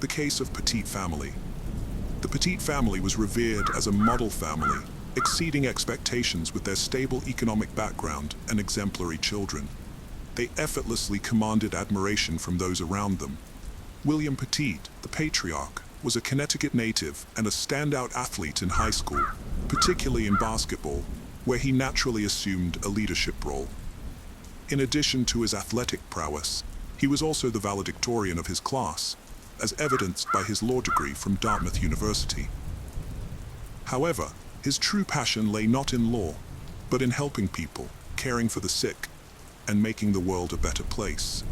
The case of Petit family. The Petit family was revered as a model family, exceeding expectations with their stable economic background and exemplary children. They effortlessly commanded admiration from those around them. William Petit, the patriarch, was a Connecticut native and a standout athlete in high school, particularly in basketball, where he naturally assumed a leadership role. In addition to his athletic prowess, he was also the valedictorian of his class, as evidenced by his law degree from Dartmouth University. However, his true passion lay not in law, but in helping people, caring for the sick, and making the world a better place.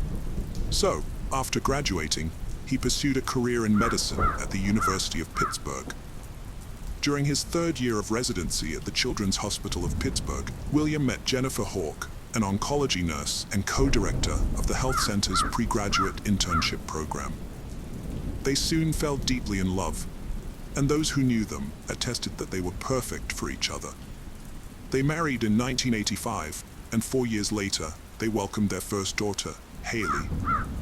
So, after graduating, he pursued a career in medicine at the University of Pittsburgh. During his third year of residency at the Children's Hospital of Pittsburgh, William met Jennifer Hawke, an oncology nurse and co-director of the health center's pre-graduate internship program. They soon fell deeply in love, and those who knew them attested that they were perfect for each other. They married in 1985, and 4 years later, they welcomed their first daughter, Haley.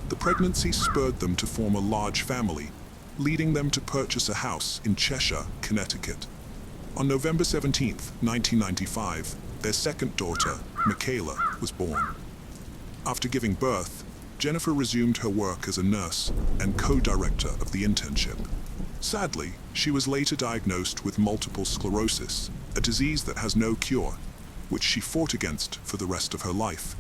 The pregnancy spurred them to form a large family, leading them to purchase a house in Cheshire, Connecticut. On November 17, 1995, their second daughter, Michaela, was born. After giving birth, Jennifer resumed her work as a nurse and co-director of the internship. Sadly, she was later diagnosed with multiple sclerosis, a disease that has no cure, which she fought against for the rest of her life.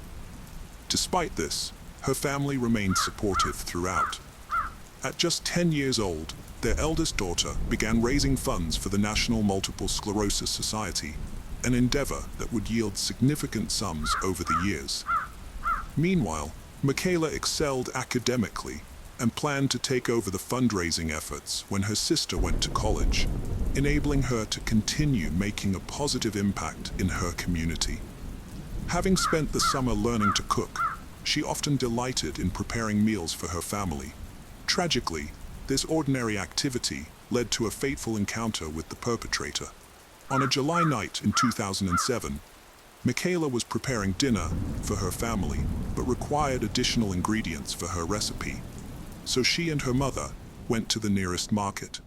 Despite this, her family remained supportive throughout. At just 10 years old, their eldest daughter began raising funds for the National Multiple Sclerosis Society, an endeavor that would yield significant sums over the years. Meanwhile, Michaela excelled academically and planned to take over the fundraising efforts when her sister went to college, enabling her to continue making a positive impact in her community. Having spent the summer learning to cook, she often delighted in preparing meals for her family. Tragically, this ordinary activity led to a fateful encounter with the perpetrator. On a July night in 2007, Michaela was preparing dinner for her family, but required additional ingredients for her recipe. So she and her mother went to the nearest market.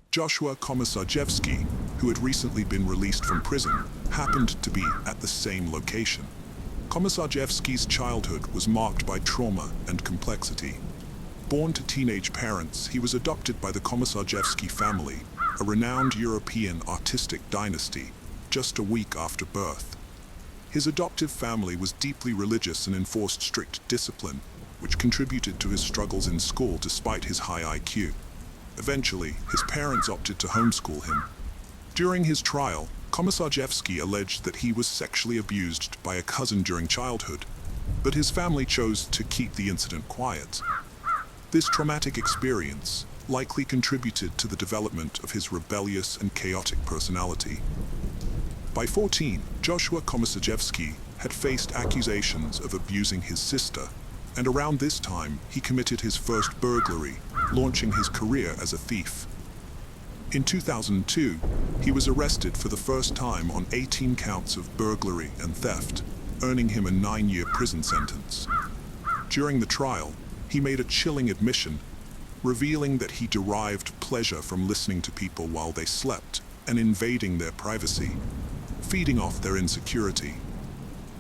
Joshua Komisarjevsky, who had recently been released from prison, happened to be at the same location. Komisarjevsky's childhood was marked by trauma and complexity. Born to teenage parents, he was adopted by the Komisarjevsky family, a renowned European artistic dynasty, just a week after birth. His adoptive family was deeply religious and enforced strict discipline, which contributed to his struggles in school despite his high IQ. Eventually, his parents opted to homeschool him. During his trial, Komisarjevsky alleged that he was sexually abused by a cousin during childhood, but his family chose to keep the incident quiet. This traumatic experience likely contributed to the development of his rebellious and chaotic personality. By 14, Joshua Komisarjevsky had faced accusations of abusing his sister, and around this time he committed his first burglary, launching his career as a thief. In 2002, he was arrested for the first time on 18 counts of burglary and theft, earning him a 9-year prison sentence. During the trial, he made a chilling admission, revealing that he derived pleasure from listening to people while they slept and invading their privacy, feeding off their insecurity.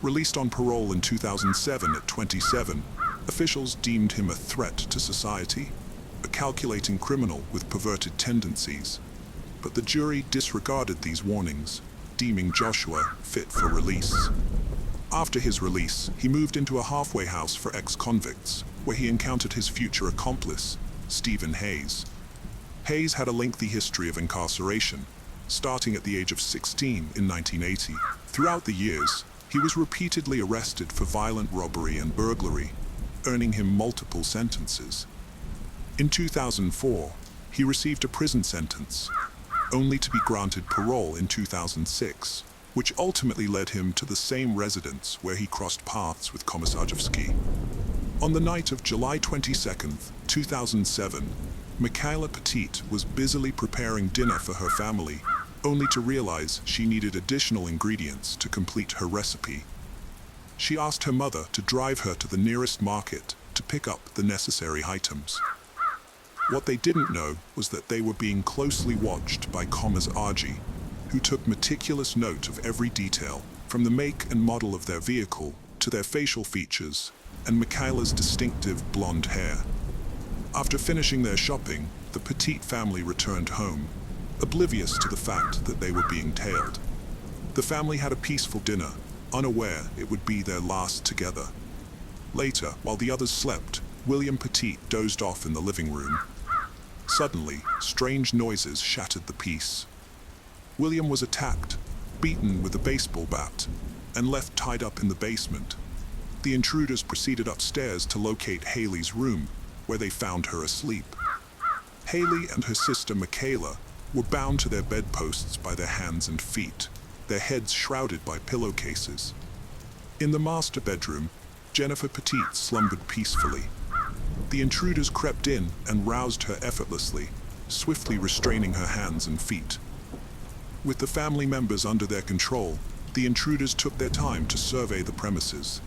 Released on parole in 2007 at 27, officials deemed him a threat to society, a calculating criminal with perverted tendencies. But the jury disregarded these warnings, deeming Joshua fit for release. After his release, he moved into a halfway house for ex-convicts, where he encountered his future accomplice, Stephen Hayes. Hayes had a lengthy history of incarceration, starting at the age of 16 in 1980. Throughout the years, he was repeatedly arrested for violent robbery and burglary, earning him multiple sentences. In 2004, he received a prison sentence, only to be granted parole in 2006, which ultimately led him to the same residence where he crossed paths with Komisarjevsky. On the night of July 22, 2007, Michaela Petit was busily preparing dinner for her family, only to realize she needed additional ingredients to complete her recipe. She asked her mother to drive her to the nearest market to pick up the necessary items. What they didn't know was that they were being closely watched by Argy, who took meticulous note of every detail, from the make and model of their vehicle to their facial features and Michaela's distinctive blonde hair. After finishing their shopping, the Petit family returned home, oblivious to the fact that they were being tailed. The family had a peaceful dinner, unaware it would be their last together. Later, while the others slept, William Petit dozed off in the living room. Suddenly, strange noises shattered the peace. William was attacked, beaten with a baseball bat, and left tied up in the basement. The intruders proceeded upstairs to locate Haley's room, where they found her asleep. Haley and her sister Michaela were bound to their bedposts by their hands and feet, their heads shrouded by pillowcases. In the master bedroom, Jennifer Petit slumbered peacefully. The intruders crept in and roused her effortlessly, swiftly restraining her hands and feet. With the family members under their control, the intruders took their time to survey the premises,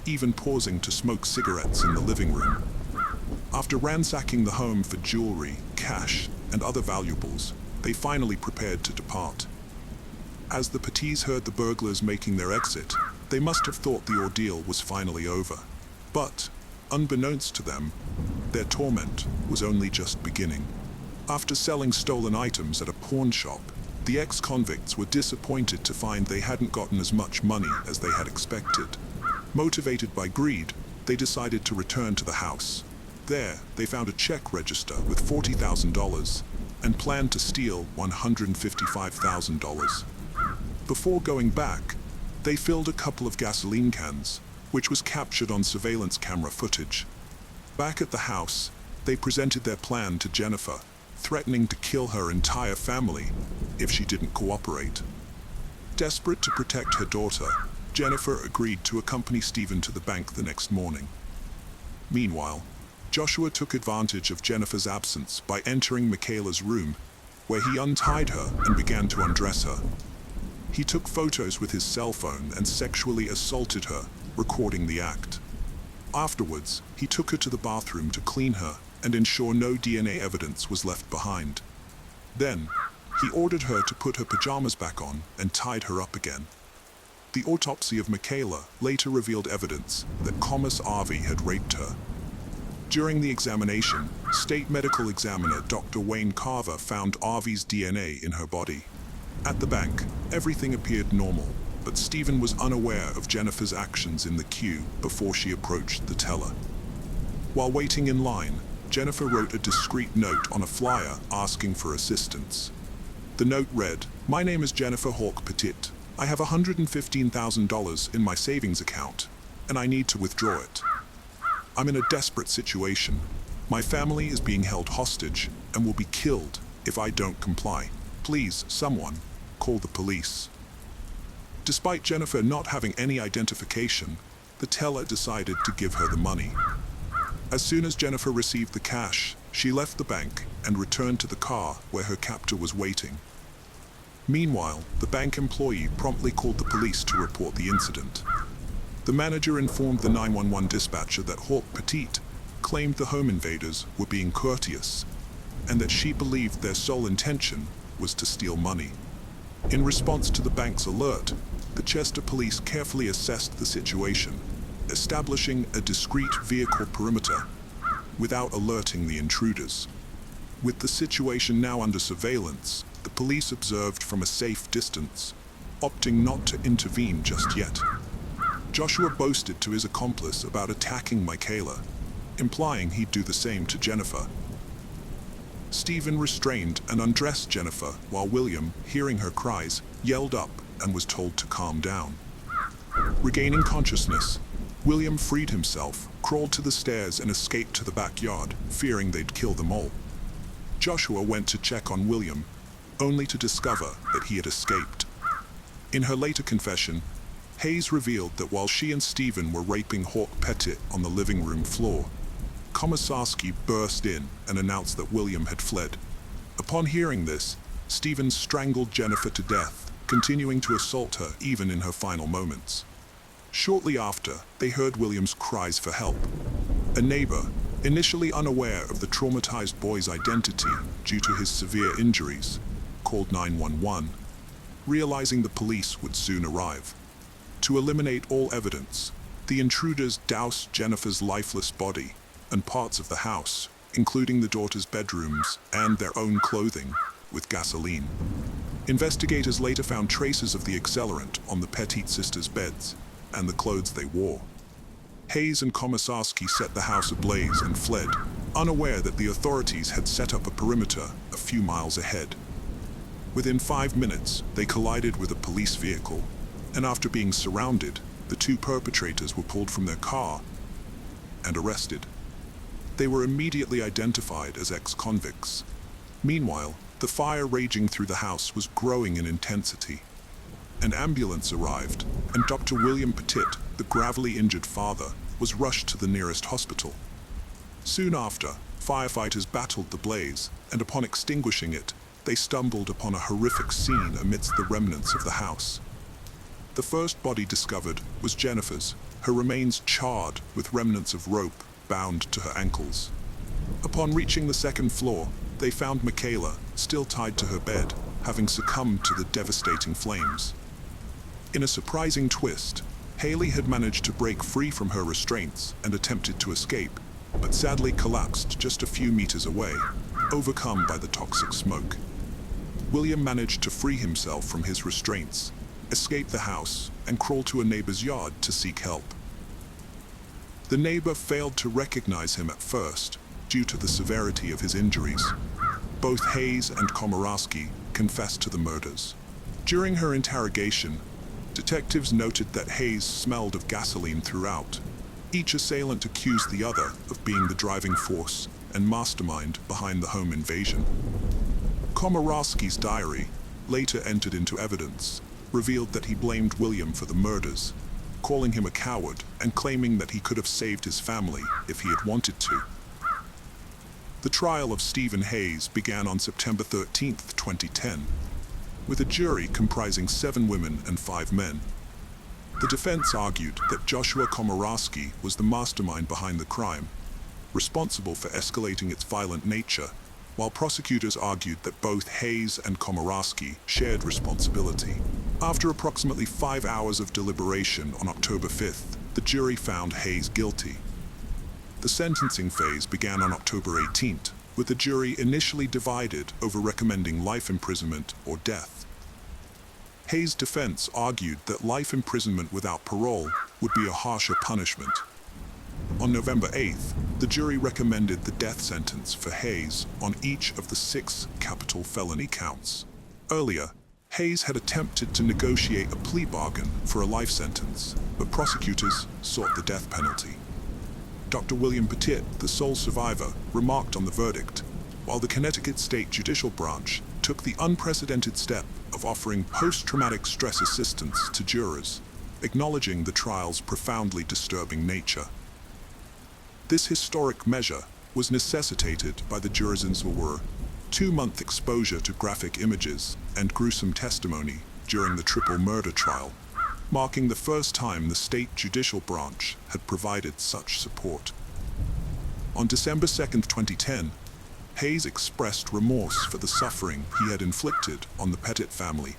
even pausing to smoke cigarettes in the living room. After ransacking the home for jewelry, cash, and other valuables, they finally prepared to depart. As the Petits heard the burglars making their exit, they must have thought the ordeal was finally over. But, unbeknownst to them, their torment was only just beginning. After selling stolen items at a pawn shop, the ex-convicts were disappointed to find they hadn't gotten as much money as they had expected. Motivated by greed, they decided to return to the house. There, they found a check register with $40,000 and planned to steal $155,000. Before going back, they filled a couple of gasoline cans, which was captured on surveillance camera footage. Back at the house, they presented their plan to Jennifer, threatening to kill her entire family if she didn't cooperate. Desperate to protect her daughter, Jennifer agreed to accompany Stephen to the bank the next morning. Meanwhile, Joshua took advantage of Jennifer's absence by entering Michaela's room, where he untied her and began to undress her. He took photos with his cell phone and sexually assaulted her, recording the act. Afterwards, he took her to the bathroom to clean her and ensure no DNA evidence was left behind. Then, he ordered her to put her pajamas back on and tied her up again. The autopsy of Michaela later revealed evidence that Arvy had raped her. During the examination, State Medical Examiner Dr. Wayne Carver found Arvy's DNA in her body. At the bank, everything appeared normal, but Stephen was unaware of Jennifer's actions in the queue before she approached the teller. While waiting in line, Jennifer wrote a discreet note on a flyer asking for assistance. The note read, "My name is Jennifer Hawk Petit. I have $115,000 in my savings account, and I need to withdraw it. I'm in a desperate situation. My family is being held hostage and will be killed if I don't comply. Please, someone, call the police." Despite Jennifer not having any identification, the teller decided to give her the money. As soon as Jennifer received the cash, she left the bank and returned to the car where her captor was waiting. Meanwhile, the bank employee promptly called the police to report the incident. The manager informed the 911 dispatcher that Hawk Petit claimed the home invaders were being courteous, and that she believed their sole intention was to steal money. In response to the bank's alert, the Chester police carefully assessed the situation, establishing a discreet vehicle perimeter without alerting the intruders. With the situation now under surveillance, the police observed from a safe distance, opting not to intervene just yet. Joshua boasted to his accomplice about attacking Michaela, implying he'd do the same to Jennifer. Stephen restrained and undressed Jennifer while William, hearing her cries, yelled up and was told to calm down. Regaining consciousness, William freed himself, crawled to the stairs and escaped to the backyard, fearing they'd kill them all. Joshua went to check on William, only to discover that he had escaped. In her later confession, Hayes revealed that while she and Stephen were raping Hawk Petit on the living room floor, Komisarski burst in and announced that William had fled. Upon hearing this, Stephen strangled Jennifer to death, continuing to assault her even in her final moments. Shortly after, they heard William's cries for help. A neighbor, Initially unaware of the traumatized boy's identity due to his severe injuries, called 911, realizing the police would soon arrive. To eliminate all evidence, the intruders doused Jennifer's lifeless body and parts of the house, including the daughter's bedrooms and their own clothing, with gasoline. Investigators later found traces of the accelerant on the Petite sisters' beds and the clothes they wore. Hayes and Komisarski set the house ablaze and fled, unaware that the authorities had set up a perimeter a few miles ahead. Within 5 minutes, they collided with a police vehicle, and after being surrounded, the two perpetrators were pulled from their car and arrested. They were immediately identified as ex-convicts. Meanwhile, the fire raging through the house was growing in intensity. An ambulance arrived, and Dr. William Petit, the gravely injured father, was rushed to the nearest hospital. Soon after, firefighters battled the blaze, and upon extinguishing it, they stumbled upon a horrific scene amidst the remnants of the house. The first body discovered was Jennifer's, her remains charred with remnants of rope bound to her ankles. Upon reaching the second floor, they found Michaela still tied to her bed, having succumbed to the devastating flames. In a surprising twist, Haley had managed to break free from her restraints and attempted to escape, but sadly collapsed just a few meters away, overcome by the toxic smoke. William managed to free himself from his restraints, escape the house, and crawl to a neighbor's yard to seek help. The neighbor failed to recognize him at first, due to the severity of his injuries. Both Hayes and Komorowski confessed to the murders. During her interrogation, detectives noted that Hayes smelled of gasoline throughout. Each assailant accused the other of being the driving force and mastermind behind the home invasion. Komorowski's diary, later entered into evidence, revealed that he blamed William for the murders, calling him a coward and claiming that he could have saved his family if he had wanted to. The trial of Stephen Hayes began on September 13, 2010, with a jury comprising 7 women and 5 men. The defense argued that Joshua Komorowski was the mastermind behind the crime, responsible for escalating its violent nature, while prosecutors argued that both Hayes and Komorowski shared responsibility. After approximately 5 hours of deliberation on October 5th, the jury found Hayes guilty. The sentencing phase began on October 18th, with the jury initially divided over recommending life imprisonment or death. Hayes' defense argued that life imprisonment without parole would be a harsher punishment. On November 8th, the jury recommended the death sentence for Hayes on each of the 6 capital felony counts. Earlier, Hayes had attempted to negotiate a plea bargain for a life sentence, but prosecutors sought the death penalty. Dr. William Petit, the sole survivor, remarked on the verdict, while the Connecticut State Judicial Branch took the unprecedented step of offering post-traumatic stress assistance to jurors, acknowledging the trial's profoundly disturbing nature. This historic measure was necessitated by the jurors' 2-month exposure to graphic images and gruesome testimony during the triple murder trial, marking the first time the state judicial branch had provided such support. On December 2, 2010, Hayes expressed remorse for the suffering he had inflicted on the Petit family,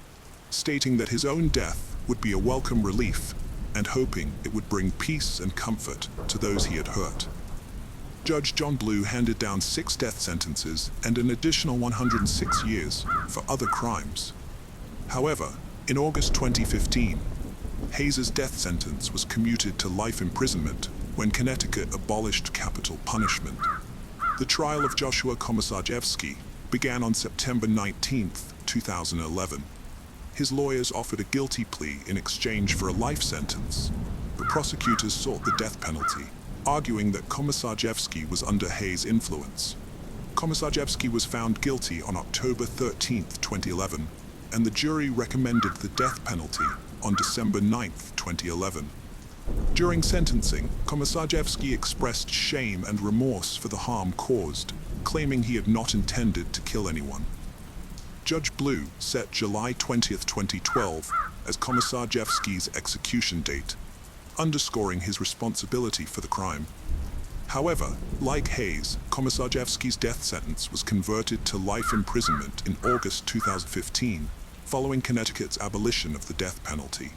stating that his own death would be a welcome relief and hoping it would bring peace and comfort to those he had hurt. Judge John Blue handed down 6 death sentences and an additional 106 years for other crimes. However, in August 2015, Hayes' death sentence was commuted to life imprisonment when Connecticut abolished capital punishment. The trial of Joshua Komisarjevsky began on September 19, 2011. His lawyers offered a guilty plea in exchange for a life sentence, but prosecutors sought the death penalty, arguing that Komisarjevsky was under Hayes' influence. Komisarjevsky was found guilty on October 13, 2011, and the jury recommended the death penalty on December 9, 2011. During sentencing, Komisarjevsky expressed shame and remorse for the harm caused, claiming he had not intended to kill anyone. Judge Blue set July 20, 2012 as Komisarjevsky's execution date, underscoring his responsibility for the crime. However, like Hayes, Komisarjevsky's death sentence was converted to life imprisonment in August 2015, following Connecticut's abolition of the death penalty.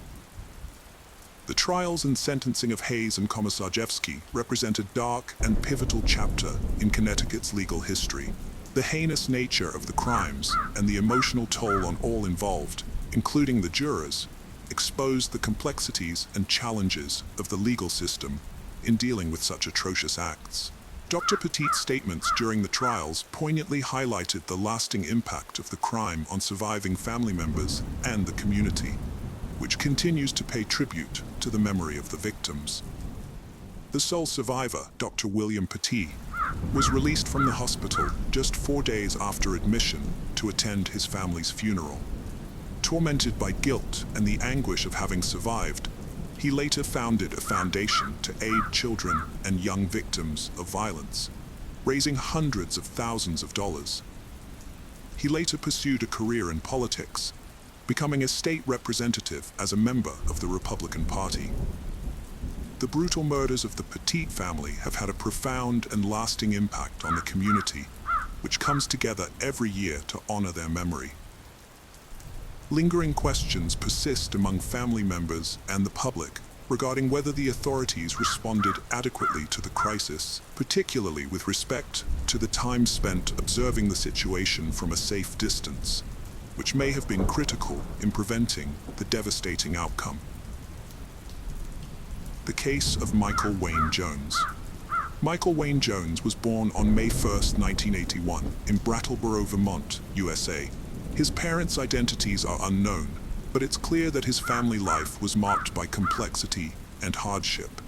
The trials and sentencing of Hayes and Komisarjevsky represent a dark and pivotal chapter in Connecticut's legal history. The heinous nature of the crimes and the emotional toll on all involved, including the jurors, exposed the complexities and challenges of the legal system in dealing with such atrocious acts. Dr. Petit's statements during the trials poignantly highlighted the lasting impact of the crime on surviving family members and the community, which continues to pay tribute to the memory of the victims. The sole survivor, Dr. William Petit, was released from the hospital just 4 days after admission to attend his family's funeral. Tormented by guilt and the anguish of having survived, he later founded a foundation to aid children and young victims of violence, raising hundreds of thousands of dollars. He later pursued a career in politics, becoming a state representative as a member of the Republican Party. The brutal murders of the Petit family have had a profound and lasting impact on the community, which comes together every year to honor their memory. Lingering questions persist among family members and the public regarding whether the authorities responded adequately to the crisis, particularly with respect to the time spent observing the situation from a safe distance, which may have been critical in preventing the devastating outcome. The case of Michael Wayne Jones. Michael Wayne Jones was born on May 1, 1981, in Brattleboro, Vermont, USA. His parents' identities are unknown, but it's clear that his family life was marked by complexity and hardship.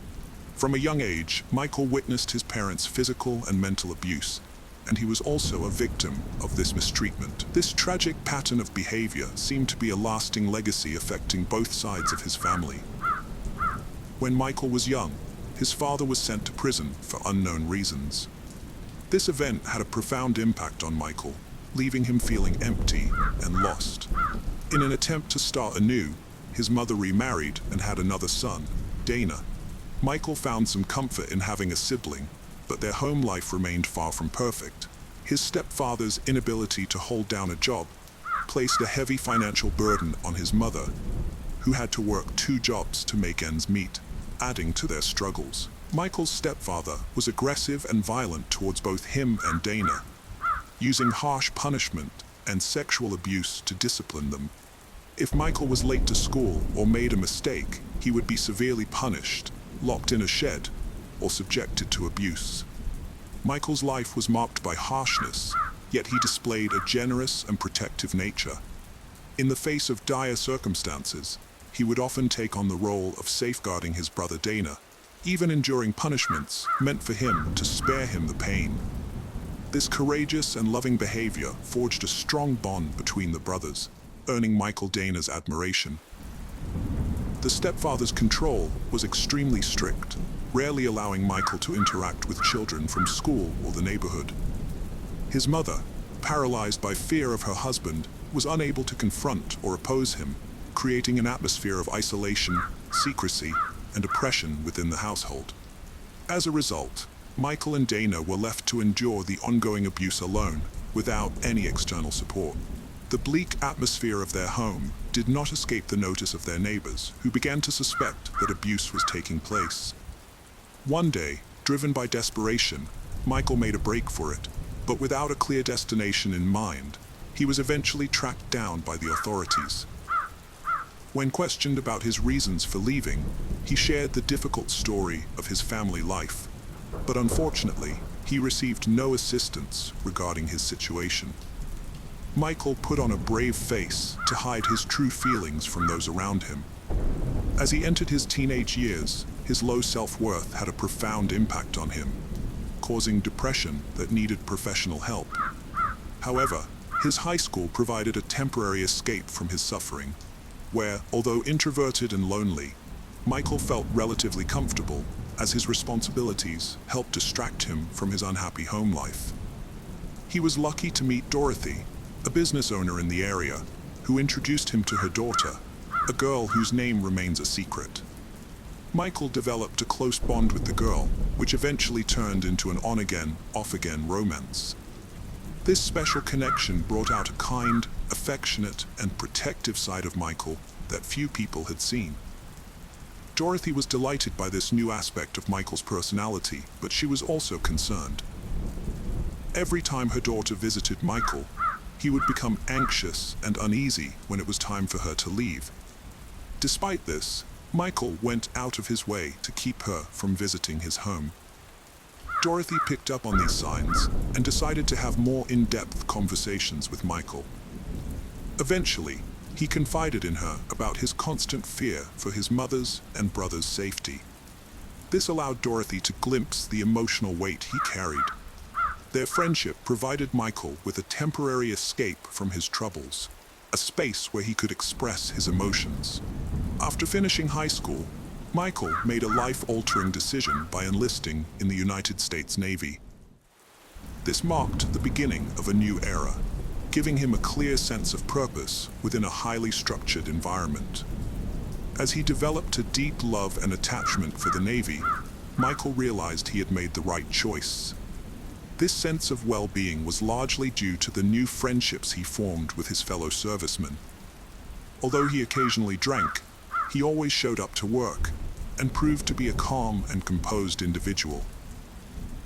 From a young age, Michael witnessed his parents' physical and mental abuse, and he was also a victim of this mistreatment. This tragic pattern of behavior seemed to be a lasting legacy affecting both sides of his family. When Michael was young, his father was sent to prison for unknown reasons. This event had a profound impact on Michael, leaving him feeling empty and lost. In an attempt to start anew, his mother remarried and had another son, Dana. Michael found some comfort in having a sibling, but their home life remained far from perfect. His stepfather's inability to hold down a job placed a heavy financial burden on his mother, who had to work 2 jobs to make ends meet, adding to their struggles. Michael's stepfather was aggressive and violent towards both him and Dana, using harsh punishment and sexual abuse to discipline them. If Michael was late to school or made a mistake, he would be severely punished, locked in a shed, or subjected to abuse. Michael's life was marked by harshness, yet he displayed a generous and protective nature. In the face of dire circumstances, he would often take on the role of safeguarding his brother Dana, even enduring punishments meant for him to spare him the pain. This courageous and loving behavior forged a strong bond between the brothers, earning Michael Dana's admiration. The stepfather's control was extremely strict, rarely allowing Michael to interact with children from school or the neighborhood. His mother, paralyzed by fear of her husband, was unable to confront or oppose him, creating an atmosphere of isolation, secrecy, and oppression within the household. As a result, Michael and Dana were left to endure the ongoing abuse alone, without any external support. The bleak atmosphere of their home did not escape the notice of their neighbors, who began to suspect that abuse was taking place. One day, driven by desperation, Michael made a break for it, but without a clear destination in mind. He was eventually tracked down by the authorities. When questioned about his reasons for leaving, he shared the difficult story of his family life. But unfortunately, he received no assistance regarding his situation. Michael put on a brave face to hide his true feelings from those around him. As he entered his teenage years, his low self-worth had a profound impact on him, causing depression that needed professional help. However, his high school provided a temporary escape from his suffering, where, although introverted and lonely, Michael felt relatively comfortable, as his responsibilities helped distract him from his unhappy home life. He was lucky to meet Dorothy, a business owner in the area, who introduced him to her daughter, a girl whose name remains a secret. Michael developed a close bond with the girl, which eventually turned into an on-again, off-again romance. This special connection brought out a kind, affectionate, and protective side of Michael that few people had seen. Dorothy was delighted by this new aspect of Michael's personality, but she was also concerned. Every time her daughter visited Michael, he would become anxious and uneasy when it was time for her to leave. Despite this, Michael went out of his way to keep her from visiting his home. Dorothy picked up on these signs and decided to have more in-depth conversations with Michael. Eventually, he confided in her about his constant fear for his mother's and brother's safety. This allowed Dorothy to glimpse the emotional weight he carried. Their friendship provided Michael with a temporary escape from his troubles, a space where he could express his emotions. After finishing high school, Michael made a life-altering decision by enlisting in the United States Navy. This marked the beginning of a new era, giving him a clear sense of purpose within a highly structured environment. As he developed a deep love and attachment for the Navy, Michael realized he had made the right choice. This sense of well-being was largely due to the new friendships he formed with his fellow servicemen. Although he occasionally drank, he always showed up to work and proved to be a calm and composed individual.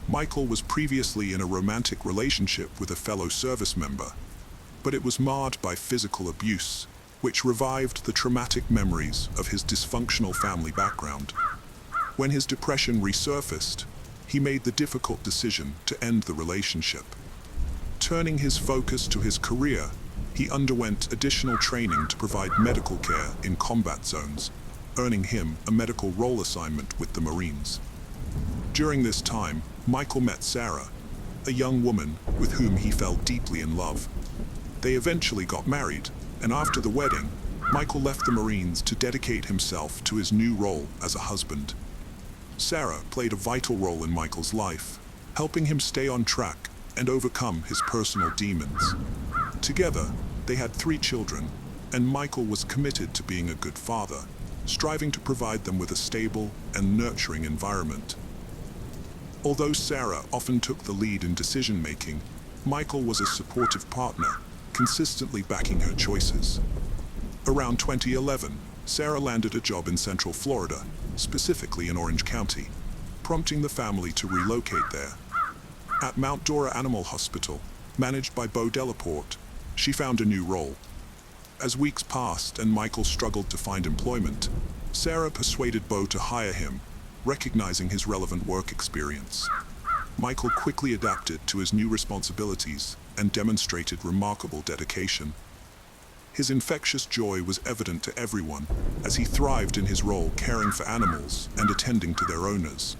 Michael was previously in a romantic relationship with a fellow service member, but it was marred by physical abuse, which revived the traumatic memories of his dysfunctional family background. When his depression resurfaced, he made the difficult decision to end the relationship. Turning his focus to his career, he underwent additional training to provide medical care in combat zones, earning him a medical role assignment with the Marines. During this time, Michael met Sarah, a young woman with whom he fell deeply in love. They eventually got married, and after the wedding, Michael left the Marines to dedicate himself to his new role as a husband. Sarah played a vital role in Michael's life, helping him stay on track and overcome his personal demons. Together, they had 3 children, and Michael was committed to being a good father, striving to provide them with a stable and nurturing environment. Although Sarah often took the lead in decision-making, Michael was a supportive partner, consistently backing her choices. Around 2011, Sarah landed a job in Central Florida, specifically in Orange County, prompting the family to relocate there. At Mount Dora Animal Hospital, managed by Bo Delaporte, she found a new role. As weeks passed and Michael struggled to find employment, Sarah persuaded Bo to hire him, recognizing his relevant work experience. Michael quickly adapted to his new responsibilities and demonstrated remarkable dedication. His infectious joy was evident to everyone as he thrived in his role caring for animals and attending to their owners.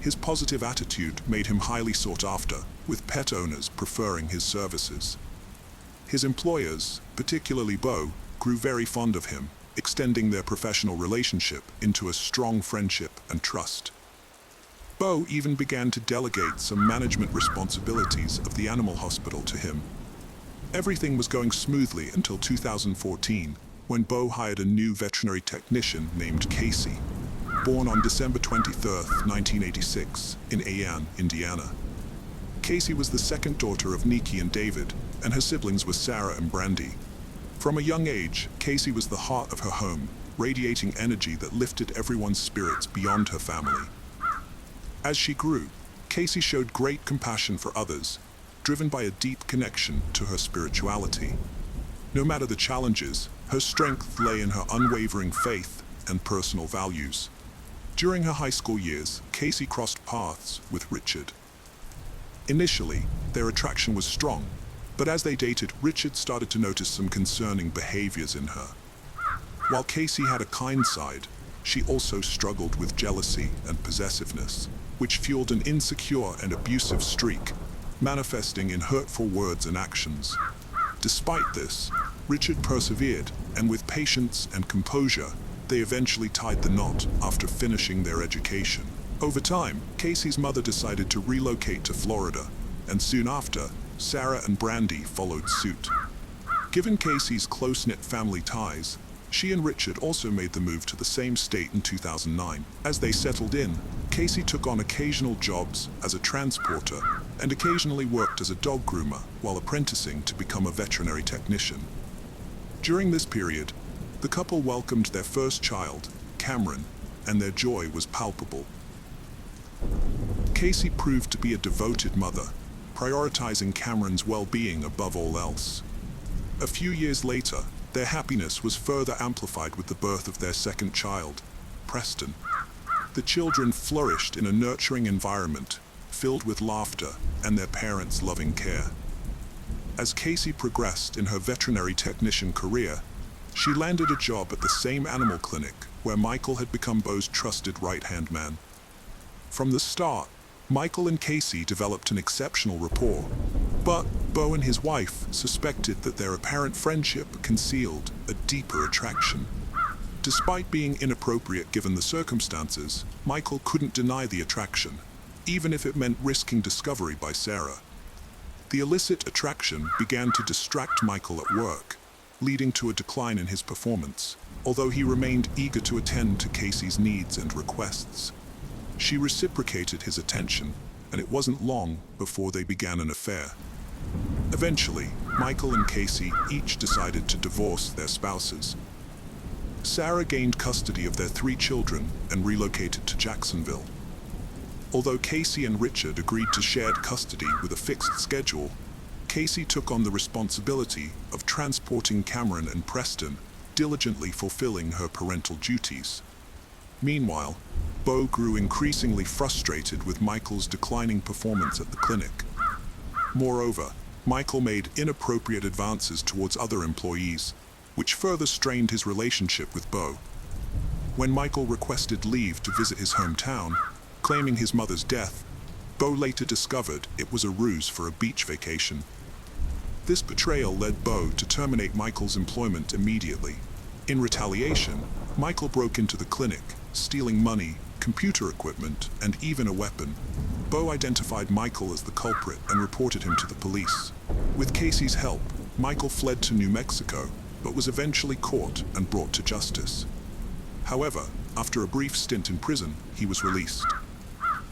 His positive attitude made him highly sought after, with pet owners preferring his services. His employers, particularly Bo, grew very fond of him, extending their professional relationship into a strong friendship and trust. Bo even began to delegate some management responsibilities of the animal hospital to him. Everything was going smoothly until 2014, when Bo hired a new veterinary technician named Casey, born on December 23, 1986, in Ayan, Indiana. Casey was the second daughter of Nikki and David, and her siblings were Sarah and Brandy. From a young age, Casey was the heart of her home, radiating energy that lifted everyone's spirits beyond her family. As she grew, Casey showed great compassion for others, driven by a deep connection to her spirituality. No matter the challenges, her strength lay in her unwavering faith and personal values. During her high school years, Casey crossed paths with Richard. Initially, their attraction was strong, but as they dated, Richard started to notice some concerning behaviors in her. While Casey had a kind side, she also struggled with jealousy and possessiveness, which fueled an insecure and abusive streak, manifesting in hurtful words and actions. Despite this, Richard persevered, and with patience and composure, they eventually tied the knot after finishing their education. Over time, Casey's mother decided to relocate to Florida, and soon after, Sarah and Brandy followed suit. Given Casey's close-knit family ties, She and Richard also made the move to the same state in 2009. As they settled in, Casey took on occasional jobs as a transporter and occasionally worked as a dog groomer while apprenticing to become a veterinary technician. During this period, the couple welcomed their first child, Cameron, and their joy was palpable. Casey proved to be a devoted mother, prioritizing Cameron's well-being above all else. A few years later, their happiness was further amplified with the birth of their second child, Preston. The children flourished in a nurturing environment, filled with laughter and their parents' loving care. As Casey progressed in her veterinary technician career, she landed a job at the same animal clinic where Michael had become Beau's trusted right-hand man. From the start, Michael and Casey developed an exceptional rapport, but Beau and his wife suspected that their apparent friendship concealed a deeper attraction. Despite being inappropriate given the circumstances, Michael couldn't deny the attraction, even if it meant risking discovery by Sarah. The illicit attraction began to distract Michael at work, leading to a decline in his performance, although he remained eager to attend to Casey's needs and requests. She reciprocated his attention, and it wasn't long before they began an affair. Eventually, Michael and Casey each decided to divorce their spouses. Sarah gained custody of their 3 children and relocated to Jacksonville. Although Casey and Richard agreed to shared custody with a fixed schedule, Casey took on the responsibility of transporting Cameron and Preston, diligently fulfilling her parental duties. Meanwhile, Beau grew increasingly frustrated with Michael's declining performance at the clinic. Moreover, Michael made inappropriate advances towards other employees, which further strained his relationship with Beau. When Michael requested leave to visit his hometown, claiming his mother's death, Beau later discovered it was a ruse for a beach vacation. This betrayal led Beau to terminate Michael's employment immediately. In retaliation, Michael broke into the clinic, stealing money, computer equipment, and even a weapon. Beau identified Michael as the culprit and reported him to the police. With Casey's help, Michael fled to New Mexico, but was eventually caught and brought to justice. However, after a brief stint in prison, he was released.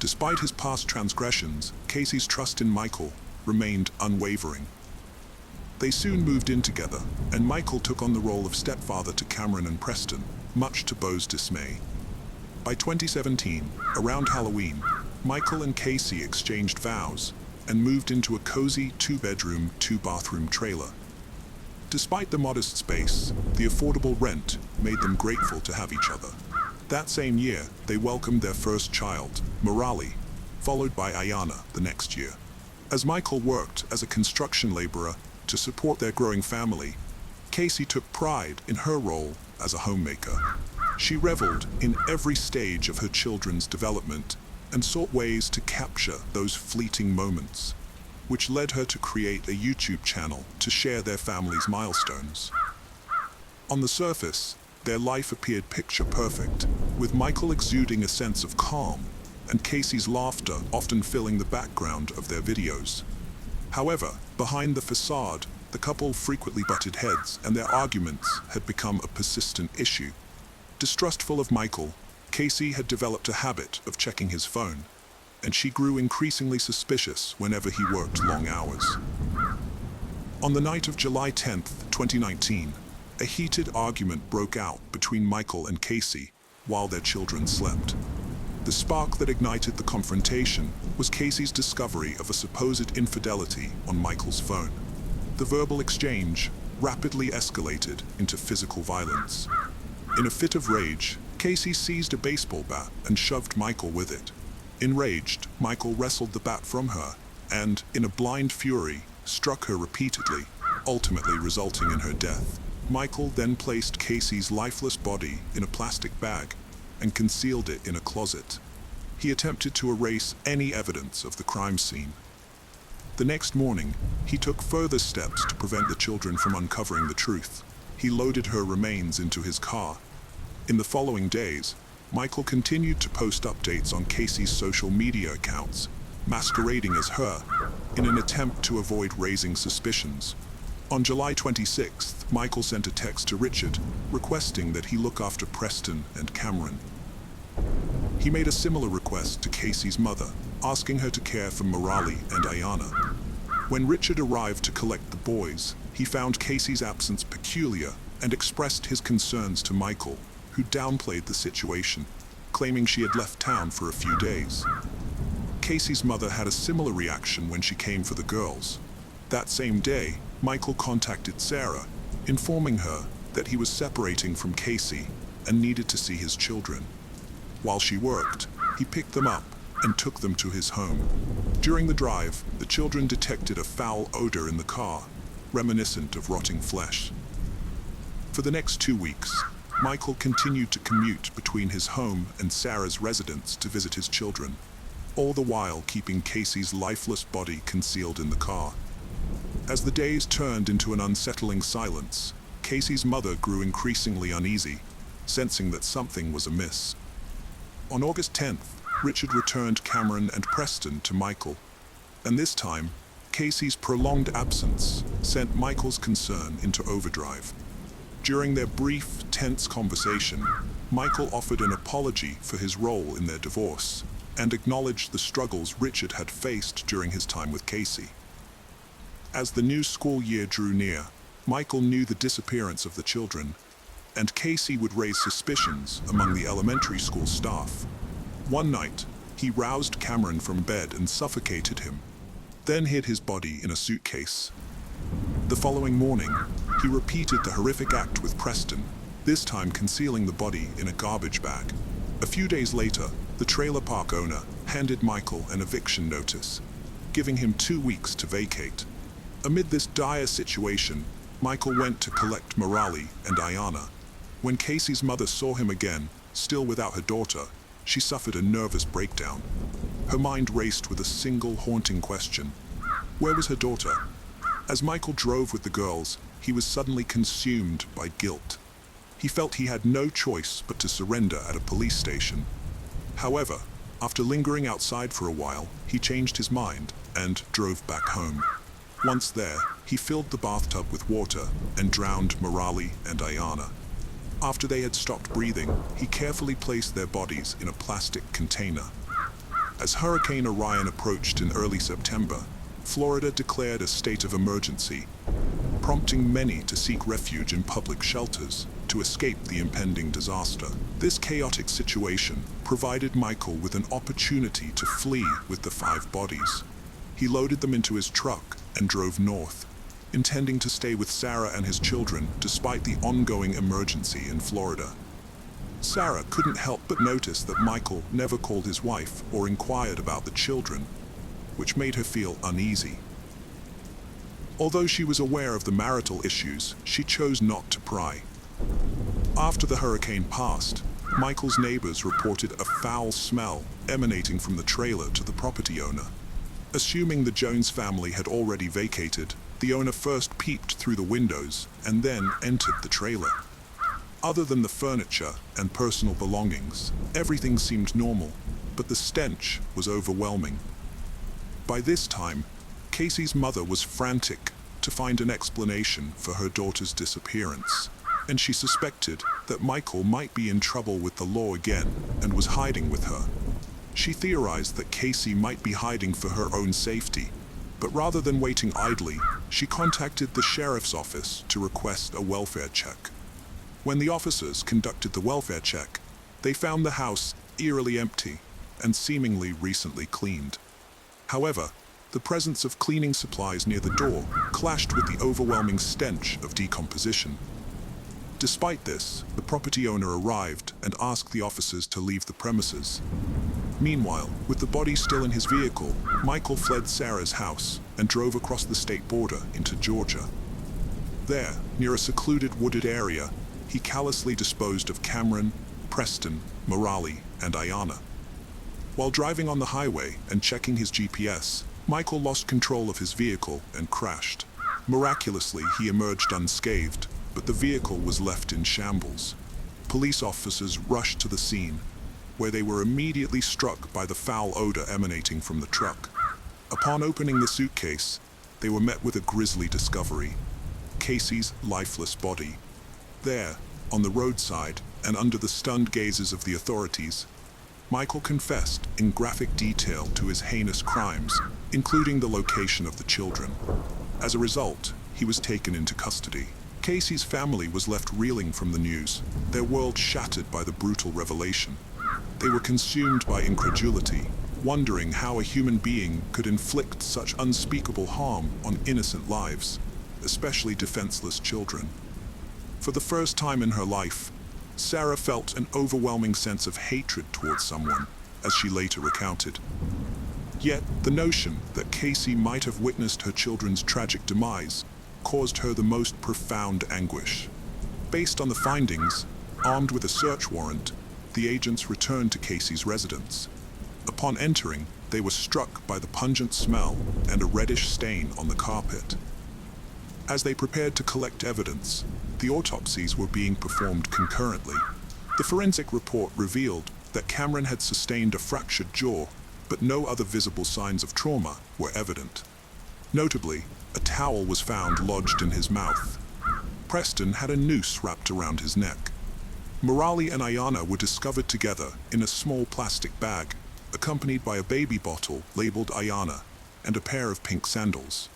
Despite his past transgressions, Casey's trust in Michael remained unwavering. They soon moved in together, and Michael took on the role of stepfather to Cameron and Preston, much to Beau's dismay. By 2017, around Halloween, Michael and Casey exchanged vows and moved into a cozy 2-bedroom, 2-bathroom trailer. Despite the modest space, the affordable rent made them grateful to have each other. That same year, they welcomed their first child, Morali, followed by Ayana the next year. As Michael worked as a construction laborer to support their growing family, Casey took pride in her role as a homemaker. She reveled in every stage of her children's development and sought ways to capture those fleeting moments, which led her to create a YouTube channel to share their family's milestones. On the surface, their life appeared picture perfect, with Michael exuding a sense of calm and Casey's laughter often filling the background of their videos. However, behind the facade, the couple frequently butted heads and their arguments had become a persistent issue. Distrustful of Michael, Casey had developed a habit of checking his phone, and she grew increasingly suspicious whenever he worked long hours. On the night of July 10, 2019, a heated argument broke out between Michael and Casey while their children slept. The spark that ignited the confrontation was Casey's discovery of a supposed infidelity on Michael's phone. The verbal exchange rapidly escalated into physical violence. In a fit of rage, Casey seized a baseball bat and shoved Michael with it. Enraged, Michael wrestled the bat from her and, in a blind fury, struck her repeatedly, ultimately resulting in her death. Michael then placed Casey's lifeless body in a plastic bag and concealed it in a closet. He attempted to erase any evidence of the crime scene. The next morning, he took further steps to prevent the children from uncovering the truth. He loaded her remains into his car. In the following days, Michael continued to post updates on Casey's social media accounts, masquerading as her, in an attempt to avoid raising suspicions. On July 26th, Michael sent a text to Richard requesting that he look after Preston and Cameron. He made a similar request to Casey's mother, asking her to care for Morali and Ayana. When Richard arrived to collect the boys, he found Casey's absence peculiar and expressed his concerns to Michael, who downplayed the situation, claiming she had left town for a few days. Casey's mother had a similar reaction when she came for the girls. That same day, Michael contacted Sarah, informing her that he was separating from Casey and needed to see his children. While she worked, he picked them up and took them to his home. During the drive, the children detected a foul odor in the car, reminiscent of rotting flesh. For the next 2 weeks, Michael continued to commute between his home and Sarah's residence to visit his children, all the while keeping Casey's lifeless body concealed in the car. As the days turned into an unsettling silence, Casey's mother grew increasingly uneasy, sensing that something was amiss. On August 10th, Richard returned Cameron and Preston to Michael, and this time, Casey's prolonged absence sent Michael's concern into overdrive. During their brief, tense conversation, Michael offered an apology for his role in their divorce and acknowledged the struggles Richard had faced during his time with Casey. As the new school year drew near, Michael knew the disappearance of the children, and Casey would raise suspicions among the elementary school staff. One night, he roused Cameron from bed and suffocated him, then hid his body in a suitcase. The following morning, he repeated the horrific act with Preston, this time concealing the body in a garbage bag. A few days later, the trailer park owner handed Michael an eviction notice, giving him 2 weeks to vacate. Amid this dire situation, Michael went to collect Morali and Ayana. When Casey's mother saw him again, still without her daughter, she suffered a nervous breakdown. Her mind raced with a single haunting question: where was her daughter? As Michael drove with the girls, he was suddenly consumed by guilt. He felt he had no choice but to surrender at a police station. However, after lingering outside for a while, he changed his mind and drove back home. Once there, he filled the bathtub with water and drowned Morali and Ayana. After they had stopped breathing, he carefully placed their bodies in a plastic container. As Hurricane Orion approached in early September, Florida declared a state of emergency, prompting many to seek refuge in public shelters to escape the impending disaster. This chaotic situation provided Michael with an opportunity to flee with the 5 bodies. He loaded them into his truck and drove north, intending to stay with Sarah and his children despite the ongoing emergency in Florida. Sarah couldn't help but notice that Michael never called his wife or inquired about the children, which made her feel uneasy. Although she was aware of the marital issues, she chose not to pry. After the hurricane passed, Michael's neighbors reported a foul smell emanating from the trailer to the property owner. Assuming the Jones family had already vacated, the owner first peeped through the windows and then entered the trailer. Other than the furniture and personal belongings, everything seemed normal, but the stench was overwhelming. By this time, Casey's mother was frantic to find an explanation for her daughter's disappearance, and she suspected that Michael might be in trouble with the law again and was hiding with her. She theorized that Casey might be hiding for her own safety, but rather than waiting idly, she contacted the sheriff's office to request a welfare check. When the officers conducted the welfare check, they found the house eerily empty and seemingly recently cleaned. However, the presence of cleaning supplies near the door clashed with the overwhelming stench of decomposition. Despite this, the property owner arrived and asked the officers to leave the premises. Meanwhile, with the body still in his vehicle, Michael fled Sarah's house and drove across the state border into Georgia. There, near a secluded wooded area, he callously disposed of Cameron, Preston, Morali, and Ayana. While driving on the highway and checking his GPS, Michael lost control of his vehicle and crashed. Miraculously, he emerged unscathed, but the vehicle was left in shambles. Police officers rushed to the scene, where they were immediately struck by the foul odor emanating from the truck. Upon opening the suitcase, they were met with a grisly discovery. Casey's lifeless body. There, on the roadside and under the stunned gazes of the authorities, Michael confessed in graphic detail to his heinous crimes, including the location of the children. As a result, he was taken into custody. Casey's family was left reeling from the news, their world shattered by the brutal revelation. They were consumed by incredulity, wondering how a human being could inflict such unspeakable harm on innocent lives, especially defenseless children. For the first time in her life, Sarah felt an overwhelming sense of hatred towards someone, as she later recounted. Yet, the notion that Casey might have witnessed her children's tragic demise caused her the most profound anguish. Based on the findings, armed with a search warrant, the agents returned to Casey's residence. Upon entering, they were struck by the pungent smell and a reddish stain on the carpet. As they prepared to collect evidence, the autopsies were being performed concurrently. The forensic report revealed that Cameron had sustained a fractured jaw, but no other visible signs of trauma were evident. Notably, a towel was found lodged in his mouth. Preston had a noose wrapped around his neck. Morali and Ayana were discovered together in a small plastic bag, accompanied by a baby bottle labeled Ayana and a pair of pink sandals.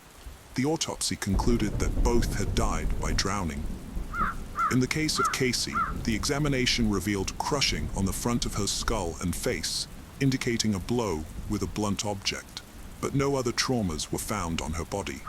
The autopsy concluded that both had died by drowning. In the case of Casey, the examination revealed crushing on the front of her skull and face, indicating a blow with a blunt object, but no other traumas were found on her body.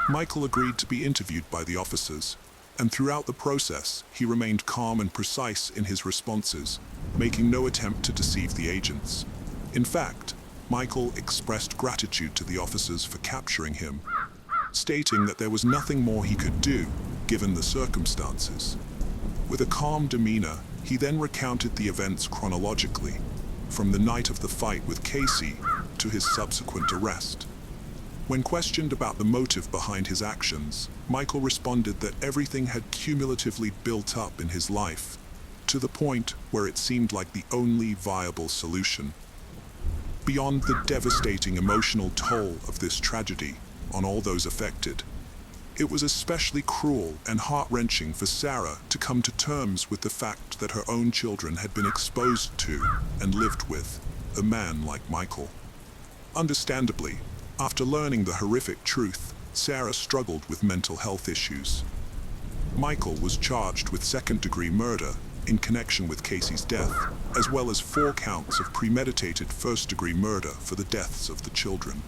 Michael agreed to be interviewed by the officers, and throughout the process, he remained calm and precise in his responses, making no attempt to deceive the agents. In fact, Michael expressed gratitude to the officers for capturing him, stating that there was nothing more he could do, given the circumstances. With a calm demeanor, he then recounted the events chronologically, from the night of the fight with Casey to his subsequent arrest. When questioned about the motive behind his actions, Michael responded that everything had cumulatively built up in his life, to the point where it seemed like the only viable solution. Beyond the devastating emotional toll of this tragedy on all those affected, it was especially cruel and heart-wrenching for Sarah to come to terms with the fact that her own children had been exposed to and lived with a man like Michael. Understandably, after learning the horrific truth, Sarah struggled with mental health issues. Michael was charged with second-degree murder in connection with Casey's death, as well as 4 counts of premeditated first-degree murder for the deaths of the children.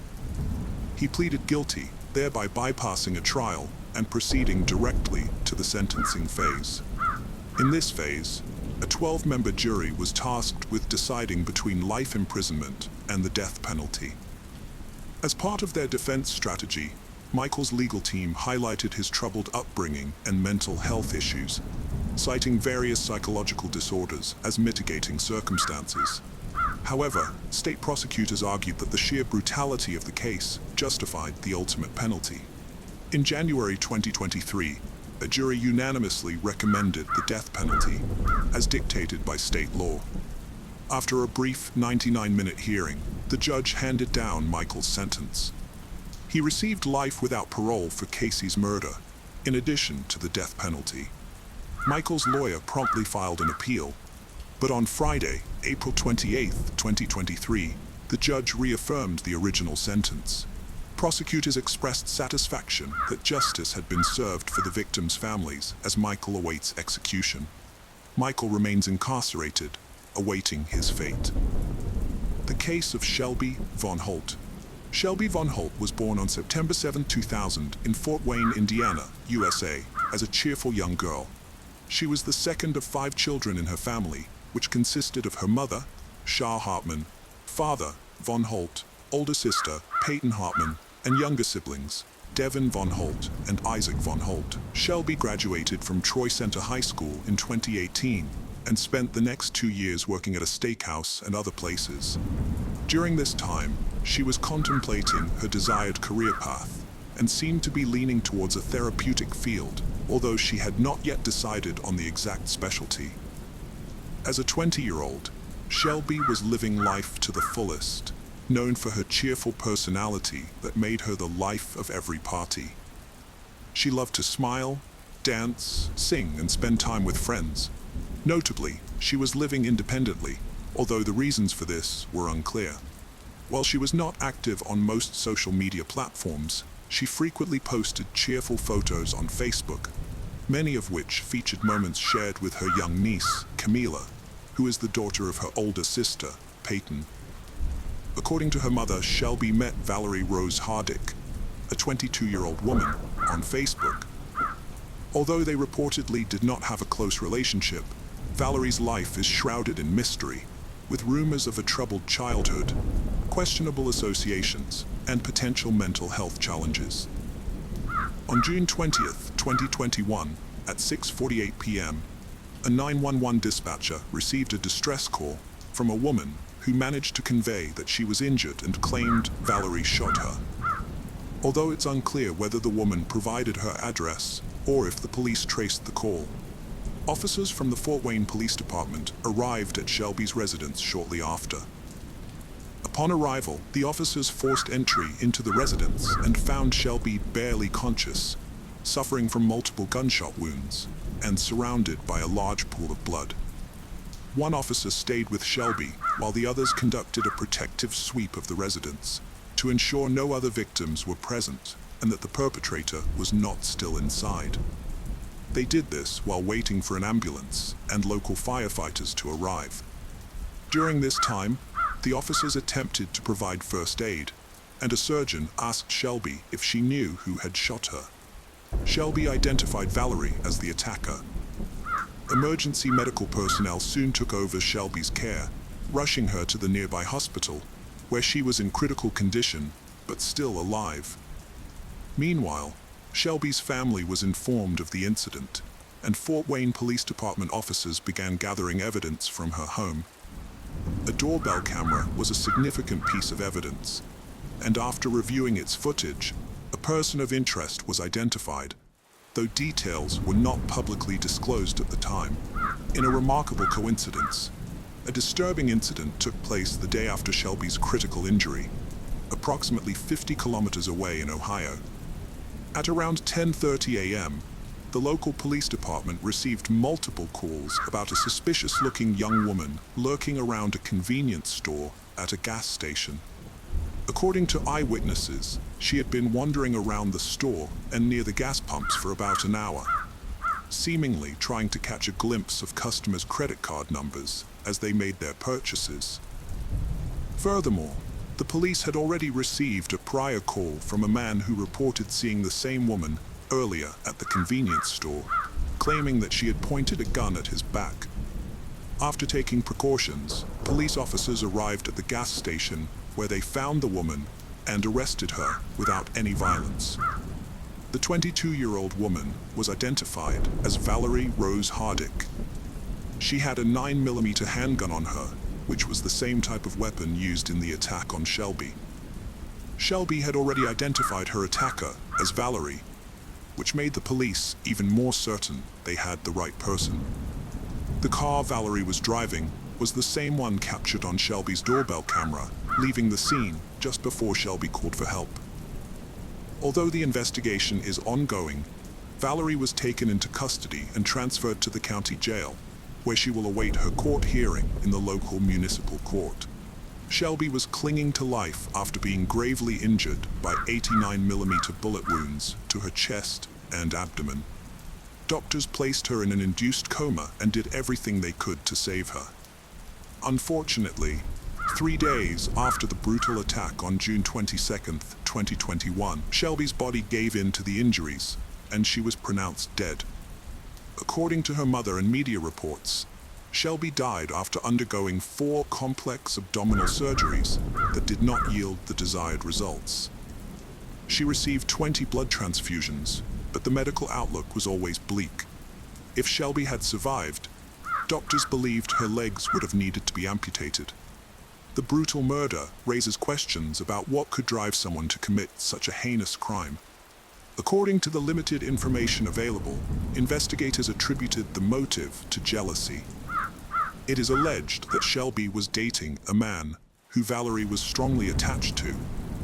He pleaded guilty, thereby bypassing a trial and proceeding directly to the sentencing phase. In this phase, a 12-member jury was tasked with deciding between life imprisonment and the death penalty. As part of their defense strategy, Michael's legal team highlighted his troubled upbringing and mental health issues, citing various psychological disorders as mitigating circumstances. However, state prosecutors argued that the sheer brutality of the case justified the ultimate penalty. In January 2023, a jury unanimously recommended the death penalty, as dictated by state law. After a brief 99-minute hearing, the judge handed down Michael's sentence. He received life without parole for Casey's murder, in addition to the death penalty. Michael's lawyer promptly filed an appeal, but on Friday, April 28, 2023, the judge reaffirmed the original sentence. Prosecutors expressed satisfaction that justice had been served for the victims' families as Michael awaits execution. Michael remains incarcerated, awaiting his fate. The case of Shelby Von Holt. Shelby Von Holt was born on September 7, 2000 in Fort Wayne, Indiana, USA, as a cheerful young girl. She was the second of 5 children in her family, which consisted of her mother, Shah Hartman, father, Von Holt, older sister, Peyton Hartman, and younger siblings, Devin Von Holt and Isaac Von Holt. Shelby graduated from Troy Center High School in 2018 and spent the next 2 years working at a steakhouse and other places. During this time, she was contemplating her desired career path and seemed to be leaning towards a therapeutic field, although she had not yet decided on the exact specialty. As a 20-year-old, Shelby was living life to the fullest, known for her cheerful personality that made her the life of every party. She loved to smile, dance, sing, and spend time with friends. Notably, she was living independently, although the reasons for this were unclear. While she was not active on most social media platforms, she frequently posted cheerful photos on Facebook, many of which featured moments shared with her young niece, Camila, who is the daughter of her older sister, Peyton. According to her mother, Shelby met Valerie Rose Hardick, a 22-year-old woman, on Facebook. Although they reportedly did not have a close relationship, Valerie's life is shrouded in mystery, with rumors of a troubled childhood, questionable associations, and potential mental health challenges. On June 20th, 2021, at 6:48 p.m., a 911 dispatcher received a distress call from a woman who managed to convey that she was injured and claimed Valerie shot her. Although it's unclear whether the woman provided her address or if the police traced the call, officers from the Fort Wayne Police Department arrived at Shelby's residence shortly after. Upon arrival, the officers forced entry into the residence and found Shelby barely conscious, suffering from multiple gunshot wounds, and surrounded by a large pool of blood. One officer stayed with Shelby while the others conducted a protective sweep of the residence to ensure no other victims were present and that the perpetrator was not still inside. They did this while waiting for an ambulance and local firefighters to arrive. During this time, the officers attempted to provide first aid, and a surgeon asked Shelby if she knew who had shot her. Shelby identified Valerie as the attacker. Emergency medical personnel soon took over Shelby's care, rushing her to the nearby hospital, where she was in critical condition, but still alive. Meanwhile, Shelby's family was informed of the incident, and Fort Wayne Police Department officers began gathering evidence from her home. A doorbell camera was a significant piece of evidence, and after reviewing its footage, a person of interest was identified, though details were not publicly disclosed at the time. In a remarkable coincidence, a disturbing incident took place the day after Shelby's critical injury, approximately 50 kilometers away in Ohio. At around 10:30 a.m., the local police department received multiple calls about a suspicious-looking young woman lurking around a convenience store at a gas station. According to eyewitnesses, she had been wandering around the store and near the gas pumps for about an hour, seemingly trying to catch a glimpse of customers' credit card numbers as they made their purchases. Furthermore, the police had already received a prior call from a man who reported seeing the same woman earlier at the convenience store, claiming that she had pointed a gun at his back. After taking precautions, police officers arrived at the gas station where they found the woman and arrested her without any violence. The 22-year-old woman was identified as Valerie Rose Hardick. She had a 9mm handgun on her, which was the same type of weapon used in the attack on Shelby. Shelby had already identified her attacker as Valerie, which made the police even more certain they had the right person. The car Valerie was driving was the same one captured on Shelby's doorbell camera, leaving the scene just before Shelby called for help. Although the investigation is ongoing, Valerie was taken into custody and transferred to the county jail, where she will await her court hearing in the local municipal court. Shelby was clinging to life after being gravely injured by 89mm bullet wounds to her chest and abdomen. Doctors placed her in an induced coma and did everything they could to save her. Unfortunately, 3 days after the brutal attack on June 22, 2021, Shelby's body gave in to the injuries, and she was pronounced dead. According to her mother and media reports, Shelby died after undergoing 4 complex abdominal surgeries that did not yield the desired results. She received 20 blood transfusions, but the medical outlook was always bleak. If Shelby had survived, doctors believed her legs would have needed to be amputated. The brutal murder raises questions about what could drive someone to commit such a heinous crime. According to the limited information available, investigators attributed the motive to jealousy. It is alleged that Shelby was dating a man who Valerie was strongly attached to,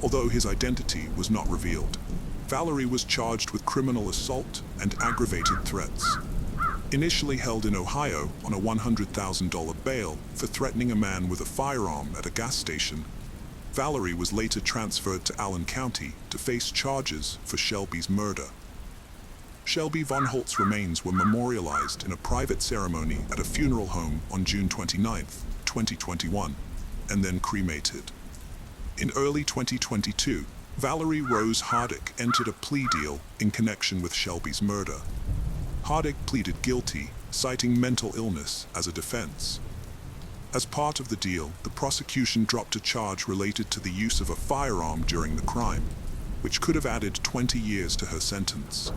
although his identity was not revealed. Valerie was charged with criminal assault and aggravated threats. Initially held in Ohio on a $100,000 bail for threatening a man with a firearm at a gas station, Valerie was later transferred to Allen County to face charges for Shelby's murder. Shelby Von Holt's remains were memorialized in a private ceremony at a funeral home on June 29, 2021, and then cremated. In early 2022, Valerie Rose Hardick entered a plea deal in connection with Shelby's murder. Hardick pleaded guilty, citing mental illness as a defense. As part of the deal, the prosecution dropped a charge related to the use of a firearm during the crime, which could have added 20 years to her sentence.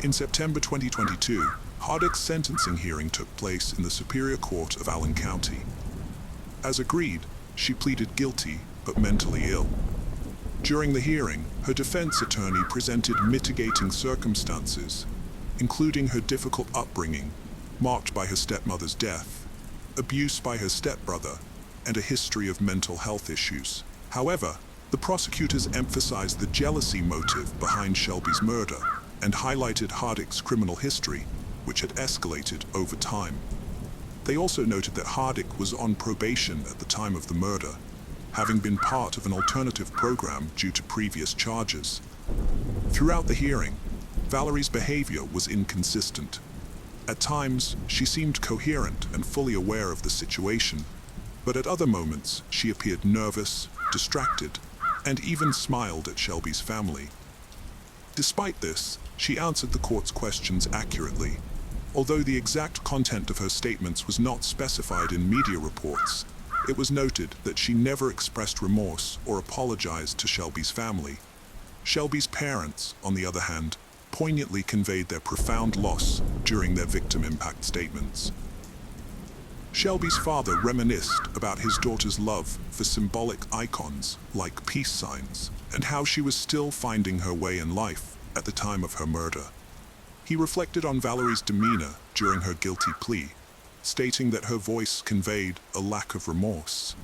In September 2022, Hardick's sentencing hearing took place in the Superior Court of Allen County. As agreed, she pleaded guilty but mentally ill. During the hearing, her defense attorney presented mitigating circumstances, including her difficult upbringing, marked by her stepmother's death, abuse by her stepbrother, and a history of mental health issues. However, the prosecutors emphasized the jealousy motive behind Shelby's murder and highlighted Hardick's criminal history, which had escalated over time. They also noted that Hardick was on probation at the time of the murder, having been part of an alternative program due to previous charges. Throughout the hearing, Valerie's behavior was inconsistent. At times, she seemed coherent and fully aware of the situation, but at other moments, she appeared nervous, distracted, and even smiled at Shelby's family. Despite this, she answered the court's questions accurately. Although the exact content of her statements was not specified in media reports, it was noted that she never expressed remorse or apologized to Shelby's family. Shelby's parents, on the other hand, poignantly conveyed their profound loss during their victim impact statements. Shelby's father reminisced about his daughter's love for symbolic icons like peace signs and how she was still finding her way in life at the time of her murder. He reflected on Valerie's demeanor during her guilty plea, stating that her voice conveyed a lack of remorse.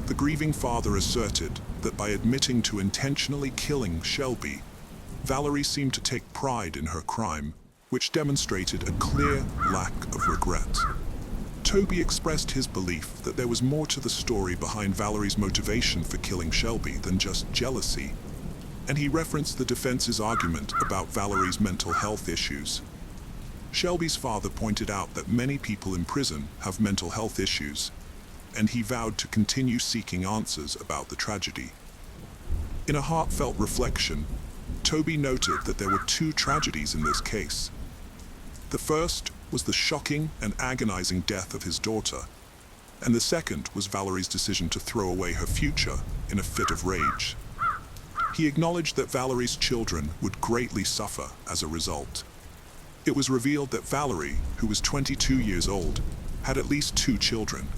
The grieving father asserted that by admitting to intentionally killing Shelby, Valerie seemed to take pride in her crime, which demonstrated a clear lack of regret. Toby expressed his belief that there was more to the story behind Valerie's motivation for killing Shelby than just jealousy, and he referenced the defense's argument about Valerie's mental health issues. Shelby's father pointed out that many people in prison have mental health issues, and he vowed to continue seeking answers about the tragedy. In a heartfelt reflection, Toby noted that there were two tragedies in this case. The first was the shocking and agonizing death of his daughter, and the second was Valerie's decision to throw away her future in a fit of rage. He acknowledged that Valerie's children would greatly suffer as a result. It was revealed that Valerie, who was 22 years old, had at least 2 children,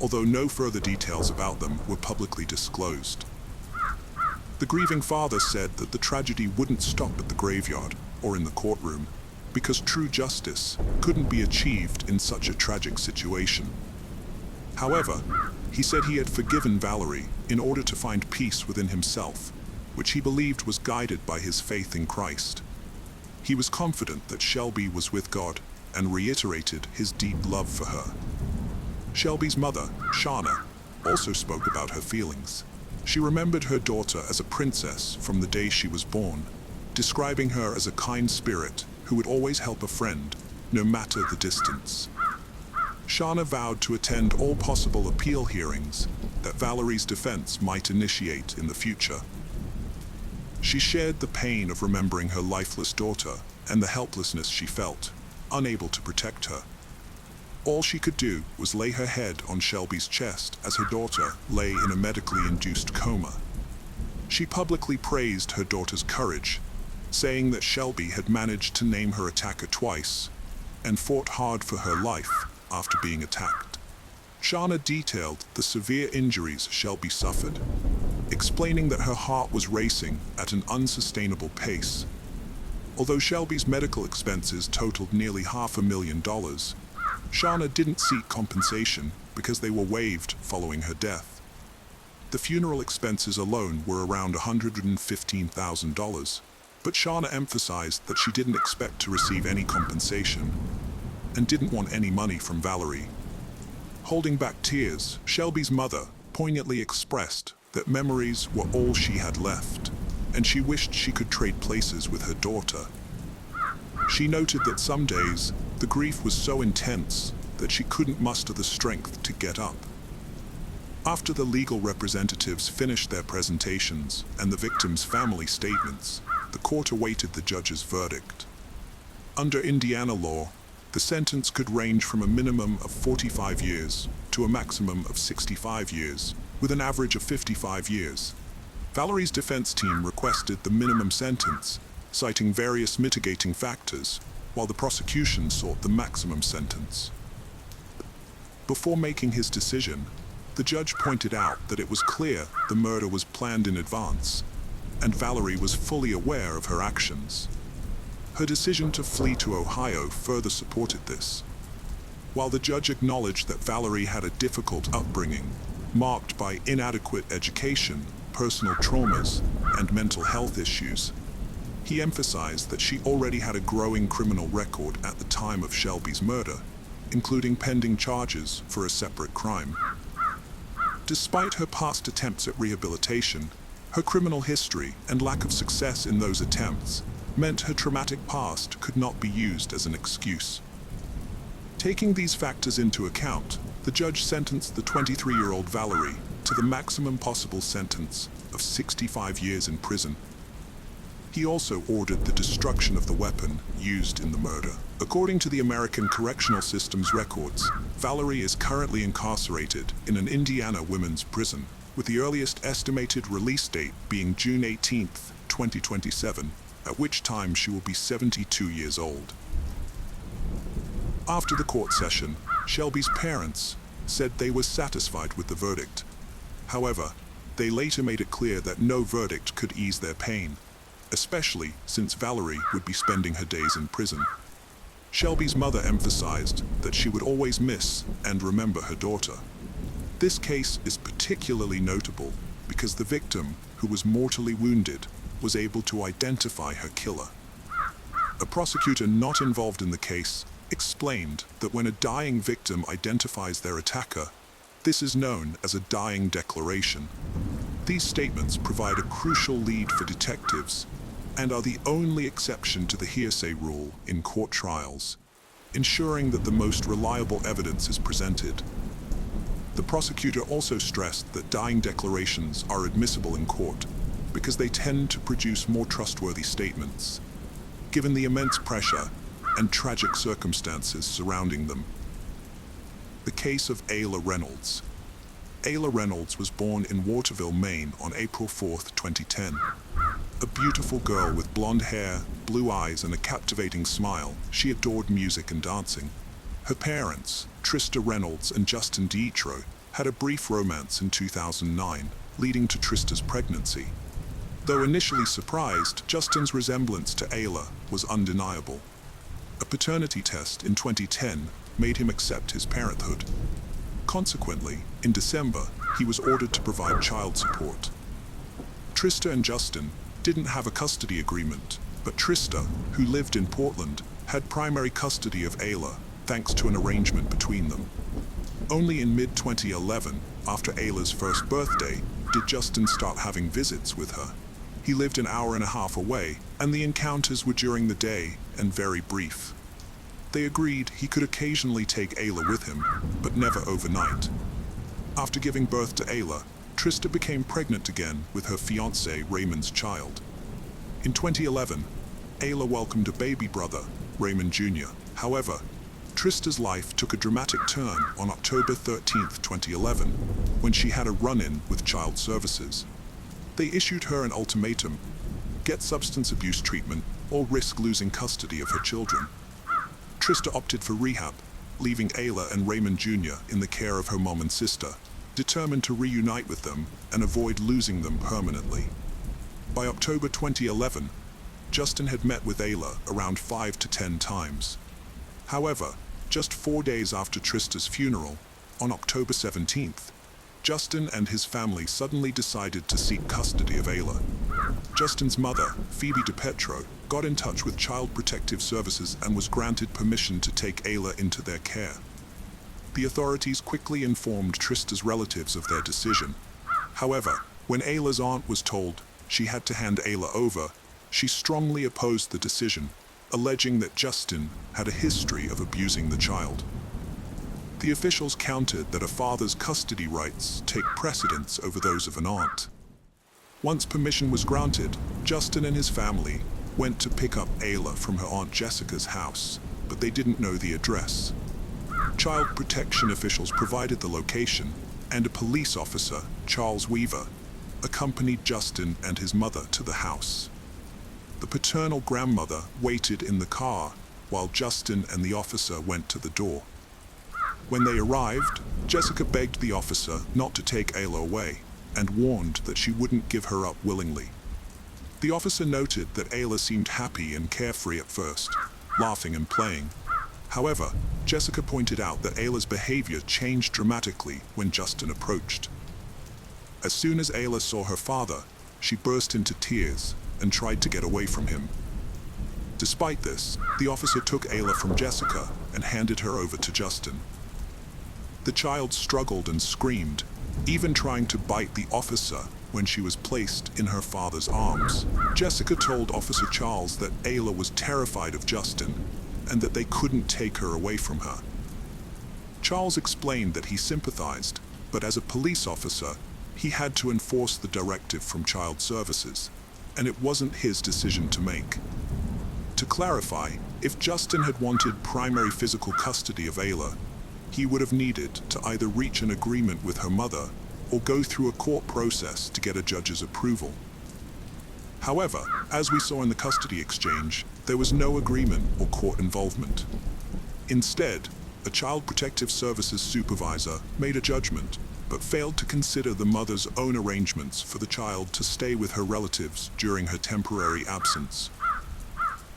although no further details about them were publicly disclosed. The grieving father said that the tragedy wouldn't stop at the graveyard or in the courtroom, because true justice couldn't be achieved in such a tragic situation. However, he said he had forgiven Valerie in order to find peace within himself, which he believed was guided by his faith in Christ. He was confident that Shelby was with God and reiterated his deep love for her. Shelby's mother, Shauna, also spoke about her feelings. She remembered her daughter as a princess from the day she was born, describing her as a kind spirit who would always help a friend, no matter the distance. Shauna vowed to attend all possible appeal hearings that Valerie's defense might initiate in the future. She shared the pain of remembering her lifeless daughter and the helplessness she felt, unable to protect her. All she could do was lay her head on Shelby's chest as her daughter lay in a medically induced coma. She publicly praised her daughter's courage, saying that Shelby had managed to name her attacker twice and fought hard for her life after being attacked. Shauna detailed the severe injuries Shelby suffered, explaining that her heart was racing at an unsustainable pace. Although Shelby's medical expenses totaled nearly $500,000, Shauna didn't seek compensation because they were waived following her death. The funeral expenses alone were around $115,000, But Shauna emphasized that she didn't expect to receive any compensation and didn't want any money from Valerie. Holding back tears, Shelby's mother poignantly expressed that memories were all she had left, and she wished she could trade places with her daughter. She noted that some days the grief was so intense that she couldn't muster the strength to get up. After the legal representatives finished their presentations and the victim's family statements, the court awaited the judge's verdict. Under Indiana law, the sentence could range from a minimum of 45 years to a maximum of 65 years, with an average of 55 years. Valerie's defense team requested the minimum sentence, citing various mitigating factors, while the prosecution sought the maximum sentence. Before making his decision, the judge pointed out that it was clear the murder was planned in advance, and Valerie was fully aware of her actions. Her decision to flee to Ohio further supported this. While the judge acknowledged that Valerie had a difficult upbringing, marked by inadequate education, personal traumas, and mental health issues, he emphasized that she already had a growing criminal record at the time of Shelby's murder, including pending charges for a separate crime. Despite her past attempts at rehabilitation, her criminal history and lack of success in those attempts meant her traumatic past could not be used as an excuse. Taking these factors into account, the judge sentenced the 23-year-old Valerie to the maximum possible sentence of 65 years in prison. He also ordered the destruction of the weapon used in the murder. According to the American Correctional System's records, Valerie is currently incarcerated in an Indiana women's prison, with the earliest estimated release date being June 18, 2027, at which time she will be 72 years old. After the court session, Shelby's parents said they were satisfied with the verdict. However, they later made it clear that no verdict could ease their pain, especially since Valerie would be spending her days in prison. Shelby's mother emphasized that she would always miss and remember her daughter. This case is particularly notable because the victim, who was mortally wounded, was able to identify her killer. A prosecutor not involved in the case explained that when a dying victim identifies their attacker, this is known as a dying declaration. These statements provide a crucial lead for detectives and are the only exception to the hearsay rule in court trials, ensuring that the most reliable evidence is presented. The prosecutor also stressed that dying declarations are admissible in court because they tend to produce more trustworthy statements, given the immense pressure and tragic circumstances surrounding them. The case of Ayla Reynolds. Ayla Reynolds was born in Waterville, Maine on April 4, 2010. A beautiful girl with blonde hair, blue eyes, and a captivating smile, she adored music and dancing. Her parents, Trista Reynolds and Justin Dietro, had a brief romance in 2009, leading to Trista's pregnancy. Though initially surprised, Justin's resemblance to Ayla was undeniable. A paternity test in 2010 made him accept his parenthood. Consequently, in December, he was ordered to provide child support. Trista and Justin didn't have a custody agreement, but Trista, who lived in Portland, had primary custody of Ayla, thanks to an arrangement between them. Only in mid-2011, after Ayla's first birthday, did Justin start having visits with her. He lived an hour and a half away, and the encounters were during the day and very brief. They agreed he could occasionally take Ayla with him, but never overnight. After giving birth to Ayla, Trista became pregnant again with her fiancé Raymond's child. In 2011, Ayla welcomed a baby brother, Raymond Jr. However, Trista's life took a dramatic turn on October 13, 2011, when she had a run-in with Child Services. They issued her an ultimatum: get substance abuse treatment or risk losing custody of her children. Trista opted for rehab, leaving Ayla and Raymond Jr. in the care of her mom and sister, determined to reunite with them and avoid losing them permanently. By October 2011, Justin had met with Ayla around 5 to 10 times. However, just 4 days after Trista's funeral, on October 17th, Justin and his family suddenly decided to seek custody of Ayla. Justin's mother, Phoebe DePetro, got in touch with Child Protective Services and was granted permission to take Ayla into their care. The authorities quickly informed Trista's relatives of their decision. However, when Ayla's aunt was told she had to hand Ayla over, she strongly opposed the decision, alleging that Justin had a history of abusing the child. The officials countered that a father's custody rights take precedence over those of an aunt. Once permission was granted, Justin and his family went to pick up Ayla from her Aunt Jessica's house, but they didn't know the address. Child protection officials provided the location, and a police officer, Charles Weaver, accompanied Justin and his mother to the house. The paternal grandmother waited in the car while Justin and the officer went to the door. When they arrived, Jessica begged the officer not to take Ayla away and warned that she wouldn't give her up willingly. The officer noted that Ayla seemed happy and carefree at first, laughing and playing. However, Jessica pointed out that Ayla's behavior changed dramatically when Justin approached. As soon as Ayla saw her father, she burst into tears and tried to get away from him. Despite this, the officer took Ayla from Jessica and handed her over to Justin. The child struggled and screamed, even trying to bite the officer when she was placed in her father's arms. Jessica told Officer Charles that Ayla was terrified of Justin and that they couldn't take her away from her. Charles explained that he sympathized, but as a police officer, he had to enforce the directive from Child Services, and it wasn't his decision to make. To clarify, if Justin had wanted primary physical custody of Ayla, he would have needed to either reach an agreement with her mother or go through a court process to get a judge's approval. However, as we saw in the custody exchange, there was no agreement or court involvement. Instead, a Child Protective Services supervisor made a judgment, but failed to consider the mother's own arrangements for the child to stay with her relatives during her temporary absence.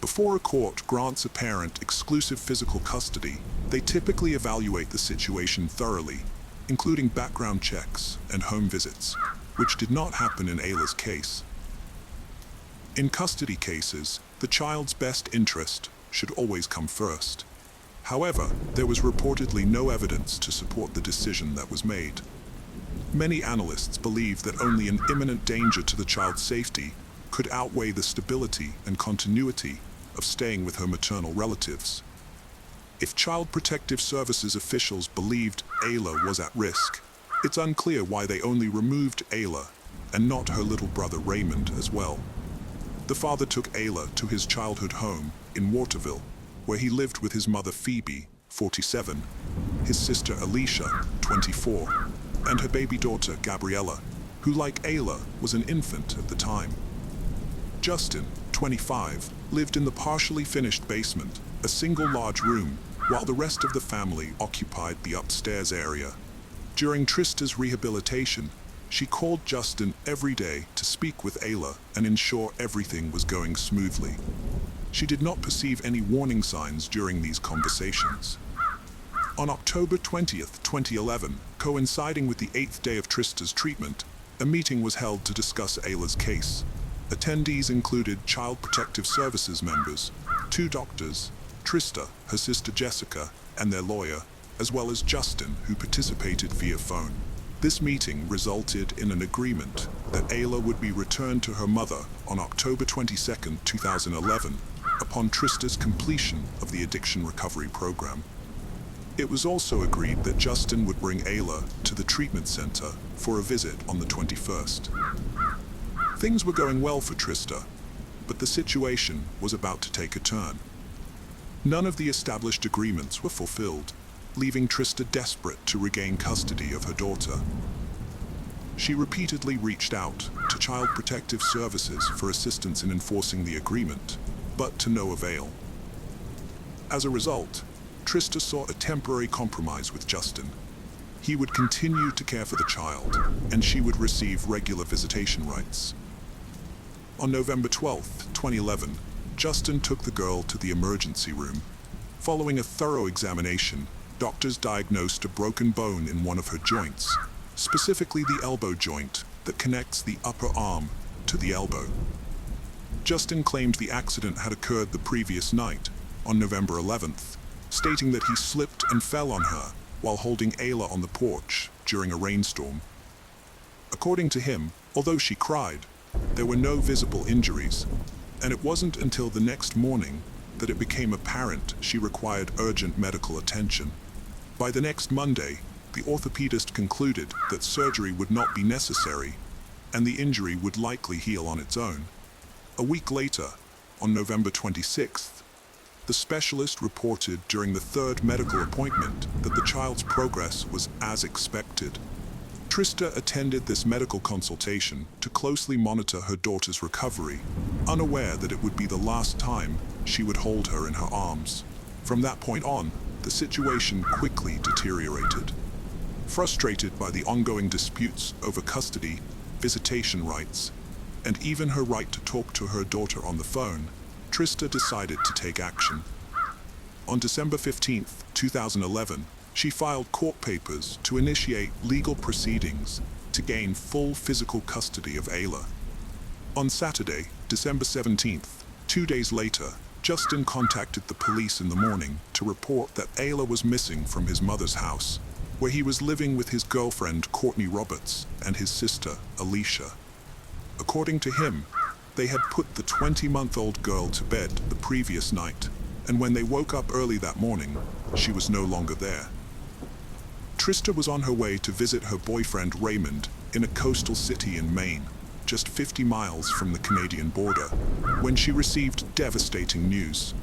Before a court grants a parent exclusive physical custody, they typically evaluate the situation thoroughly, including background checks and home visits, which did not happen in Ayla's case. In custody cases, the child's best interest should always come first. However, there was reportedly no evidence to support the decision that was made. Many analysts believe that only an imminent danger to the child's safety could outweigh the stability and continuity of staying with her maternal relatives. If Child Protective Services officials believed Ayla was at risk, it's unclear why they only removed Ayla and not her little brother Raymond as well. The father took Ayla to his childhood home in Waterville, where he lived with his mother Phoebe, 47, his sister Alicia, 24, and her baby daughter Gabriella, who like Ayla was an infant at the time. Justin, 25, lived in the partially finished basement, a single large room, while the rest of the family occupied the upstairs area. During Trista's rehabilitation, she called Justin every day to speak with Ayla and ensure everything was going smoothly. She did not perceive any warning signs during these conversations. On October 20th, 2011, coinciding with the 8th day of Trista's treatment, a meeting was held to discuss Ayla's case. Attendees included Child Protective Services members, 2 doctors, Trista, her sister Jessica, and their lawyer, as well as Justin, who participated via phone. This meeting resulted in an agreement that Ayla would be returned to her mother on October 22, 2011, upon Trista's completion of the addiction recovery program. It was also agreed that Justin would bring Ayla to the treatment center for a visit on the 21st. Things were going well for Trista, but the situation was about to take a turn. None of the established agreements were fulfilled, leaving Trista desperate to regain custody of her daughter. She repeatedly reached out to Child Protective Services for assistance in enforcing the agreement, but to no avail. As a result, Trista sought a temporary compromise with Justin. He would continue to care for the child, and she would receive regular visitation rights. On November 12, 2011, Justin took the girl to the emergency room. Following a thorough examination, doctors diagnosed a broken bone in one of her joints, specifically the elbow joint that connects the upper arm to the elbow. Justin claimed the accident had occurred the previous night, on November 11th, stating that he slipped and fell on her while holding Ayla on the porch during a rainstorm. According to him, although she cried, there were no visible injuries, and it wasn't until the next morning that it became apparent she required urgent medical attention. By the next Monday, the orthopedist concluded that surgery would not be necessary, and the injury would likely heal on its own. A week later, on November 26th, the specialist reported during the third medical appointment that the child's progress was as expected. Trista attended this medical consultation to closely monitor her daughter's recovery, unaware that it would be the last time she would hold her in her arms. From that point on, the situation quickly deteriorated. Frustrated by the ongoing disputes over custody, visitation rights, and even her right to talk to her daughter on the phone, Trista decided to take action. On December 15, 2011, she filed court papers to initiate legal proceedings to gain full physical custody of Ayla. On Saturday, December 17th, 2 days later, Justin contacted the police in the morning to report that Ayla was missing from his mother's house, where he was living with his girlfriend Courtney Roberts and his sister Alicia. According to him, they had put the 20-month-old girl to bed the previous night, and when they woke up early that morning, she was no longer there. Trista was on her way to visit her boyfriend Raymond in a coastal city in Maine, just 50 miles from the Canadian border, when she received devastating news.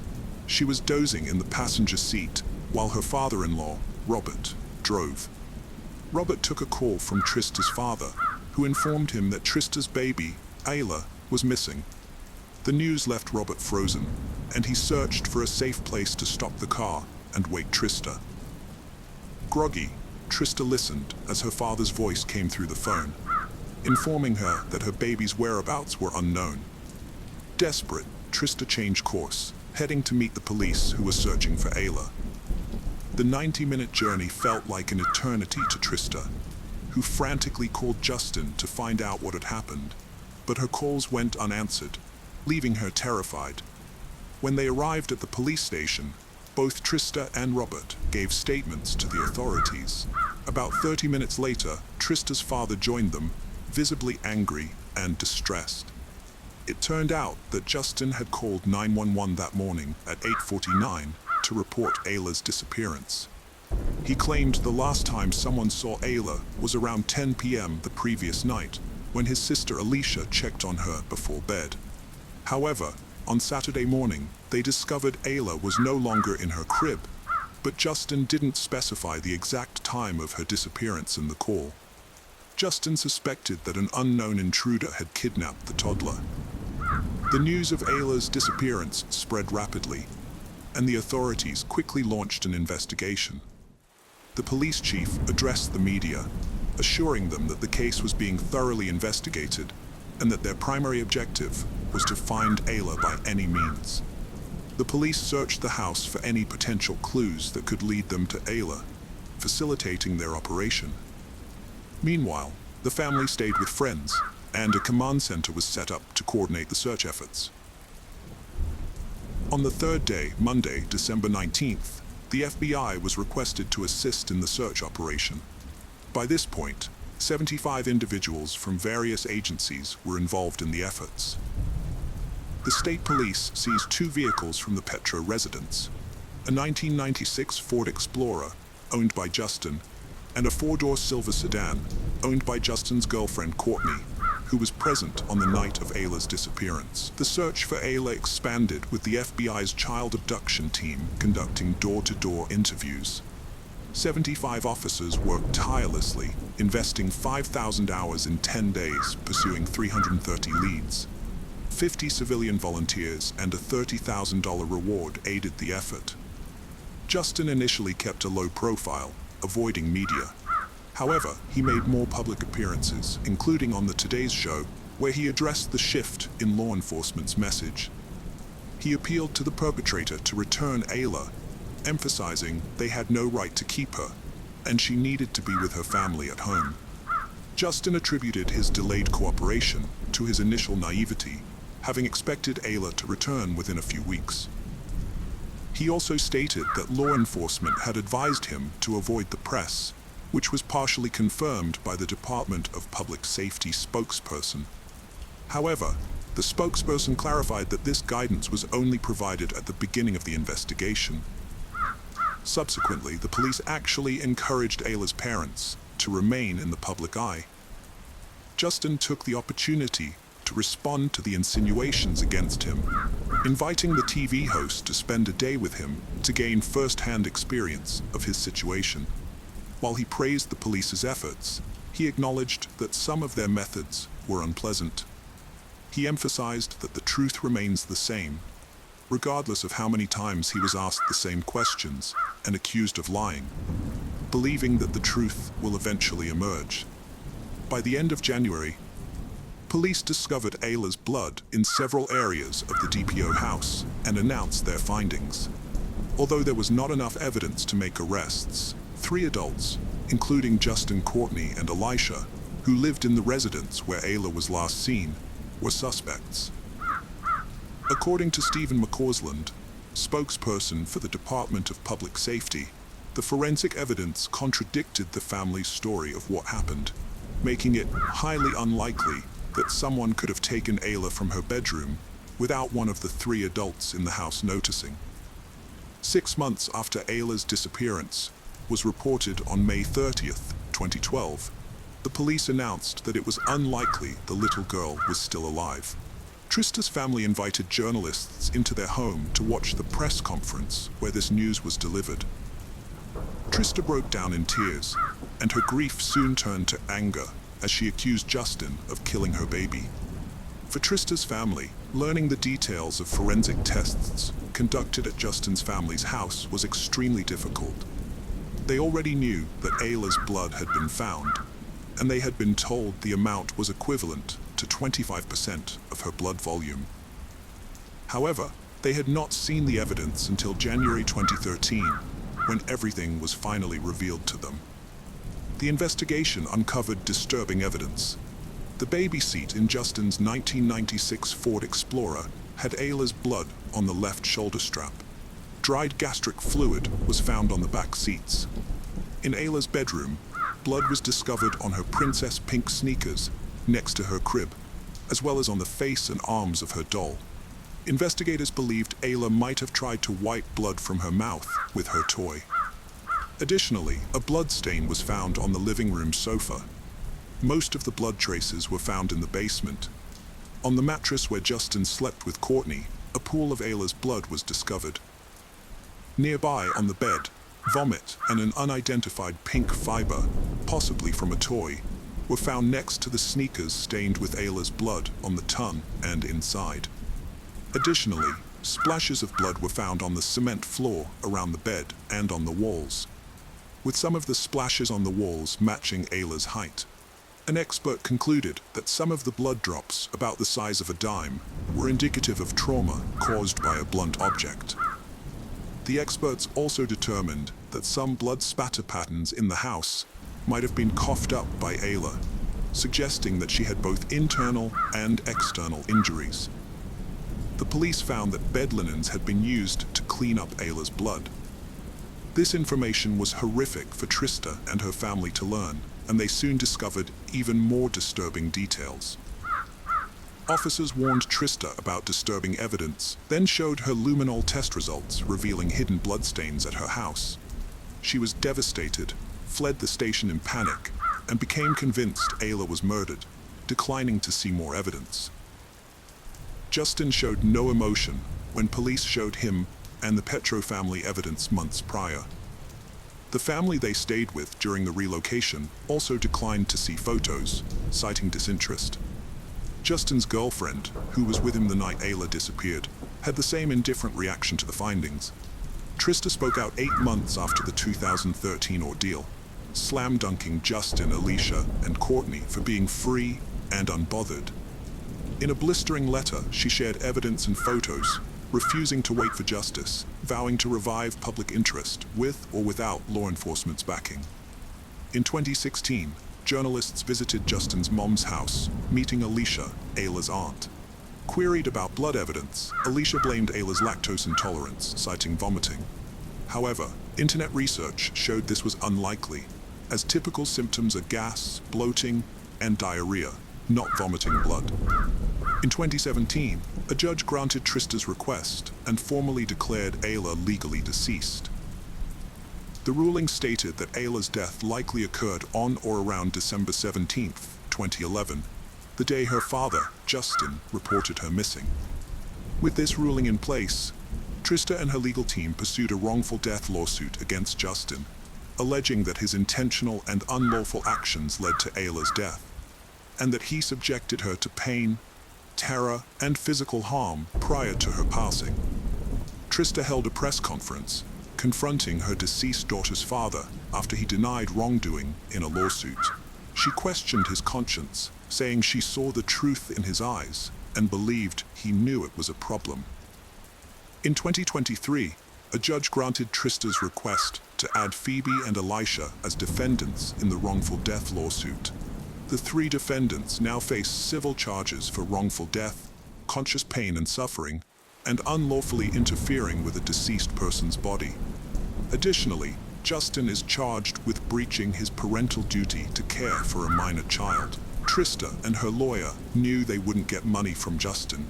She was dozing in the passenger seat while her father-in-law, Robert, drove. Robert took a call from Trista's father, who informed him that Trista's baby, Ayla, was missing. The news left Robert frozen, and he searched for a safe place to stop the car and wake Trista. Groggy, Trista listened as her father's voice came through the phone, informing her that her baby's whereabouts were unknown. Desperate, Trista changed course, heading to meet the police who were searching for Ayla. The 90-minute journey felt like an eternity to Trista, who frantically called Justin to find out what had happened, but her calls went unanswered, leaving her terrified. When they arrived at the police station, both Trista and Robert gave statements to the authorities. About 30 minutes later, Trista's father joined them, visibly angry and distressed. It turned out that Justin had called 911 that morning at 8:49 to report Ayla's disappearance. He claimed the last time someone saw Ayla was around 10 p.m. the previous night, when his sister Alicia checked on her before bed. However, on Saturday morning, they discovered Ayla was no longer in her crib, but Justin didn't specify the exact time of her disappearance in the call. Justin suspected that an unknown intruder had kidnapped the toddler. The news of Ayla's disappearance spread rapidly, and the authorities quickly launched an investigation. The police chief addressed the media, assuring them that the case was being thoroughly investigated and that their primary objective was to find Ayla by any means. The police searched the house for any potential clues that could lead them to Ayla, facilitating their operation. Meanwhile, the family stayed with friends, and a command center was set up to coordinate the search efforts. On the third day, Monday, December 19th, the FBI was requested to assist in the search operation. By this point, 75 individuals from various agencies were involved in the efforts. The state police seized 2 vehicles from the Petra residence, a 1996 Ford Explorer, owned by Justin, and a 4-door silver sedan, owned by Justin's girlfriend Courtney, who was present on the night of Ayla's disappearance. The search for Ayla expanded with the FBI's child abduction team conducting door-to-door interviews. 75 officers worked tirelessly, investing 5,000 hours in 10 days, pursuing 330 leads. 50 civilian volunteers and a $30,000 reward aided the effort. Justin initially kept a low profile, avoiding media. However, he made more public appearances, including on the Today's Show, where he addressed the shift in law enforcement's message. He appealed to the perpetrator to return Ayla, emphasizing they had no right to keep her, and she needed to be with her family at home. Justin attributed his delayed cooperation to his initial naivety, having expected Ayla to return within a few weeks. He also stated that law enforcement had advised him to avoid the press, which was partially confirmed by the Department of Public Safety spokesperson. However, the spokesperson clarified that this guidance was only provided at the beginning of the investigation. Subsequently, the police actually encouraged Ayla's parents to remain in the public eye. Justin took the opportunity to respond to the insinuations against him, inviting the TV host to spend a day with him to gain first-hand experience of his situation. While he praised the police's efforts, he acknowledged that some of their methods were unpleasant. He emphasized that the truth remains the same, regardless of how many times he was asked the same questions and accused of lying, believing that the truth will eventually emerge. By the end of January, police discovered Ayla's blood in several areas of the DPO house and announced their findings. Although there was not enough evidence to make arrests, 3 adults, including Justin, Courtney, and Elisha, who lived in the residence where Ayla was last seen, were suspects. According to Stephen McCausland, spokesperson for the Department of Public Safety, the forensic evidence contradicted the family's story of what happened, making it highly unlikely that someone could have taken Ayla from her bedroom without one of the 3 adults in the house noticing. 6 months after Ayla's disappearance was reported on May 30th, 2012, the police announced that it was unlikely the little girl was still alive. Trista's family invited journalists into their home to watch the press conference where this news was delivered. Trista broke down in tears, and her grief soon turned to anger as she accused Justin of killing her baby. For Trista's family, learning the details of forensic tests conducted at Justin's family's house was extremely difficult. They already knew that Ayla's blood had been found, and they had been told the amount was equivalent to 25% of her blood volume. However, they had not seen the evidence until January 2013, when everything was finally revealed to them. The investigation uncovered disturbing evidence. The baby seat in Justin's 1996 Ford Explorer had Ayla's blood on the left shoulder strap. Dried gastric fluid was found on the back seats. In Ayla's bedroom, blood was discovered on her princess pink sneakers next to her crib, as well as on the face and arms of her doll. Investigators believed Ayla might have tried to wipe blood from her mouth with her toy. Additionally, a blood stain was found on the living room sofa. Most of the blood traces were found in the basement. On the mattress where Justin slept with Courtney, a pool of Ayla's blood was discovered. Nearby on the bed, vomit and an unidentified pink fiber, possibly from a toy, were found next to the sneakers stained with Ayla's blood on the tongue and inside. Additionally, splashes of blood were found on the cement floor around the bed and on the walls, with some of the splashes on the walls matching Ayla's height. An expert concluded that some of the blood drops, about the size of a dime, were indicative of trauma caused by a blunt object. The experts also determined that some blood spatter patterns in the house might have been coughed up by Ayla, suggesting that she had both internal and external injuries. The police found that bed linens had been used to clean up Ayla's blood. This information was horrific for Trista and her family to learn, and they soon discovered even more disturbing details. Officers warned Trista about disturbing evidence, then showed her luminol test results revealing hidden bloodstains at her house. She was devastated, fled the station in panic, and became convinced Ayla was murdered, declining to see more evidence. Justin showed no emotion when police showed him and the Petro family evidence months prior. The family they stayed with during the relocation also declined to see photos, citing disinterest. Justin's girlfriend, who was with him the night Ayla disappeared, had the same indifferent reaction to the findings. Trista spoke out 8 months after the 2013 ordeal, slam-dunking Justin, Elisha, and Courtney for being free and unbothered. In a blistering letter, she shared evidence and photos, refusing to wait for justice, vowing to revive public interest with or without law enforcement's backing. In 2016, journalists visited Justin's mom's house, meeting Elisha, Ayla's aunt. Queried about blood evidence, Alicia blamed Ayla's lactose intolerance, citing vomiting. However, internet research showed this was unlikely, as typical symptoms are gas, bloating, and diarrhea, not vomiting blood. In 2017, a judge granted Trista's request and formally declared Ayla legally deceased. The ruling stated that Ayla's death likely occurred on or around December 17, 2011, the day her father, Justin, reported her missing. With this ruling in place, Trista and her legal team pursued a wrongful death lawsuit against Justin, alleging that his intentional and unlawful actions led to Ayla's death, and that he subjected her to pain, terror, and physical harm prior to her passing. Trista held a press conference, confronting her deceased daughter's father after he denied wrongdoing in a lawsuit. She questioned his conscience, saying she saw the truth in his eyes and believed he knew it was a problem. In 2023, a judge granted Trista's request to add Phoebe and Elisha as defendants in the wrongful death lawsuit. The three defendants now face civil charges for wrongful death, conscious pain and suffering, and unlawfully interfering with a deceased person's body. Additionally, Justin is charged with breaching his parental duty to care for a minor child. Trista and her lawyer knew they wouldn't get money from Justin.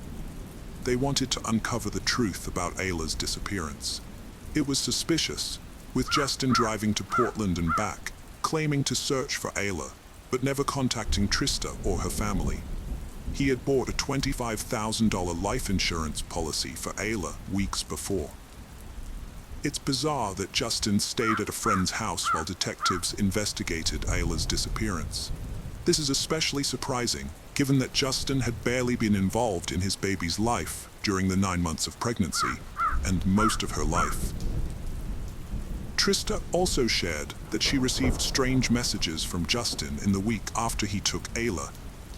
They wanted to uncover the truth about Ayla's disappearance. It was suspicious, with Justin driving to Portland and back, claiming to search for Ayla, but never contacting Trista or her family. He had bought a $25,000 life insurance policy for Ayla weeks before. It's bizarre that Justin stayed at a friend's house while detectives investigated Ayla's disappearance. This is especially surprising, given that Justin had barely been involved in his baby's life during the 9 months of pregnancy, and most of her life. Trista also shared that she received strange messages from Justin in the week after he took Ayla,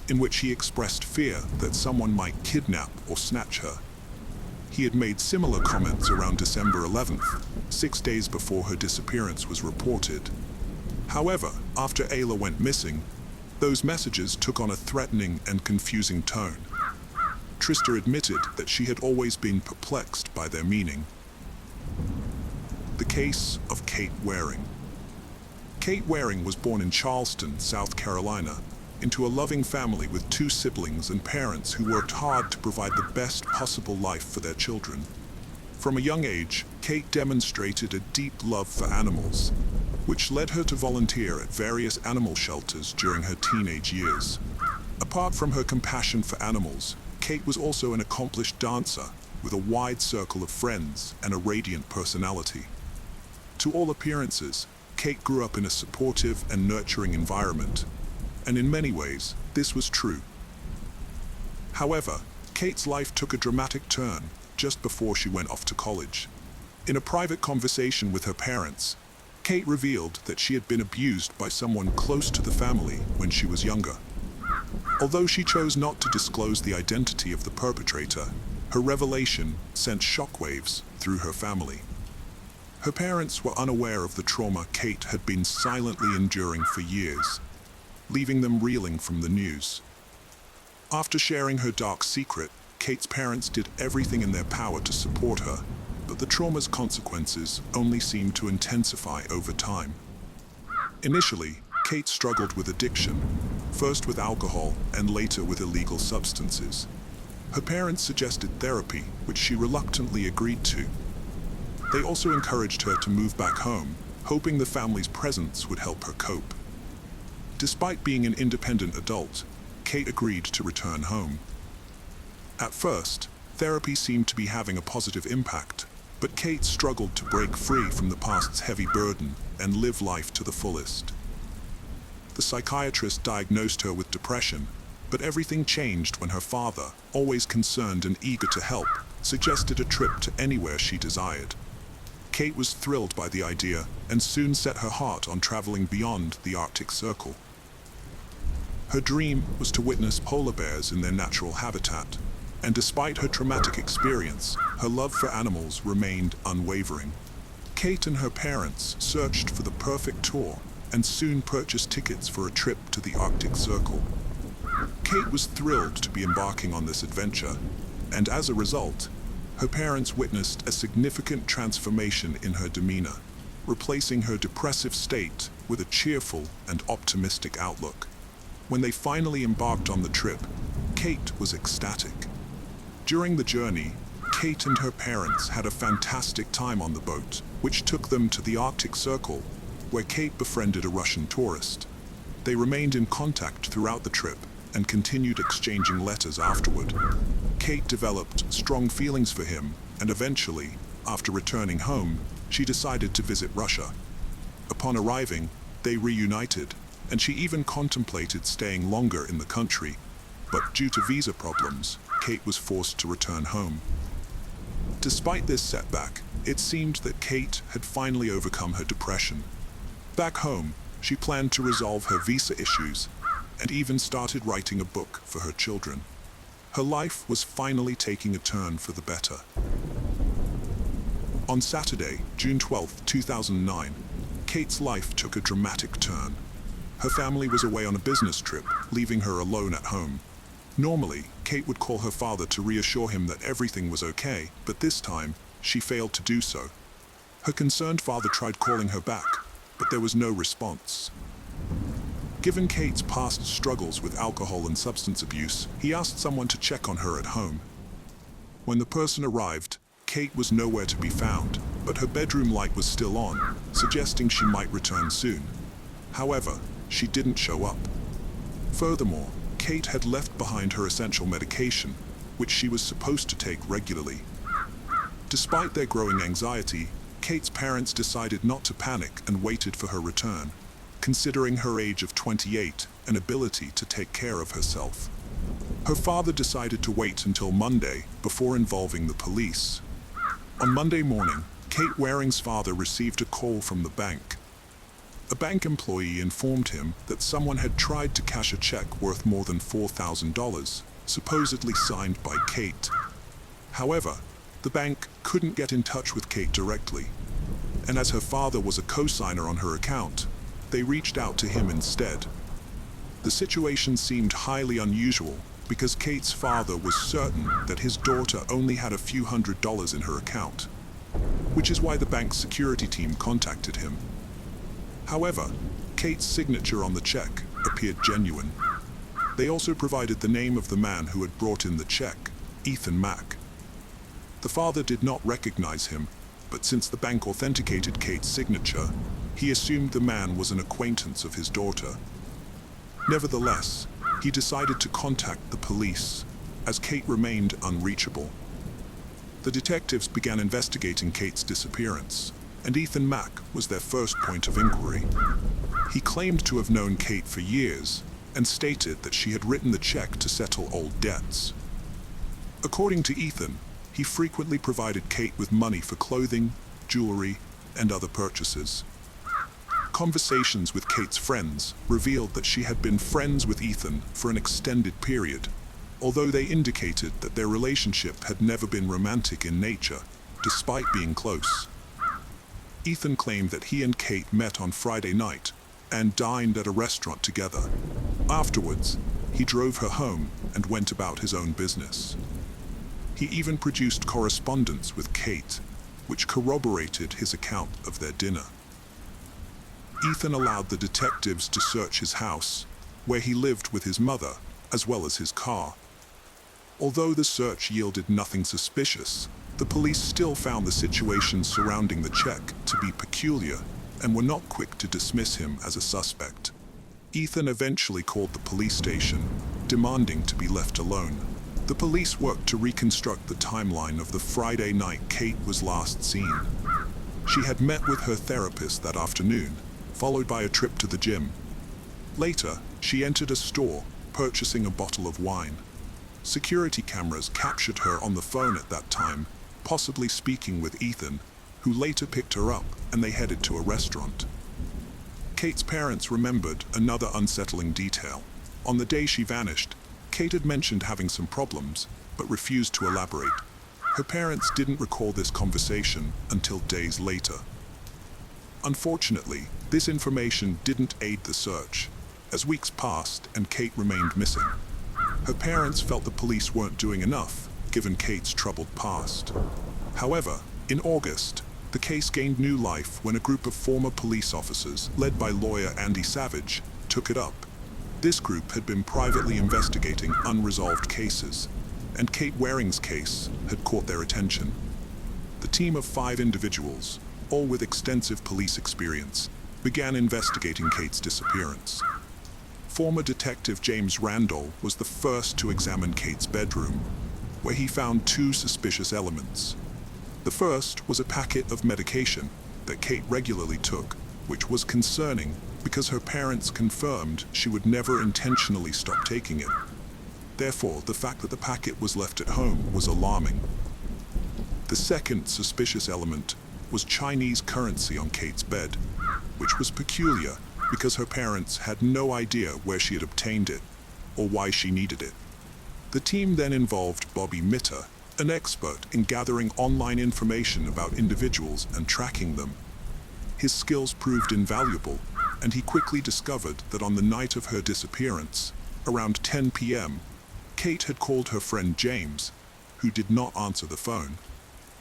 in which he expressed fear that someone might kidnap or snatch her. He had made similar comments around December 11th, 6 days before her disappearance was reported. However, after Ayla went missing, those messages took on a threatening and confusing tone. Trista admitted that she had always been perplexed by their meaning. The case of Kate Waring. Kate Waring was born in Charleston, South Carolina, into a loving family with 2 siblings and parents who worked hard to provide the best possible life for their children. From a young age, Kate demonstrated a deep love for animals, which led her to volunteer at various animal shelters during her teenage years. Apart from her compassion for animals, Kate was also an accomplished dancer with a wide circle of friends and a radiant personality. To all appearances, Kate grew up in a supportive and nurturing environment, and in many ways, this was true. However, Kate's life took a dramatic turn just before she went off to college. In a private conversation with her parents, Kate revealed that she had been abused by someone close to the family when she was younger. Although she chose not to disclose the identity of the perpetrator, her revelation sent shockwaves through her family. Her parents were unaware of the trauma Kate had been silently enduring for years, leaving them reeling from the news. After sharing her dark secret, Kate's parents did everything in their power to support her, but the trauma's consequences only seemed to intensify over time. Initially, Kate struggled with addiction, first with alcohol and later with illegal substances. Her parents suggested therapy, which she reluctantly agreed to. They also encouraged her to move back home, hoping the family's presence would help her cope. Despite being an independent adult, Kate agreed to return home. At first, therapy seemed to be having a positive impact, but Kate struggled to break free from the past's heavy burden and live life to the fullest. The psychiatrist diagnosed her with depression, but everything changed when her father, always concerned and eager to help, suggested a trip to anywhere she desired. Kate was thrilled by the idea and soon set her heart on traveling beyond the Arctic Circle. Her dream was to witness polar bears in their natural habitat, and despite her traumatic experience, her love for animals remained unwavering. Kate and her parents searched for the perfect tour and soon purchased tickets for a trip to the Arctic Circle. Kate was thrilled to be embarking on this adventure, and as a result, her parents witnessed a significant transformation in her demeanor, replacing her depressive state with a cheerful and optimistic outlook. When they finally embarked on the trip, Kate was ecstatic. During the journey, Kate and her parents had a fantastic time on the boat, which took them to the Arctic Circle, where Kate befriended a Russian tourist. They remained in contact throughout the trip and continued exchanging letters afterward. Kate developed strong feelings for him, and eventually, after returning home, she decided to visit Russia. Upon arriving, they reunited, and she even contemplated staying longer in the country, but due to visa problems, Kate was forced to return home. Despite this setback, it seemed that Kate had finally overcome her depression. Back home, she planned to resolve her visa issues and even started writing a book for her children. Her life was finally taking a turn for the better. On Saturday, June 12, 2009, Kate's life took a dramatic turn. Her family was away on a business trip, leaving her alone at home. Normally, Kate would call her father to reassure him that everything was okay, but this time, she failed to do so. Her concerned father tried calling her back, but there was no response. Given Kate's past struggles with alcohol and substance abuse, he asked someone to check on her at home. When the person arrived, Kate was nowhere to be found, but her bedroom light was still on, suggesting she might return soon. However, she didn't show up. Furthermore, Kate had left behind her essential medication, which she was supposed to take regularly. Despite their growing anxiety, Kate's parents decided not to panic and waited for her return, considering her age of 28 and ability to take care of herself. Her father decided to wait until Monday before involving the police. On Monday morning, Kate Waring's father received a call from the bank. A bank employee informed him that someone had tried to cash a check worth more than $4,000, supposedly signed by Kate. However, the bank couldn't get in touch with Kate directly, and as her father was a co-signer on her account, they reached out to him instead. The situation seemed highly unusual because Kate's father was certain that his daughter only had a few $100s in her account, which is why the bank's security team contacted him. However, Kate's signature on the check appeared genuine. They also provided the name of the man who had brought in the check, Ethan Mack. The father did not recognize him, but since the bank authenticated Kate's signature, he assumed the man was an acquaintance of his daughter. Nevertheless, he decided to contact the police, as Kate remained unreachable. The detectives began investigating Kate's disappearance, and Ethan Mack was their first point of inquiry. He claimed to have known Kate for years, and stated that she had written the check to settle old debts. According to Ethan, he frequently provided Kate with money for clothing, jewelry, and other purchases. Conversations with Kate's friends revealed that she had been friends with Ethan for an extended period, although they indicated that their relationship had never been romantic in nature, despite being close. Ethan claimed that he and Kate met on Friday night and dined at a restaurant together. Afterwards, he drove her home and went about his own business. He even produced correspondence with Kate, which corroborated his account of their dinner. Ethan allowed the detectives to search his house, where he lived with his mother, as well as his car. Although the search yielded nothing suspicious, the police still found the situation surrounding the check to be peculiar and were not quick to dismiss him as a suspect. Ethan eventually called the police station, demanding to be left alone. The police worked to reconstruct the timeline of the Friday night Kate was last seen. She had met with her therapist that afternoon, followed by a trip to the gym. Later, she entered a store, purchasing a bottle of wine. Security cameras captured her on the phone at that time, possibly speaking with Ethan, who later picked her up and they headed to a restaurant. Kate's parents remembered another unsettling detail. On the day she vanished, Kate had mentioned having some problems, but refused to elaborate. Her parents didn't recall this conversation until days later. Unfortunately, this information didn't aid the search, as weeks passed and Kate remained missing. Her parents felt the police weren't doing enough, given Kate's troubled past. However, in August, the case gained new life when a group of former police officers, led by lawyer Andy Savage, took it up. This group had been privately investigating unresolved cases, and Kate Waring's case had caught their attention. The team of 5 individuals, all with extensive police experience, began investigating Kate's disappearance. Former detective James Randall was the first to examine Kate's bedroom, where he found 2 suspicious elements. The first was a packet of medication that Kate regularly took, which was concerning because her parents confirmed she would never intentionally stop taking it. Therefore, the fact that the packet was left at home was alarming. The second suspicious element was Chinese currency on Kate's bed, which was peculiar because her parents had no idea where she had obtained it or why she needed it. The team then involved Bobby Mitter, an expert in gathering online information about individuals and tracking them. His skills proved invaluable, and he quickly discovered that on the night of her disappearance, around 10 p.m., Kate had called her friend James, who did not answer the phone.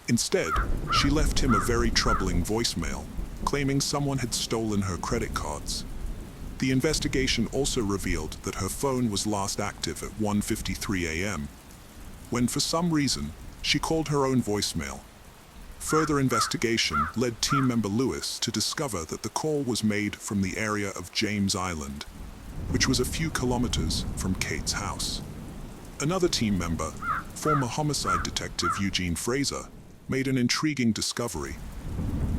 Instead, she left him a very troubling voicemail, claiming someone had stolen her credit cards. The investigation also revealed that her phone was last active at 1:53 a.m., when for some reason she called her own voicemail. Further investigation led team member Lewis to discover that the call was made from the area of James Island, which was a few kilometers from Kate's house. Another team member, former homicide detective Eugene Fraser, made an intriguing discovery.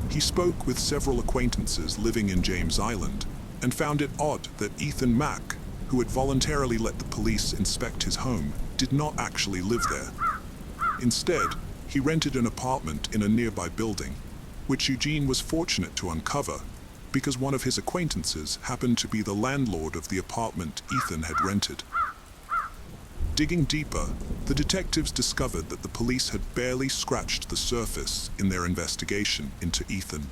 He spoke with several acquaintances living in James Island and found it odd that Ethan Mack, who had voluntarily let the police inspect his home, did not actually live there. Instead, he rented an apartment in a nearby building, which Eugene was fortunate to uncover because one of his acquaintances happened to be the landlord of the apartment Ethan had rented. Digging deeper, the detectives discovered that the police had barely scratched the surface in their investigation into Ethan.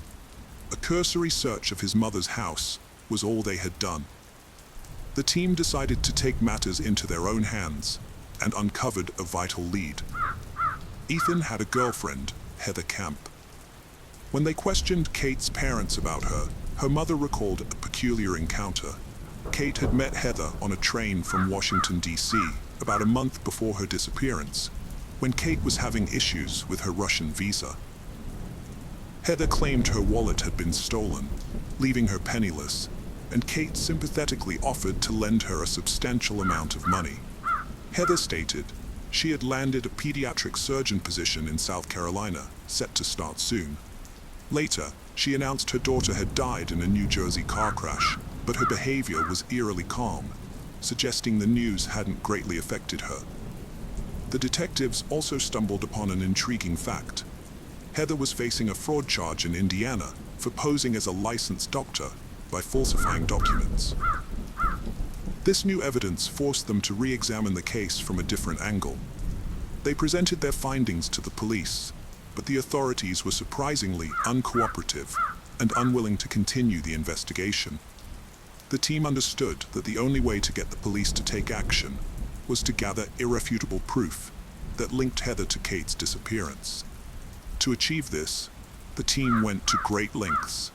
A cursory search of his mother's house was all they had done. The team decided to take matters into their own hands and uncovered a vital lead. Ethan had a girlfriend, Heather Camp. When they questioned Kate's parents about her, her mother recalled a peculiar encounter. Kate had met Heather on a train from Washington, D.C., about a month before her disappearance, when Kate was having issues with her Russian visa. Heather claimed her wallet had been stolen, leaving her penniless, and Kate sympathetically offered to lend her a substantial amount of money. Heather stated she had landed a pediatric surgeon position in South Carolina, set to start soon. Later, she announced her daughter had died in a New Jersey car crash, but her behavior was eerily calm, suggesting the news hadn't greatly affected her. The detectives also stumbled upon an intriguing fact. Heather was facing a fraud charge in Indiana for posing as a licensed doctor by falsifying documents. This new evidence forced them to re-examine the case from a different angle. They presented their findings to the police, but the authorities were surprisingly uncooperative and unwilling to continue the investigation. The team understood that the only way to get the police to take action was to gather irrefutable proof that linked Heather to Kate's disappearance. To achieve this, the team went to great lengths.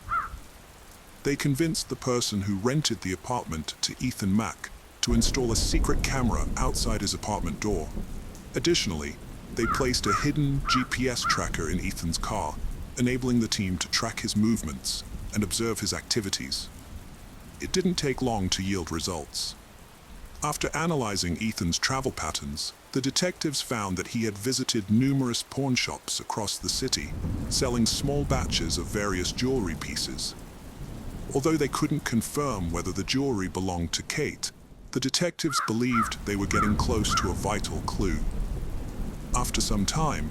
They convinced the person who rented the apartment to Ethan Mack to install a secret camera outside his apartment door. Additionally, they placed a hidden GPS tracker in Ethan's car, enabling the team to track his movements and observe his activities. It didn't take long to yield results. After analyzing Ethan's travel patterns, the detectives found that he had visited numerous pawn shops across the city, selling small batches of various jewelry pieces. Although they couldn't confirm whether the jewelry belonged to Kate, the detectives believed they were getting close to a vital clue. After some time,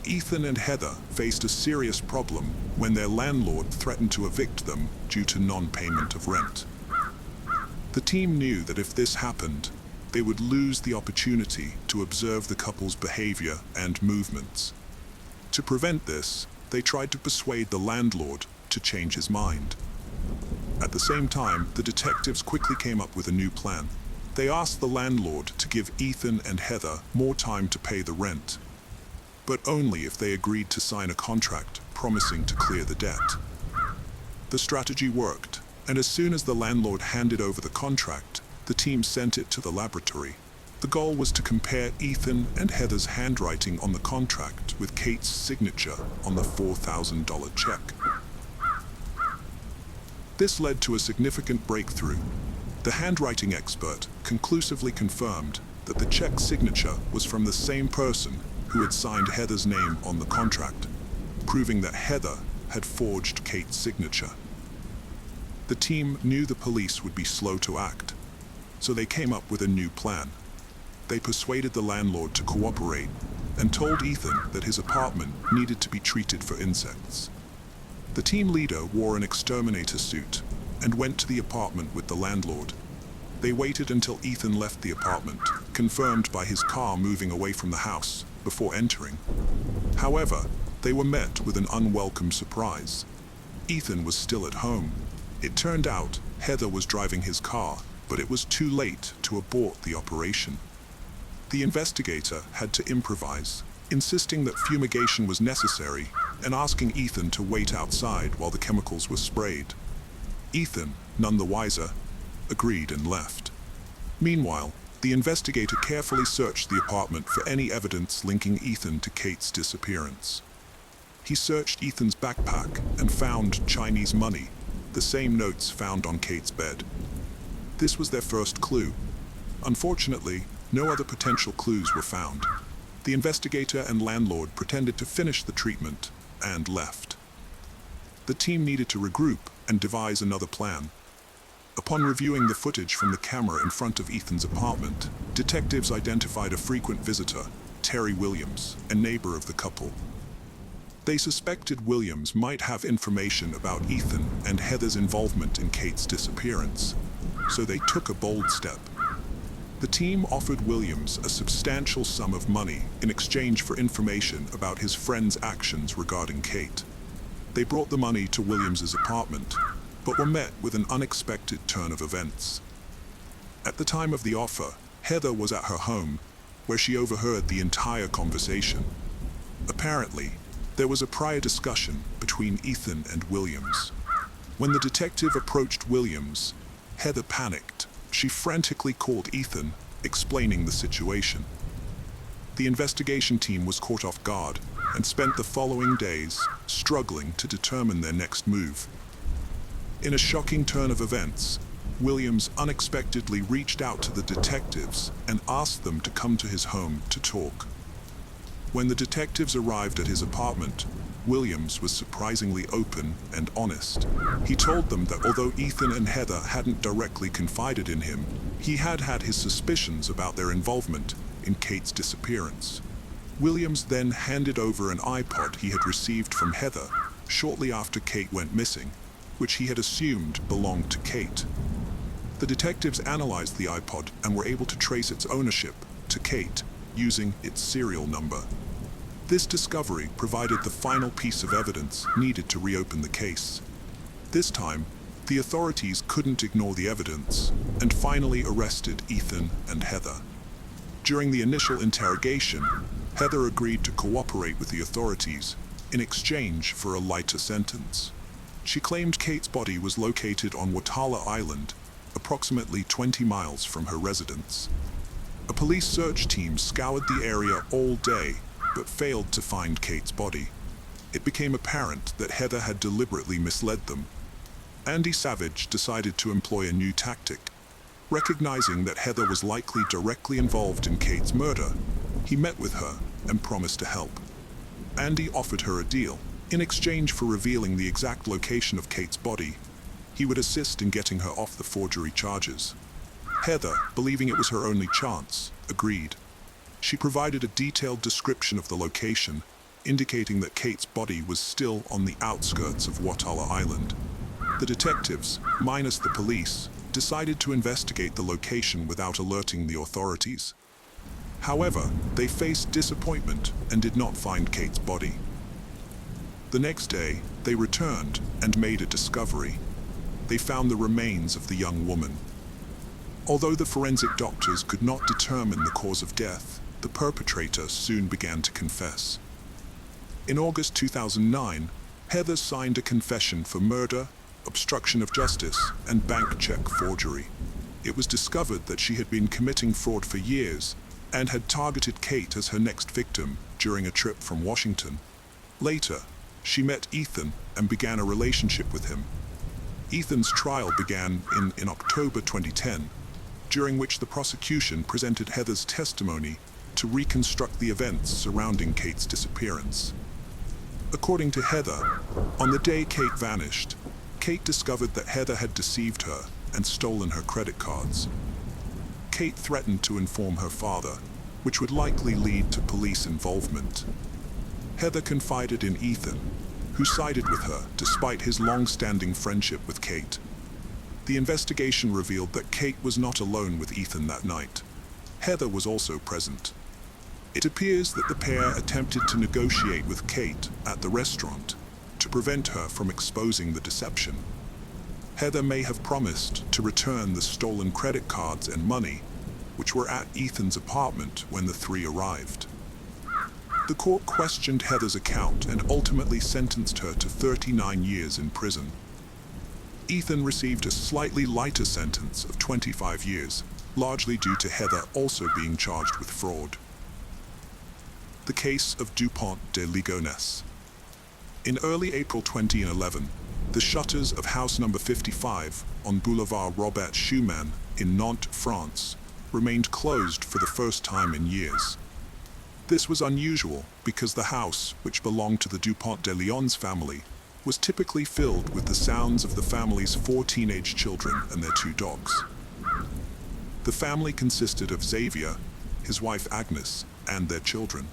Ethan and Heather faced a serious problem when their landlord threatened to evict them due to non-payment of rent. The team knew that if this happened, they would lose the opportunity to observe the couple's behavior and movements. To prevent this, they tried to persuade the landlord to change his mind. At the same time, the detectives quickly came up with a new plan. They asked the landlord to give Ethan and Heather more time to pay the rent, but only if they agreed to sign a contract promising to clear the debt. The strategy worked, and as soon as the landlord handed over the contract, the team sent it to the laboratory. The goal was to compare Ethan and Heather's handwriting on the contract with Kate's signature on the $4,000 check. This led to a significant breakthrough. The handwriting expert conclusively confirmed that the check signature was from the same person who had signed Heather's name on the contract, proving that Heather had forged Kate's signature. The team knew the police would be slow to act, so they came up with a new plan. They persuaded the landlord to cooperate and told Ethan that his apartment needed to be treated for insects. The team leader wore an exterminator suit and went to the apartment with the landlord. They waited until Ethan left the apartment, confirmed by his car moving away from the house, before entering. However, they were met with an unwelcome surprise. Ethan was still at home. It turned out Heather was driving his car, but it was too late to abort the operation. The investigator had to improvise, insisting that fumigation was necessary and asking Ethan to wait outside while the chemicals were sprayed. Ethan, none the wiser, agreed and left. Meanwhile, the investigator carefully searched the apartment for any evidence linking Ethan to Kate's disappearance. He searched Ethan's backpack and found Chinese money, the same notes found on Kate's bed. This was their first clue. Unfortunately, no other potential clues were found. The investigator and landlord pretended to finish the treatment and left. The team needed to regroup and devise another plan. Upon reviewing the footage from the camera in front of Ethan's apartment, detectives identified a frequent visitor, Terry Williams, a neighbor of the couple. They suspected Williams might have information about Ethan and Heather's involvement in Kate's disappearance, so they took a bold step. The team offered Williams a substantial sum of money in exchange for information about his friend's actions regarding Kate. They brought the money to Williams's apartment, but were met with an unexpected turn of events. At the time of the offer, Heather was at her home, where she overheard the entire conversation. Apparently, there was a prior discussion between Ethan and Williams. When the detective approached Williams, Heather panicked. She frantically called Ethan, explaining the situation. The investigation team was caught off guard and spent the following days struggling to determine their next move. In a shocking turn of events, Williams unexpectedly reached out to the detectives and asked them to come to his home to talk. When the detectives arrived at his apartment, Williams was surprisingly open and honest. He told them that although Ethan and Heather hadn't directly confided in him, he had had his suspicions about their involvement in Kate's disappearance. Williams then handed over an iPod he had received from Heather shortly after Kate went missing, which he had assumed belonged to Kate. The detectives analyzed the iPod and were able to trace its ownership to Kate using its serial number. This discovery provided the final piece of evidence needed to reopen the case. This time, the authorities couldn't ignore the evidence and finally arrested Ethan and Heather. During the initial interrogation, Heather agreed to cooperate with the authorities in exchange for a lighter sentence. She claimed Kate's body was located on Watala Island, approximately 20 miles from her residence. A police search team scoured the area all day, but failed to find Kate's body. It became apparent that Heather had deliberately misled them. Andy Savage decided to employ a new tactic. Recognizing that Heather was likely directly involved in Kate's murder, he met with her and promised to help. Andy offered her a deal. In exchange for revealing the exact location of Kate's body, he would assist in getting her off the forgery charges. Heather, believing it was her only chance, agreed. She provided a detailed description of the location, indicating that Kate's body was still on the outskirts of Watala Island. The detectives, minus the police, decided to investigate the location without alerting the authorities. However, they faced disappointment and did not find Kate's body. The next day, they returned and made a discovery. they found the remains of the young woman. Although the forensic doctors could not determine the cause of death, the perpetrator soon began to confess. In August 2009, Heather signed a confession for murder, obstruction of justice, and bank check forgery. It was discovered that she had been committing fraud for years and had targeted Kate as her next victim during a trip from Washington. Later, she met Ethan and began a relationship with him. Ethan's trial began in October 2010, during which the prosecution presented Heather's testimony to reconstruct the events surrounding Kate's disappearance. According to Heather, on the day Kate vanished, Kate discovered that Heather had deceived her and stolen her credit cards. Kate threatened to inform her father, which would likely lead to police involvement. Heather confided in Ethan, who sided with her despite his long-standing friendship with Kate. The investigation revealed that Kate was not alone with Ethan that night. Heather was also present. It appears that the pair attempted to negotiate with Kate at the restaurant to prevent her from exposing the deception. Heather may have promised to return the stolen credit cards and money, which were at Ethan's apartment when the three arrived. The court questioned Heather's account and ultimately sentenced her to 39 years in prison. Ethan received a slightly lighter sentence of 25 years, largely due to Heather also being charged with fraud. The case of Dupont de Ligonnès. In early April 2011, the shutters of house number 55 on Boulevard Robert Schumann in Nantes, France, remained closed for the first time in years. This was unusual because the house, which belonged to the Dupont de Ligonnès family, was typically filled with the sounds of the family's 4 teenage children and their 2 dogs. The family consisted of Xavier, his wife Agnes, and their children.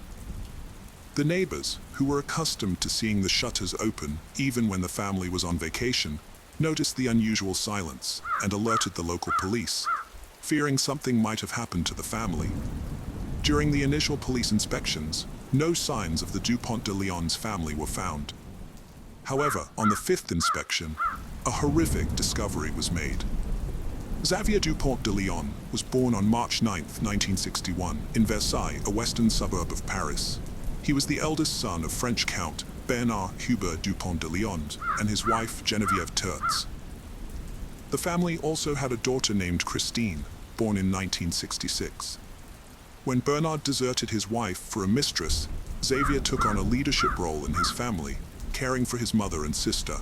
The neighbors, who were accustomed to seeing the shutters open even when the family was on vacation, noticed the unusual silence and alerted the local police, fearing something might have happened to the family. During the initial police inspections, no signs of the Dupont de Ligonnès family were found. However, on the 5th inspection, a horrific discovery was made. Xavier Dupont de Ligonnès was born on March 9, 1961, in Versailles, a western suburb of Paris. He was the eldest son of French Count Bernard Hubert Dupont de Ligonnès and his wife Geneviève Tertz. The family also had a daughter named Christine, born in 1966. When Bernard deserted his wife for a mistress, Xavier took on a leadership role in his family, caring for his mother and sister.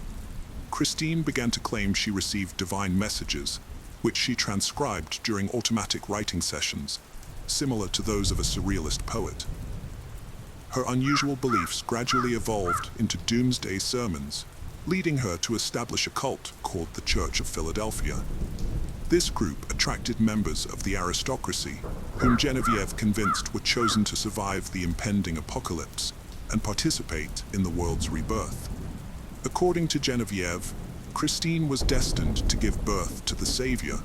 Christine began to claim she received divine messages, which she transcribed during automatic writing sessions, similar to those of a surrealist poet. Her unusual beliefs gradually evolved into doomsday sermons, leading her to establish a cult called the Church of Philadelphia. This group attracted members of the aristocracy, whom Geneviève convinced were chosen to survive the impending apocalypse and participate in the world's rebirth. According to Geneviève, Christine was destined to give birth to the Savior,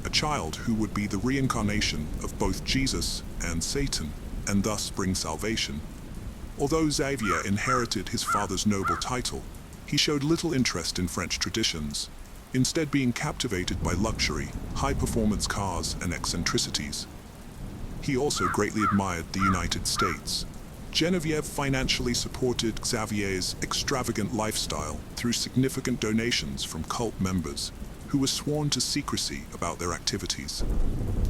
a child who would be the reincarnation of both Jesus and Satan, and thus bring salvation. Although Xavier inherited his father's noble title, he showed little interest in French traditions, instead being captivated by luxury, high-performance cars, and eccentricities. He also greatly admired the United States. Geneviève financially supported Xavier's extravagant lifestyle through significant donations from cult members, who were sworn to secrecy about their activities.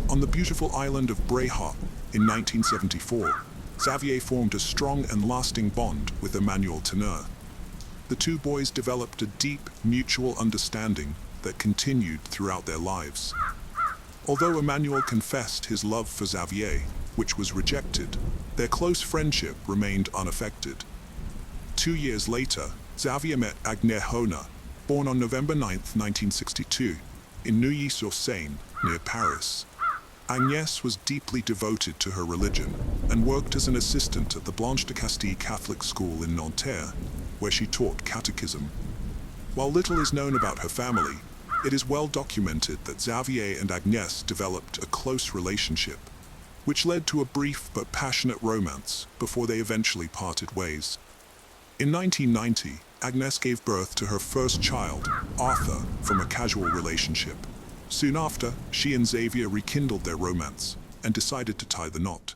On the beautiful island of Bréhat in 1974, Xavier formed a strong and lasting bond with Emmanuel Teneur. The two boys developed a deep, mutual understanding that continued throughout their lives. Although Emmanuel confessed his love for Xavier, which was rejected, their close friendship remained unaffected. 2 years later, Xavier met Agnès Hona, born on November 9, 1962, in Neuilly-sur-Seine, near Paris. Agnès was deeply devoted to her religion and worked as an assistant at the Blanche de Castille Catholic School in Nanterre, where she taught catechism. While little is known about her family, it is well documented that Xavier and Agnès developed a close relationship, which led to a brief but passionate romance before they eventually parted ways. In 1990, Agnes gave birth to her first child, Arthur, from a casual relationship. Soon after, she and Xavier rekindled their romance and decided to tie the knot.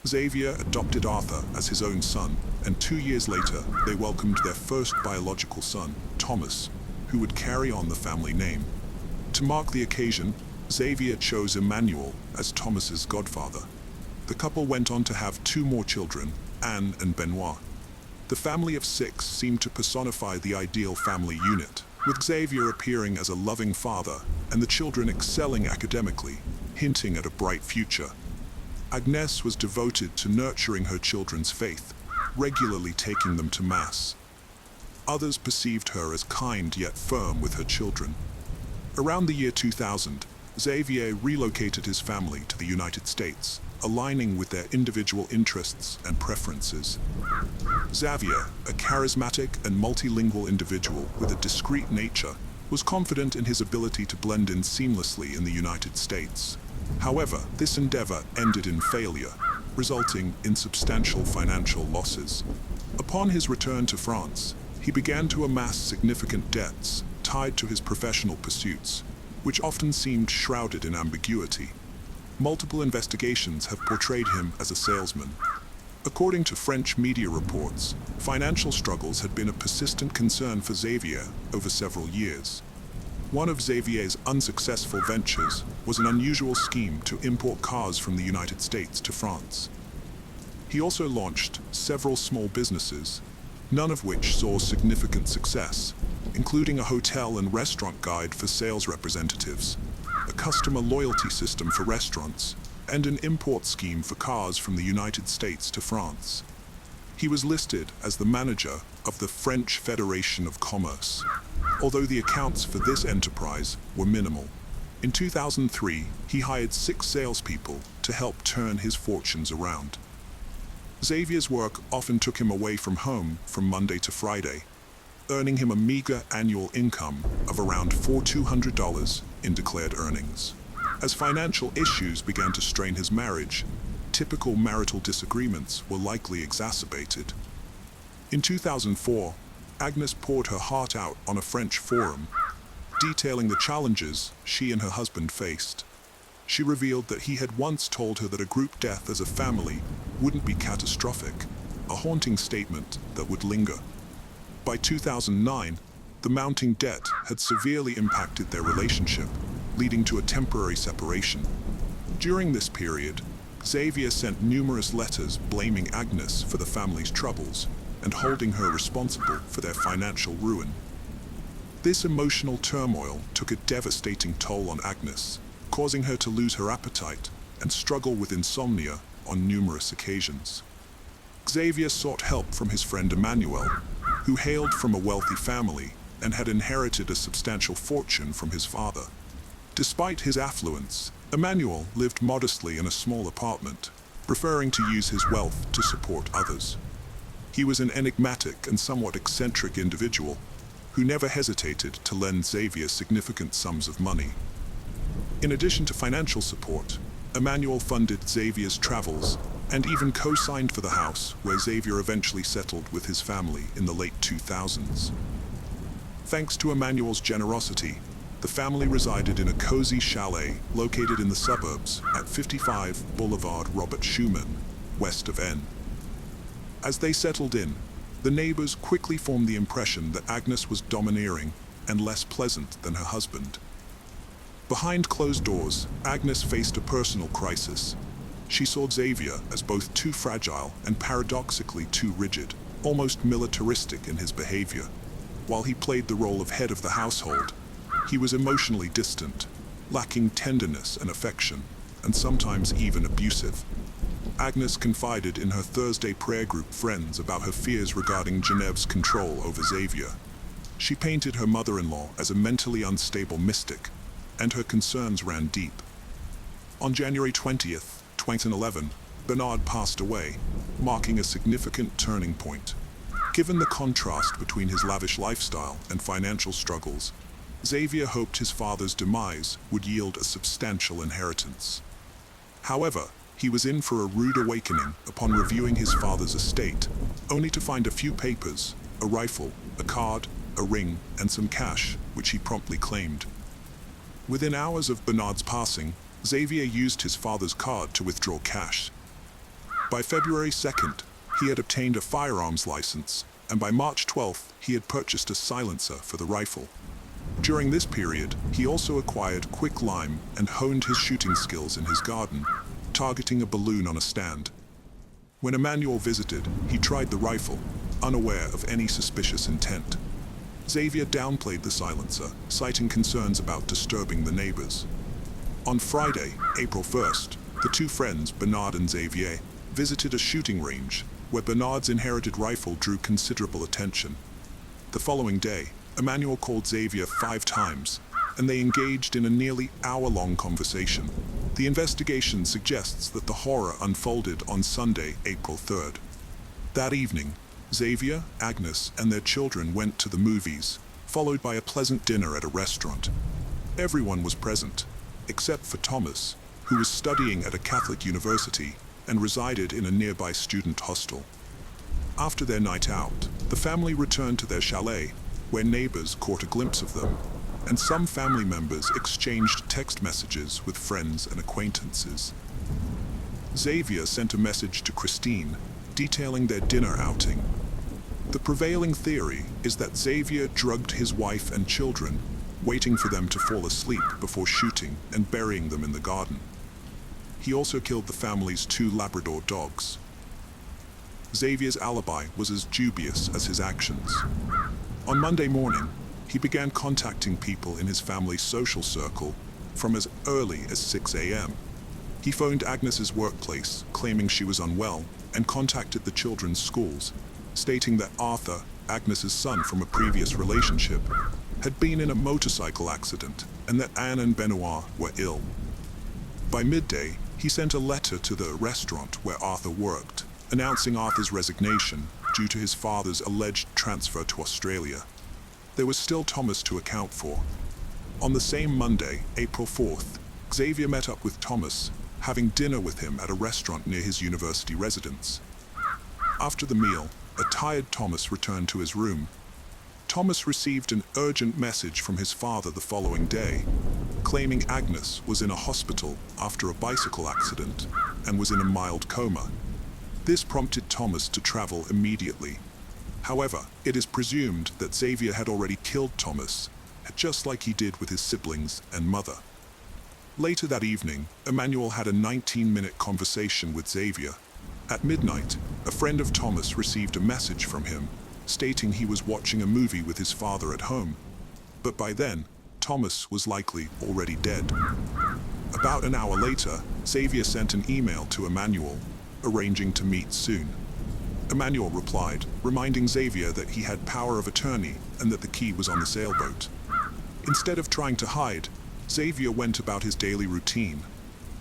Xavier adopted Arthur as his own son, and 2 years later, they welcomed their first biological son, Thomas, who would carry on the family name. To mark the occasion, Xavier chose Emmanuel as Thomas's godfather. The couple went on to have 2 more children, Anne and Benoit. The family of 6 seemed to personify the ideal family unit, with Xavier appearing as a loving father and the children excelling academically, hinting at a bright future. Agnes was devoted to nurturing her children's faith, regularly taking them to Mass. Others perceived her as kind yet firm with her children. Around the year 2000, Xavier relocated his family to the United States, aligning with their individual interests and preferences. Xavier, a charismatic and multilingual individual with a discreet nature, was confident in his ability to blend in seamlessly in the United States. However, this endeavor ended in failure, resulting in substantial financial losses. Upon his return to France, he began to amass significant debts tied to his professional pursuits, which often seemed shrouded in ambiguity. Multiple investigations have portrayed him as a salesman. According to French media reports, financial struggles had been a persistent concern for Xavier over several years. One of Xavier's unsuccessful ventures was an unusual scheme to import cars from the United States to France. He also launched several small businesses, none of which saw significant success, including a hotel and restaurant guide for sales representatives, a customer loyalty system for restaurants, and an import scheme for cars from the United States to France. He was listed as the manager of the French Federation of Commerce, although the accounts for this enterprise were minimal. In 2003, he hired 6 salespeople to help turn his fortunes around. Xavier's work often took him away from home from Monday to Friday, earning him a meager annual income of around $4,200 in declared earnings. As financial issues began to strain his marriage, typical marital disagreements were likely exacerbated. In 2004, Agnes poured her heart out on a French forum, detailing the challenges she and her husband faced. She revealed that he had once told her that a group death as a family wouldn't be catastrophic, a haunting statement that would linger. By 2009, the mounting debt had severely impacted their relationship, leading to a temporary separation. During this period, Xavier sent numerous letters blaming Agnes for the family's troubles and holding her responsible for their financial ruin. This emotional turmoil took a devastating toll on Agnes, causing her to lose her appetite and struggle with insomnia on numerous occasions. Xavier sought help from his friend Emmanuel, who hailed from a wealthy family and had inherited a substantial fortune from his father. Despite his affluence, Emmanuel lived modestly in a small apartment, preferring to use his wealth to support others. He was an enigmatic and somewhat eccentric individual who never hesitated to lend Xavier significant sums of money. In addition to financial support, Emmanuel funded Xavier's travels and even co-signed for the house where Xavier eventually settled with his family in the late 2000s. Thanks to Emmanuel's generosity, the family resided in a cozy chalet located in the suburbs at 55 Boulevard Robert Schumann, west of N. As they settled in, the neighbors quickly formed the impression that Agnes was domineering and less pleasant than her husband. Behind closed doors, Agnes faced a personal crisis. She saw Xavier as both too fragile and paradoxically too rigid, almost militaristic in his behavior. While he played the role of head of the household, he was emotionally distant, lacking tenderness and affection, and sometimes even abusive. Agnes confided in her Thursday prayer group friends about her fears regarding Genevieve's control over Xavier. She painted her mother-in-law as a mentally unstable mystic, and her concerns ran deep. On January 20th, 2011, Bernard passed away, marking a significant turning point. Given the contrast between his lavish lifestyle and financial struggles, Xavier hoped his father's demise would yield a substantial inheritance. However, he was in for a rude awakening upon reviewing his father's estate, only to find a few papers a rifle, a card, a ring, and some cash, which he promptly claimed. Within hours of Bernard's passing, Xavier used his father's card to withdraw cash. By February 2nd, he had obtained a firearms license, and by March 12th, he had purchased a silencer for the rifle. During this period, he also acquired quicklime and honed his shooting skills in his garden, targeting a balloon on a stand. When Emmanuel visited, he tried the rifle, unaware of any suspicious intent. Xavier downplayed the silencer, citing concerns about disturbing the neighbors. On Friday, April 1st, the two friends, Bernard and Xavier, visited a shooting range where Bernard's inherited rifle drew considerable attention. The following day, Emmanuel called Xavier 5 times, and they engaged in a nearly hour-long conversation. The investigation suggests that the horror unfolded on Sunday, April 3rd. That evening, Xavier, Agnes, and their children went to the movies, followed by a pleasant dinner at a restaurant. Everyone was present, except for Thomas, who was studying at a Catholic university and resided in a nearby student hostel. After their night out, the family returned to their chalet, where neighbors caught a glimpse of them, and some family members exchanged text messages with friends and acquaintances. Xavier sent a message to Christine, detailing their dinner outing. The prevailing theory is that Xavier drugged his wife and children, waiting for them to fall asleep before shooting and burying them in the garden. He also killed the family's 2 Labrador dogs. Xavier's alibi was as dubious as his actions. On Monday morning, he began contacting people in his family's social circle from as early as 6 a.m. He phoned Agnes's workplace, claiming she was unwell, and contacted the children's schools, stating that Arthur, Agnes's son from a previous relationship, had been in a motorcycle accident and that Anne and Benoit were ill. By midday, he sent a letter to the restaurant where Arthur worked, announcing Arthur's resignation due to his father's alleged transfer to Australia. There was still Thomas to account for. On the same Monday, April 4th, Xavier met up with Thomas, having dinner with him at a restaurant near his university residence. After the meal, a tired Thomas returned to his room. Thomas received an urgent message from his father the following day, claiming Agnes was in a hospital after a bicycle accident and was in a mild coma. This prompted Thomas to travel immediately. However, it is presumed that Xavier had already killed Thomas, just like he did with his siblings and mother. Later that evening, Emmanuel had a 19-minute conversation with Xavier. At midnight, a friend of Thomas received a message from him, stating he was watching a movie with his father at home. But by then, Thomas was likely already dead. About an hour later, Xavier sent an email to Emmanuel, arranging to meet soon. Emmanuel replied, reminding Xavier that he had power of attorney and that the key was on the sailboat. Instead of trying to hide, Xavier went about his daily routine,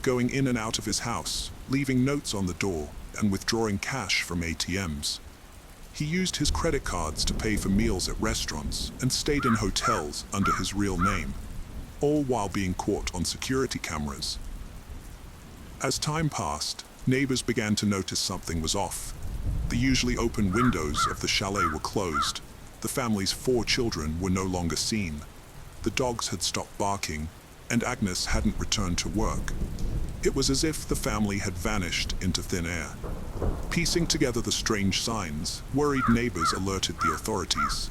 going in and out of his house, leaving notes on the door, and withdrawing cash from ATMs. He used his credit cards to pay for meals at restaurants and stayed in hotels under his real name, all while being caught on security cameras. As time passed, neighbors began to notice something was off. The usually open windows of the chalet were closed. The family's 4 children were no longer seen. The dogs had stopped barking, and Agnes hadn't returned to work. It was as if the family had vanished into thin air. Piecing together the strange signs, worried neighbors alerted the authorities.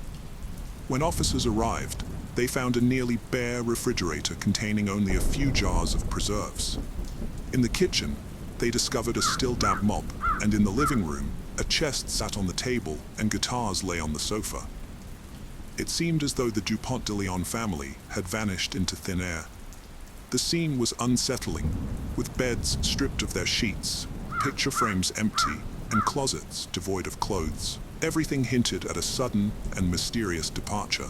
When officers arrived, they found a nearly bare refrigerator containing only a few jars of preserves. In the kitchen, they discovered a still damp mop, and in the living room, a chest sat on the table and guitars lay on the sofa. It seemed as though the Dupont de Leon family had vanished into thin air. The scene was unsettling, with beds stripped of their sheets, picture frames empty, and closets devoid of clothes. Everything hinted at a sudden and mysterious departure.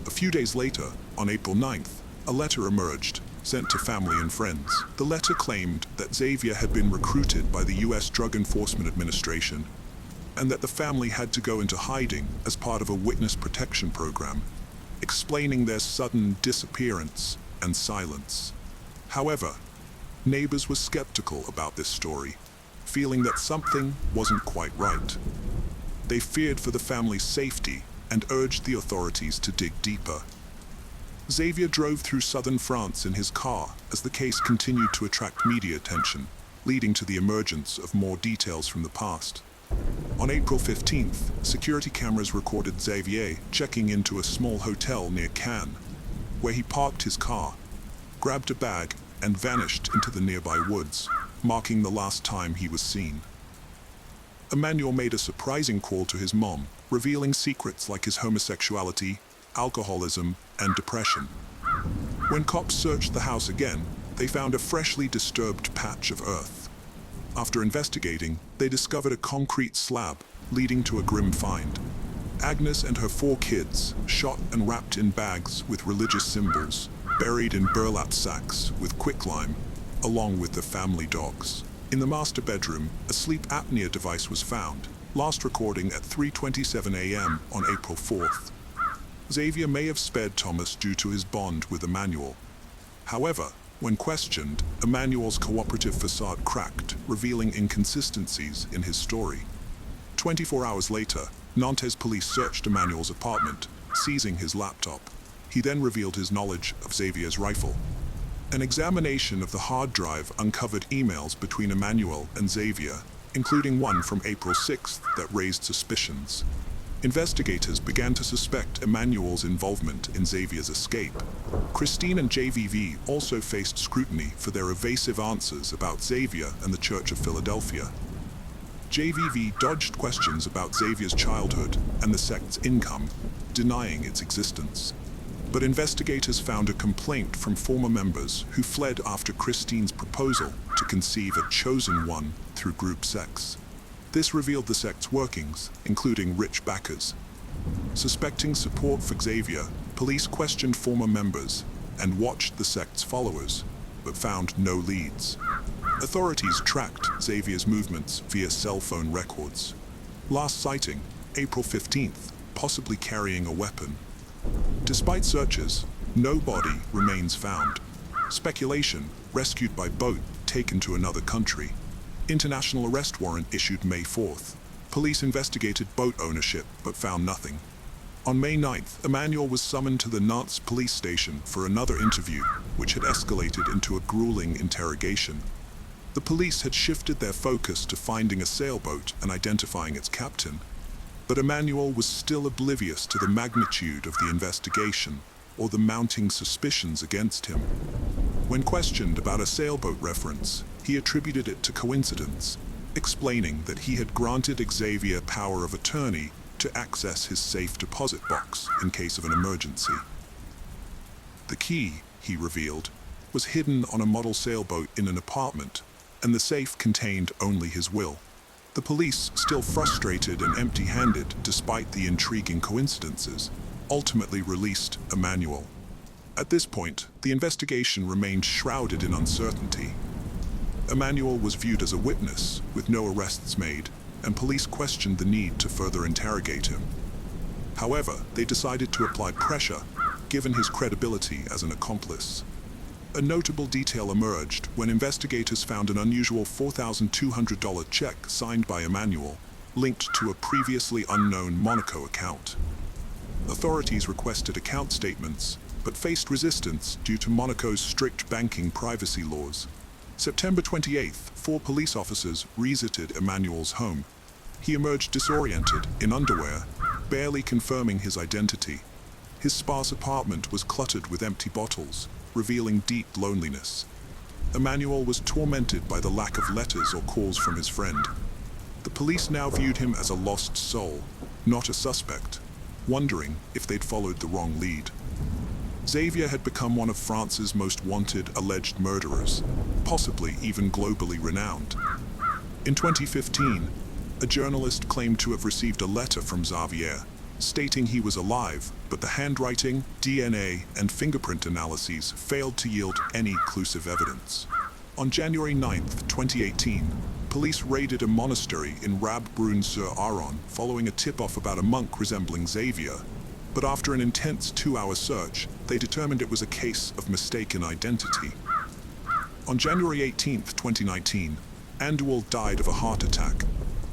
A few days later, on April 9th, a letter emerged, sent to family and friends. The letter claimed that Xavier had been recruited by the U.S. Drug Enforcement Administration and that the family had to go into hiding as part of a witness protection program, explaining their sudden disappearance and silence. However, neighbors were skeptical about this story, feeling that something wasn't quite right. They feared for the family's safety and urged the authorities to dig deeper. Xavier drove through southern France in his car as the case continued to attract media attention, leading to the emergence of more details from the past. On April 15th, security cameras recorded Xavier checking into a small hotel near Cannes, where he parked his car, grabbed a bag, and vanished into the nearby woods, marking the last time he was seen. Emmanuel made a surprising call to his mom, revealing secrets like his homosexuality, alcoholism, and depression. When cops searched the house again, they found a freshly disturbed patch of earth. After investigating, they discovered a concrete slab, leading to a grim find. Agnes and her 4 kids, shot and wrapped in bags with religious symbols, buried in burlap sacks with quicklime, along with the family dogs. In the master bedroom, a sleep apnea device was found, last recording at 3:27 a.m. on April 4th. Xavier may have spared Thomas due to his bond with Emmanuel. However, when questioned, Emmanuel's cooperative facade cracked, revealing inconsistencies in his story. 24 hours later, Nantes police searched Emmanuel's apartment, seizing his laptop. He then revealed his knowledge of Xavier's rifle. An examination of the hard drive uncovered emails between Emmanuel and Xavier, including one from April 6th that raised suspicions. Investigators began to suspect Emmanuel's involvement in Xavier's escape. Christine and JVV also faced scrutiny for their evasive answers about Xavier and the Church of Philadelphia. JVV dodged questions about Xavier's childhood and the sect's income, denying its existence. But investigators found a complaint from former members who fled after Christine's proposal to conceive a chosen one through group sex. This revealed the sect's workings, including rich backers. Suspecting support for Xavier, police questioned former members and watched the sect's followers, but found no leads. Authorities tracked Xavier's movements via cell phone records. Last sighting, April 15th, possibly carrying a weapon. Despite searches, no body remains found. Speculation, rescued by boat, taken to another country. International arrest warrant issued May 4th. Police investigated boat ownership but found nothing. On May 9th, Emmanuel was summoned to the Nantes police station for another interview, which had escalated into a grueling interrogation. The police had shifted their focus to finding a sailboat and identifying its captain. But Emmanuel was still oblivious to the magnitude of the investigation or the mounting suspicions against him. When questioned about a sailboat reference, he attributed it to coincidence, explaining that he had granted Xavier power of attorney to access his safe deposit box in case of an emergency. The key, he revealed, was hidden on a model sailboat in an apartment, and the safe contained only his will. The police, still frustrated and empty-handed despite the intriguing coincidences, ultimately released Emmanuel. At this point, the investigation remained shrouded in uncertainty. Emmanuel was viewed as a witness, with no arrests made, and police questioned the need to further interrogate him. However, they decided to apply pressure, given his credibility as an accomplice. A notable detail emerged when investigators found an unusual $4,200 check signed by Emmanuel, linked to a previously unknown Monaco account. Authorities requested account statements, but faced resistance due to Monaco's strict banking privacy laws. September 28th, 4 police officers visited Emmanuel's home. He emerged disoriented, in underwear, barely confirming his identity. His sparse apartment was cluttered with empty bottles, revealing deep loneliness. Emmanuel was tormented by the lack of letters or calls from his friend. The police now viewed him as a lost soul, not a suspect, wondering if they'd followed the wrong lead. Xavier had become one of France's most wanted alleged murderers, possibly even globally renowned. In 2015, a journalist claimed to have received a letter from Xavier, stating he was alive, but the handwriting, DNA, and fingerprint analyses failed to yield any conclusive evidence. On January 9, 2018, police raided a monastery in Rab-Brun-sur-Aron following a tip-off about a monk resembling Xavier, but after an intense 2-hour search, they determined it was a case of mistaken identity. On January 18, 2019, Andual died of a heart attack,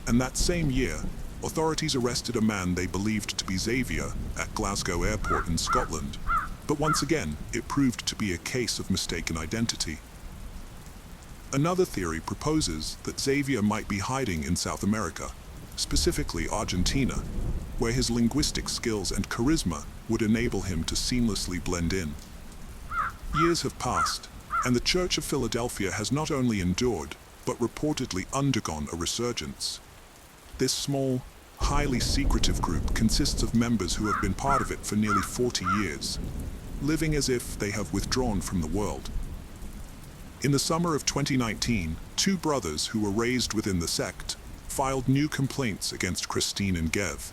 and that same year, authorities arrested a man they believed to be Xavier at Glasgow Airport in Scotland, but once again, it proved to be a case of mistaken identity. Another theory proposes that Xavier might be hiding in South America, specifically Argentina, where his linguistic skills and charisma would enable him to seamlessly blend in. Years have passed, and the Church of Philadelphia has not only endured, but reportedly undergone a resurgence. This small, highly secretive group consists of members who have been part of it for nearly 40 years, living as if they have withdrawn from the world. In the summer of 2019, two brothers who were raised within the sect filed new complaints against Christine and Gev,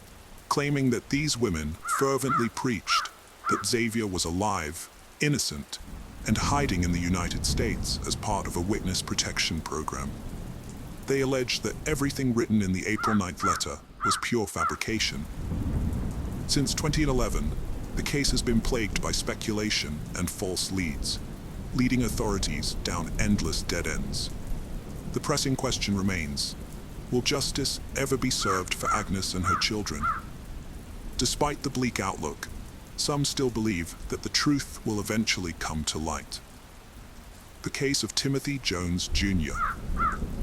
claiming that these women fervently preached that Xavier was alive, innocent, and hiding in the United States as part of a witness protection program. They alleged that everything written in the April 9th letter was pure fabrication. Since 2011, the case has been plagued by speculation and false leads, leading authorities down endless dead ends. The pressing question remains, will justice ever be served for Agnes and her children? Despite the bleak outlook, some still believe that the truth will eventually come to light. The case of Timothy Jones Jr.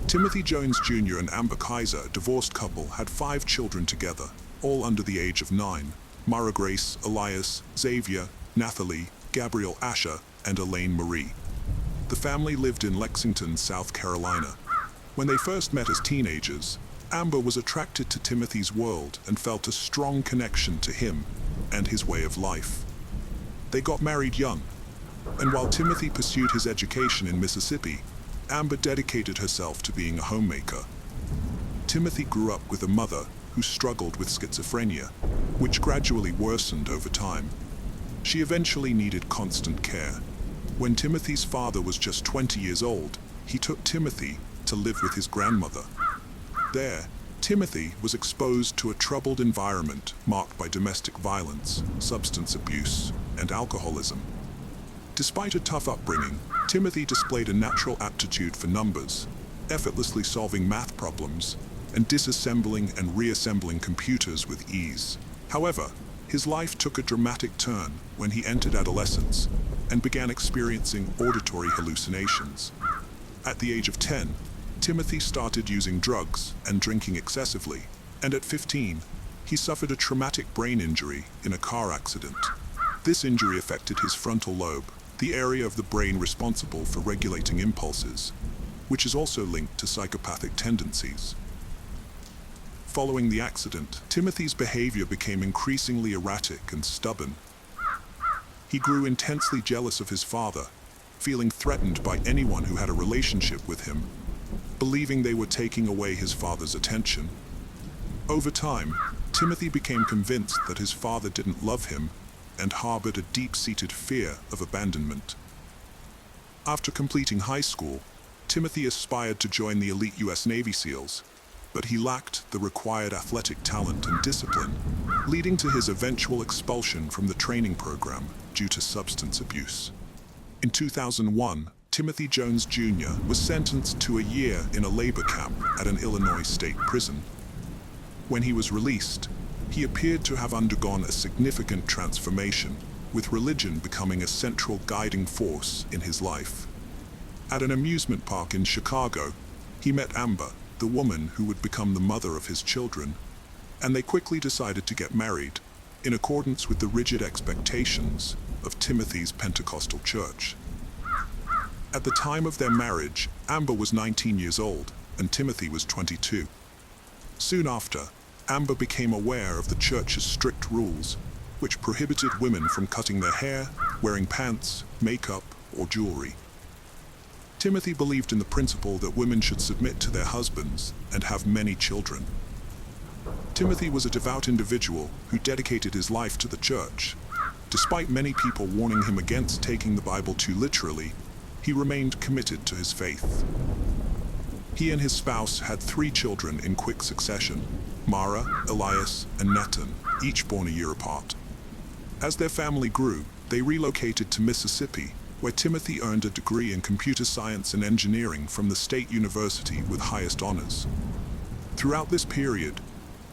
Timothy Jones Jr. and Amber Kaiser, a divorced couple, had 5 children together, all under the age of 9. Mara Grace, Elias, Xavier, Nathalie, Gabriel Asher, and Elaine Marie. The family lived in Lexington, South Carolina. When they first met as teenagers, Amber was attracted to Timothy's world and felt a strong connection to him and his way of life. They got married young, and while Timothy pursued his education in Mississippi, Amber dedicated herself to being a homemaker. Timothy grew up with a mother who struggled with schizophrenia, which gradually worsened over time. She eventually needed constant care. When Timothy's father was just 20 years old, he took Timothy to live with his grandmother. There, Timothy was exposed to a troubled environment marked by domestic violence, substance abuse, and alcoholism. Despite a tough upbringing, Timothy displayed a natural aptitude for numbers, effortlessly solving math problems, and disassembling and reassembling computers with ease. However, his life took a dramatic turn when he entered adolescence and began experiencing auditory hallucinations. At the age of 10, Timothy started using drugs and drinking excessively, and at 15, he suffered a traumatic brain injury in a car accident. This injury affected his frontal lobe, the area of the brain responsible for regulating impulses, which is also linked to psychopathic tendencies. Following the accident, Timothy's behavior became increasingly erratic and stubborn. He grew intensely jealous of his father, feeling threatened by anyone who had a relationship with him, believing they were taking away his father's attention. Over time, Timothy became convinced that his father didn't love him and harbored a deep-seated fear of abandonment. After completing high school, Timothy aspired to join the elite U.S. Navy SEALs, but he lacked the required athletic talent and discipline, leading to his eventual expulsion from the training program due to substance abuse. In 2001, Timothy Jones Jr. was sentenced to a year in a labor camp at an Illinois state prison. When he was released, he appeared to have undergone a significant transformation, with religion becoming a central guiding force in his life. At an amusement park in Chicago, he met Amber, the woman who would become the mother of his children, and they quickly decided to get married, in accordance with the rigid expectations of Timothy's Pentecostal church. At the time of their marriage, Amber was 19 years old and Timothy was 22. Soon after, Amber became aware of the church's strict rules, which prohibited women from cutting their hair, wearing pants, makeup, or jewelry. Timothy believed in the principle that women should submit to their husbands and have many children. Timothy was a devout individual who dedicated his life to the church. Despite many people warning him against taking the Bible too literally, he remained committed to his faith. He and his spouse had 3 children in quick succession: Mara, Elias, and Nathan, each born a year apart. As their family grew, they relocated to Mississippi, where Timothy earned a degree in computer science and engineering from the state university with highest honors. Throughout this period,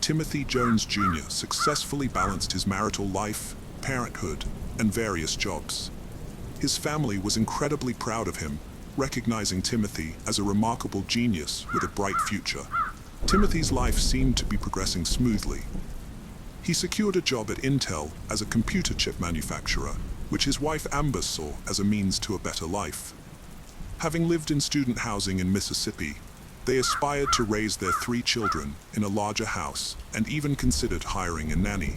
Timothy Jones Jr. successfully balanced his marital life, parenthood, and various jobs. His family was incredibly proud of him, recognizing Timothy as a remarkable genius with a bright future. Timothy's life seemed to be progressing smoothly. He secured a job at Intel as a computer chip manufacturer, which his wife Amber saw as a means to a better life. Having lived in student housing in Mississippi, they aspired to raise their 3 children in a larger house and even considered hiring a nanny.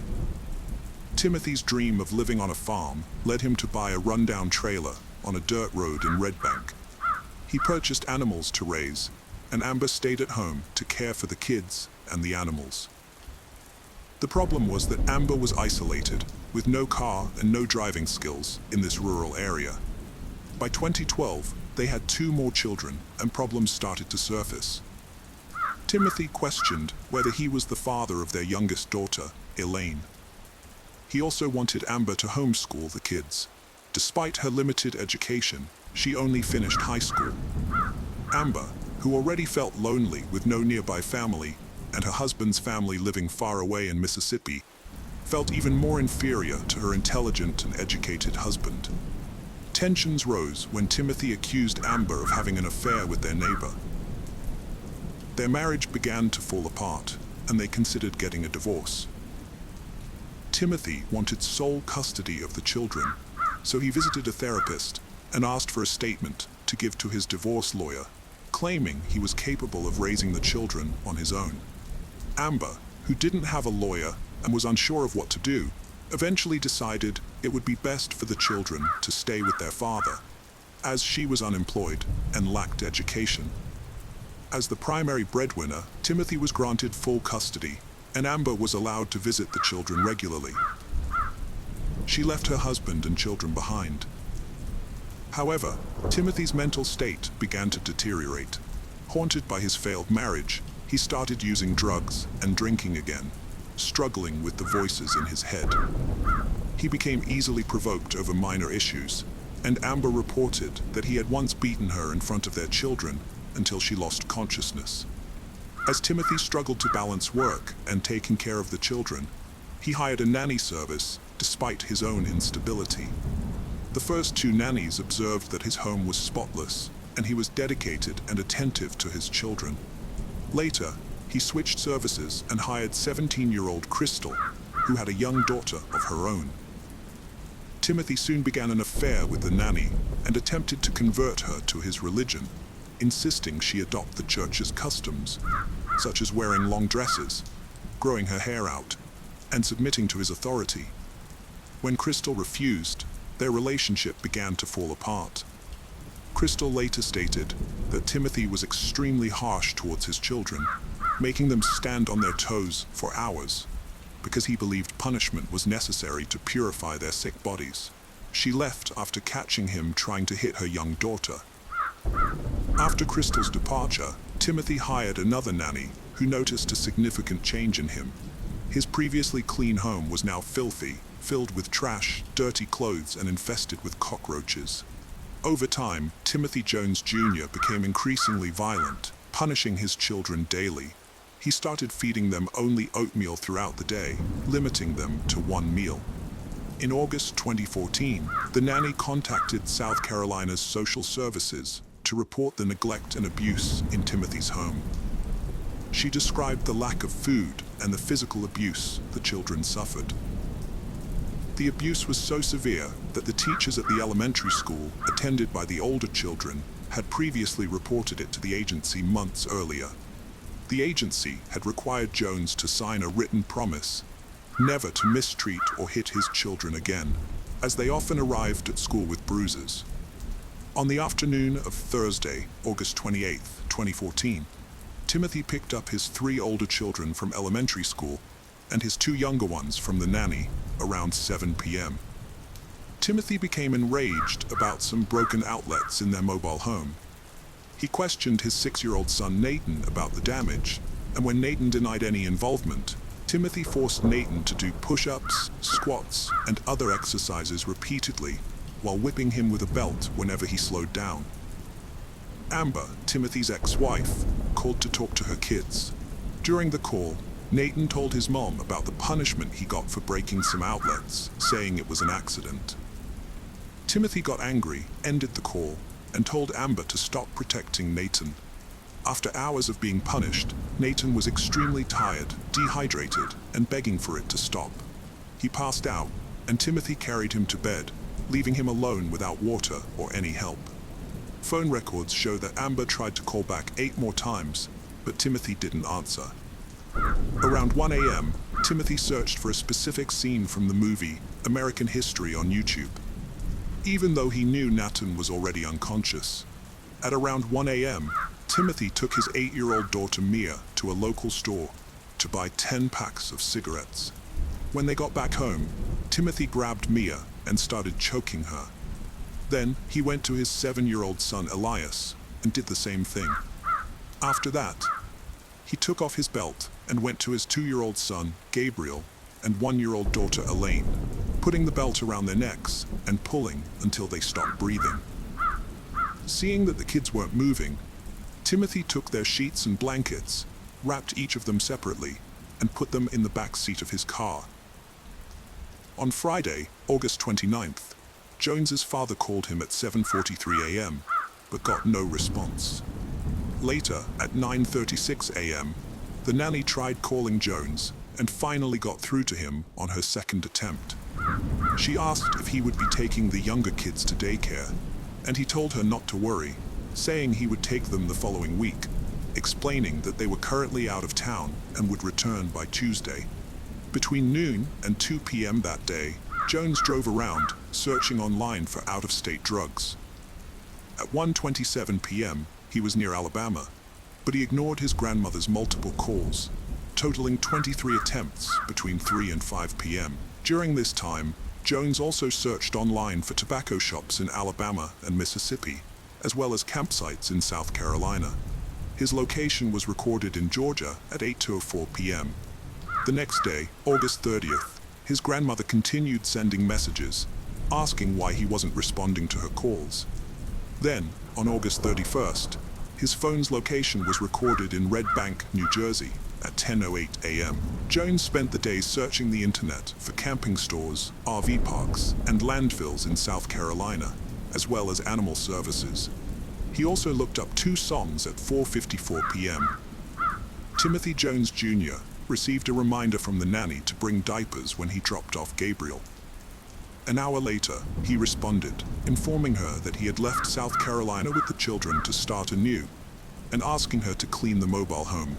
Timothy's dream of living on a farm led him to buy a rundown trailer on a dirt road in Red Bank. He purchased animals to raise, and Amber stayed at home to care for the kids and the animals. The problem was that Amber was isolated, with no car and no driving skills in this rural area. By 2012, they had 2 more children, and problems started to surface. Timothy questioned whether he was the father of their youngest daughter, Elaine. He also wanted Amber to homeschool the kids. Despite her limited education, she only finished high school. Amber, who already felt lonely with no nearby family, and her husband's family living far away in Mississippi, felt even more inferior to her intelligent and educated husband. Tensions rose when Timothy accused Amber of having an affair with their neighbor. Their marriage began to fall apart, and they considered getting a divorce. Timothy wanted sole custody of the children, so he visited a therapist and asked for a statement to give to his divorce lawyer, claiming he was capable of raising the children on his own. Amber, who didn't have a lawyer and was unsure of what to do, eventually decided it would be best for the children to stay with their father, as she was unemployed and lacked education. As the primary breadwinner, Timothy was granted full custody, and Amber was allowed to visit the children regularly. She left her husband and children behind. However, Timothy's mental state began to deteriorate. Haunted by his failed marriage, he started using drugs and drinking again, struggling with the voices in his head. He became easily provoked over minor issues, and Amber reported that he had once beaten her in front of their children until she lost consciousness. As Timothy struggled to balance work and taking care of the children, he hired a nanny service despite his own instability. The first 2 nannies observed that his home was spotless, and he was dedicated and attentive to his children. Later, he switched services and hired 17-year-old Crystal, who had a young daughter of her own. Timothy soon began an affair with the nanny and attempted to convert her to his religion, insisting she adopt the church's customs, such as wearing long dresses, growing her hair out, and submitting to his authority. When Crystal refused, their relationship began to fall apart. Crystal later stated that Timothy was extremely harsh towards his children, making them stand on their toes for hours, because he believed punishment was necessary to purify their sick bodies. She left after catching him trying to hit her young daughter. After Crystal's departure, Timothy hired another nanny who noticed a significant change in him. His previously clean home was now filthy, filled with trash, dirty clothes, and infested with cockroaches. Over time, Timothy Jones Jr. became increasingly violent, punishing his children daily. He started feeding them only oatmeal throughout the day, limiting them to 1 meal. In August 2014, the nanny contacted South Carolina's social services to report the neglect and abuse in Timothy's home. She described the lack of food and the physical abuse the children suffered. The abuse was so severe that the teachers at the elementary school, attended by the older children, had previously reported it to the agency months earlier. The agency had required Jones to sign a written promise never to mistreat or hit his children again, as they often arrived at school with bruises. On the afternoon of Thursday, August 28, 2014, Timothy picked up his 3 older children from elementary school and his 2 younger ones from the nanny around 7 p.m. Timothy became enraged about some broken outlets in their mobile home. He questioned his 6-year-old son Nathan about the damage, and when Nathan denied any involvement, Timothy forced Nathan to do push-ups, squats, and other exercises repeatedly, while whipping him with a belt whenever he slowed down. Amber, Timothy's ex-wife, called to talk to her kids. During the call, Nathan told his mom about the punishment he got for breaking some outlets, saying it was an accident. Timothy got angry, ended the call, and told Amber to stop protecting Nathan. After hours of being punished, Nathan was extremely tired, dehydrated, and begging for it to stop. He passed out, and Timothy carried him to bed, leaving him alone without water or any help. Phone records show that Amber tried to call back 8 more times, but Timothy didn't answer. Around 1 a.m., Timothy searched for a specific scene from the movie American History on YouTube, even though he knew Nathan was already unconscious. At around 1 a.m., Timothy took his 8-year-old daughter Mia to a local store to buy 10 packs of cigarettes. When they got back home, Timothy grabbed Mia and started choking her. Then he went to his 7-year-old son Elias and did the same thing. After that, he took off his belt and went to his 2-year-old son Gabriel and 1-year-old daughter Elaine, putting the belt around their necks and pulling until they stopped breathing. Seeing that the kids weren't moving, Timothy took their sheets and blankets, wrapped each of them separately, and put them in the back seat of his car. On Friday, August 29th, Jones's father called him at 7:43 a.m., but got no response. Later, at 9:36 a.m., the nanny tried calling Jones and finally got through to him on her second attempt. She asked if he would be taking the younger kids to daycare, and he told her not to worry, saying he would take them the following week, explaining that they were currently out of town and would return by Tuesday. Between noon and 2 p.m. that day, Jones drove around, searching online for out-of-state drugs. At 1:27 p.m., he was near Alabama, but he ignored his grandmother's multiple calls, totaling 23 attempts between 3 and 5 p.m. During this time, Jones also searched online for tobacco shops in Alabama and Mississippi, as well as campsites in South Carolina. His location was recorded in Georgia at 8:04 p.m. The next day, August 30th, his grandmother continued sending messages, asking why he wasn't responding to her calls. Then, on August 31st, his phone's location was recorded in Red Bank, New Jersey, at 10:08 a.m. Jones spent the day searching the internet for camping stores, RV parks, and landfills in South Carolina, as well as animal services. He also looked up 2 songs at 4:54 p.m. Timothy Jones Jr. received a reminder from the nanny to bring diapers when he dropped off Gabriel. An hour later, he responded, informing her that he had left South Carolina with the children to start anew, and asking her to clean the mobile home,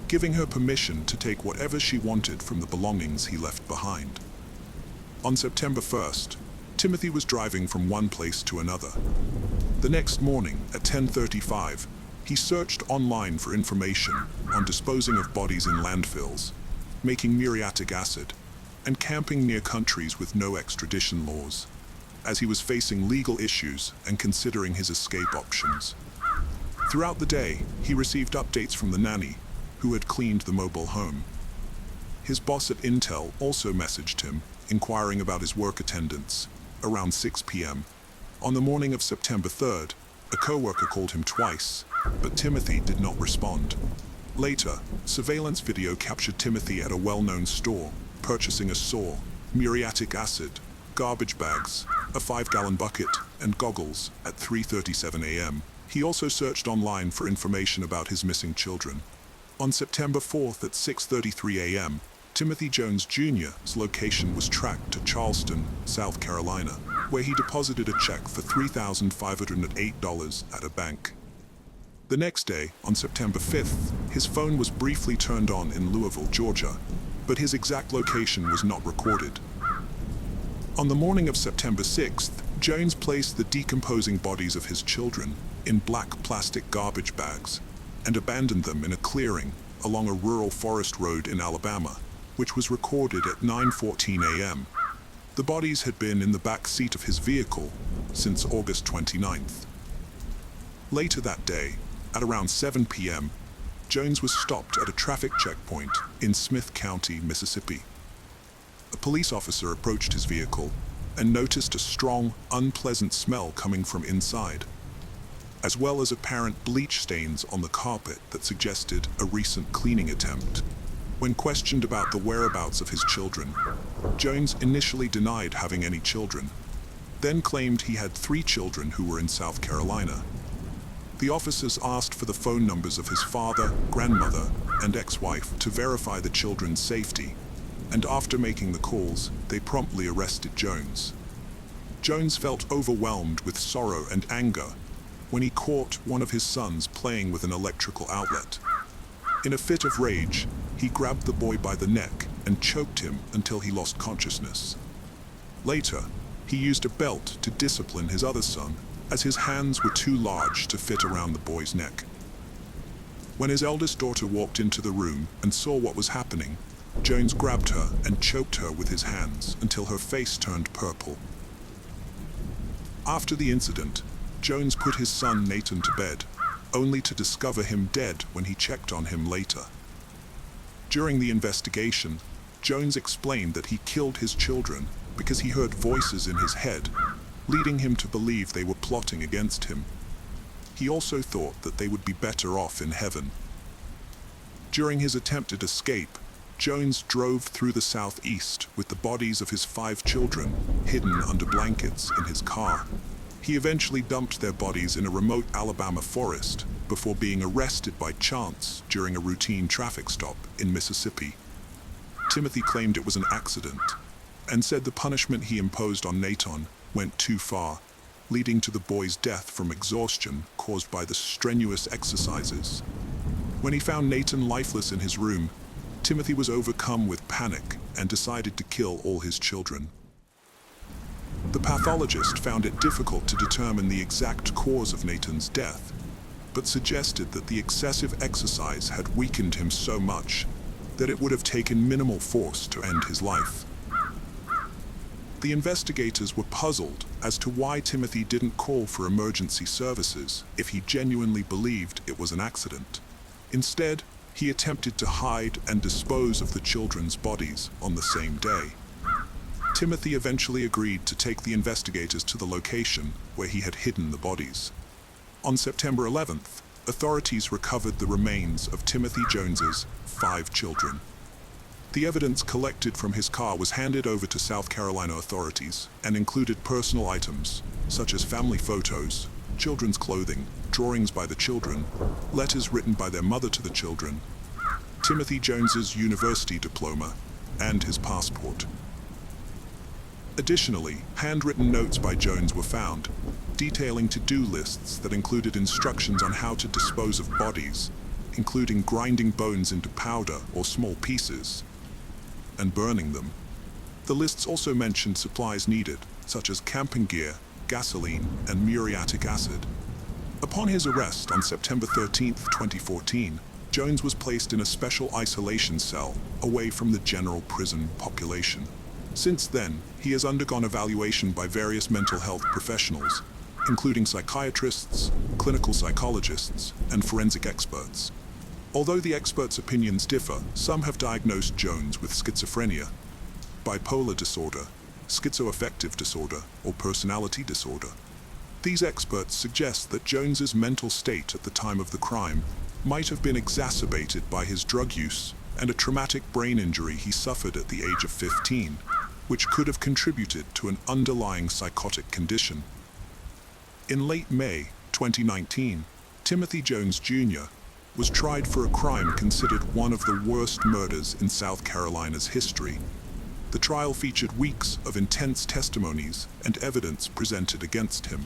giving her permission to take whatever she wanted from the belongings he left behind. On September 1st, Timothy was driving from one place to another. The next morning, at 10:35, he searched online for information on disposing of bodies in landfills, making muriatic acid, and camping near countries with no extradition laws, as he was facing legal issues and considering his escape options. Throughout the day, he received updates from the nanny, who had cleaned the mobile home. His boss at Intel also messaged him, inquiring about his work attendance, around 6 p.m. On the morning of September 3rd, a co-worker called him twice, but Timothy did not respond. Later, surveillance video captured Timothy at a well-known store, purchasing a saw, muriatic acid, garbage bags, a 5-gallon bucket, and goggles at 3:37 a.m. He also searched online for information about his missing children. On September 4th at 6:33 a.m., Timothy Jones Jr.'s location was tracked to Charleston, South Carolina, where he deposited a check for $3,508 at a bank. The next day, on September 5th, his phone was briefly turned on in Louisville, Georgia, but his exact location was not recorded. On the morning of September 6th, Jones placed the decomposing bodies of his children in black plastic garbage bags and abandoned them in a clearing along a rural forest road in Alabama, which was recorded at 9:14 a.m. The bodies had been in the back seat of his vehicle since August 29th. Later that day, at around 7 p.m., Jones was stopped at a traffic checkpoint in Smith County, Mississippi. A police officer approached his vehicle and noticed a strong, unpleasant smell coming from inside, as well as apparent bleach stains on the carpet that suggested a recent cleaning attempt. When questioned about the whereabouts of his children, Jones initially denied having any children, then claimed he had 3 children who were in South Carolina. The officers asked for the phone numbers of his father, grandmother, and ex-wife to verify the children's safety, and after making the calls, they promptly arrested Jones. Jones felt overwhelmed with sorrow and anger when he caught one of his sons playing with an electrical outlet. In a fit of rage, he grabbed the boy by the neck and choked him until he lost consciousness. Later, he used a belt to discipline his other son, as his hands were too large to fit around the boy's neck. When his eldest daughter walked into the room and saw what was happening, Jones grabbed her and choked her with his hands until her face turned purple. After the incident, Jones put his son Nathan to bed, only to discover him dead when he checked on him later. During the investigation, Jones explained that he killed his children because he heard voices in his head, leading him to believe they were plotting against him. He also thought that they would be better off in heaven. During his attempted escape, Jones drove through the southeast with the bodies of his 5 children hidden under blankets in his car. He eventually dumped their bodies in a remote Alabama forest before being arrested by chance during a routine traffic stop in Mississippi. Timothy claimed it was an accident and said the punishment he imposed on Nathan went too far, leading to the boy's death from exhaustion caused by the strenuous exercises. When he found Nathan lifeless in his room, Timothy was overcome with panic and decided to kill all his children. The pathologist found it difficult to determine the exact cause of Nathan's death, but suggested that the excessive exercise had weakened him so much that it would have taken minimal force to end his life. The investigators were puzzled as to why Timothy didn't call for emergency services if he genuinely believed it was an accident. Instead, he attempted to hide and dispose of the children's bodies on the same day. Timothy eventually agreed to take the investigators to the location where he had hidden the bodies. On September 11th, authorities recovered the remains of Timothy Jones's 5 children. The evidence collected from his car was handed over to South Carolina authorities and included personal items such as family photos, children's clothing, drawings by the children, letters written by their mother to the children, Timothy Jones's university diploma, and his passport. Additionally, handwritten notes by Jones were found, detailing to-do lists that included instructions on how to dispose of bodies, including grinding bones into powder or small pieces, and burning them. The lists also mentioned supplies needed, such as camping gear, gasoline, and muriatic acid. Upon his arrest on September 13, 2014, Jones was placed in a special isolation cell away from the general prison population. Since then, he has undergone evaluation by various mental health professionals, including psychiatrists, clinical psychologists, and forensic experts. Although the experts' opinions differ, some have diagnosed Jones with schizophrenia, bipolar disorder, schizoaffective disorder, or personality disorder. These experts suggest that Jones's mental state at the time of the crime might have been exacerbated by his drug use and a traumatic brain injury he suffered at the age of 15, which could have contributed to an underlying psychotic condition. In late May 2019, Timothy Jones Jr. was tried for a crime considered one of the worst murders in South Carolina's history. The trial featured weeks of intense testimonies and evidence presented against him.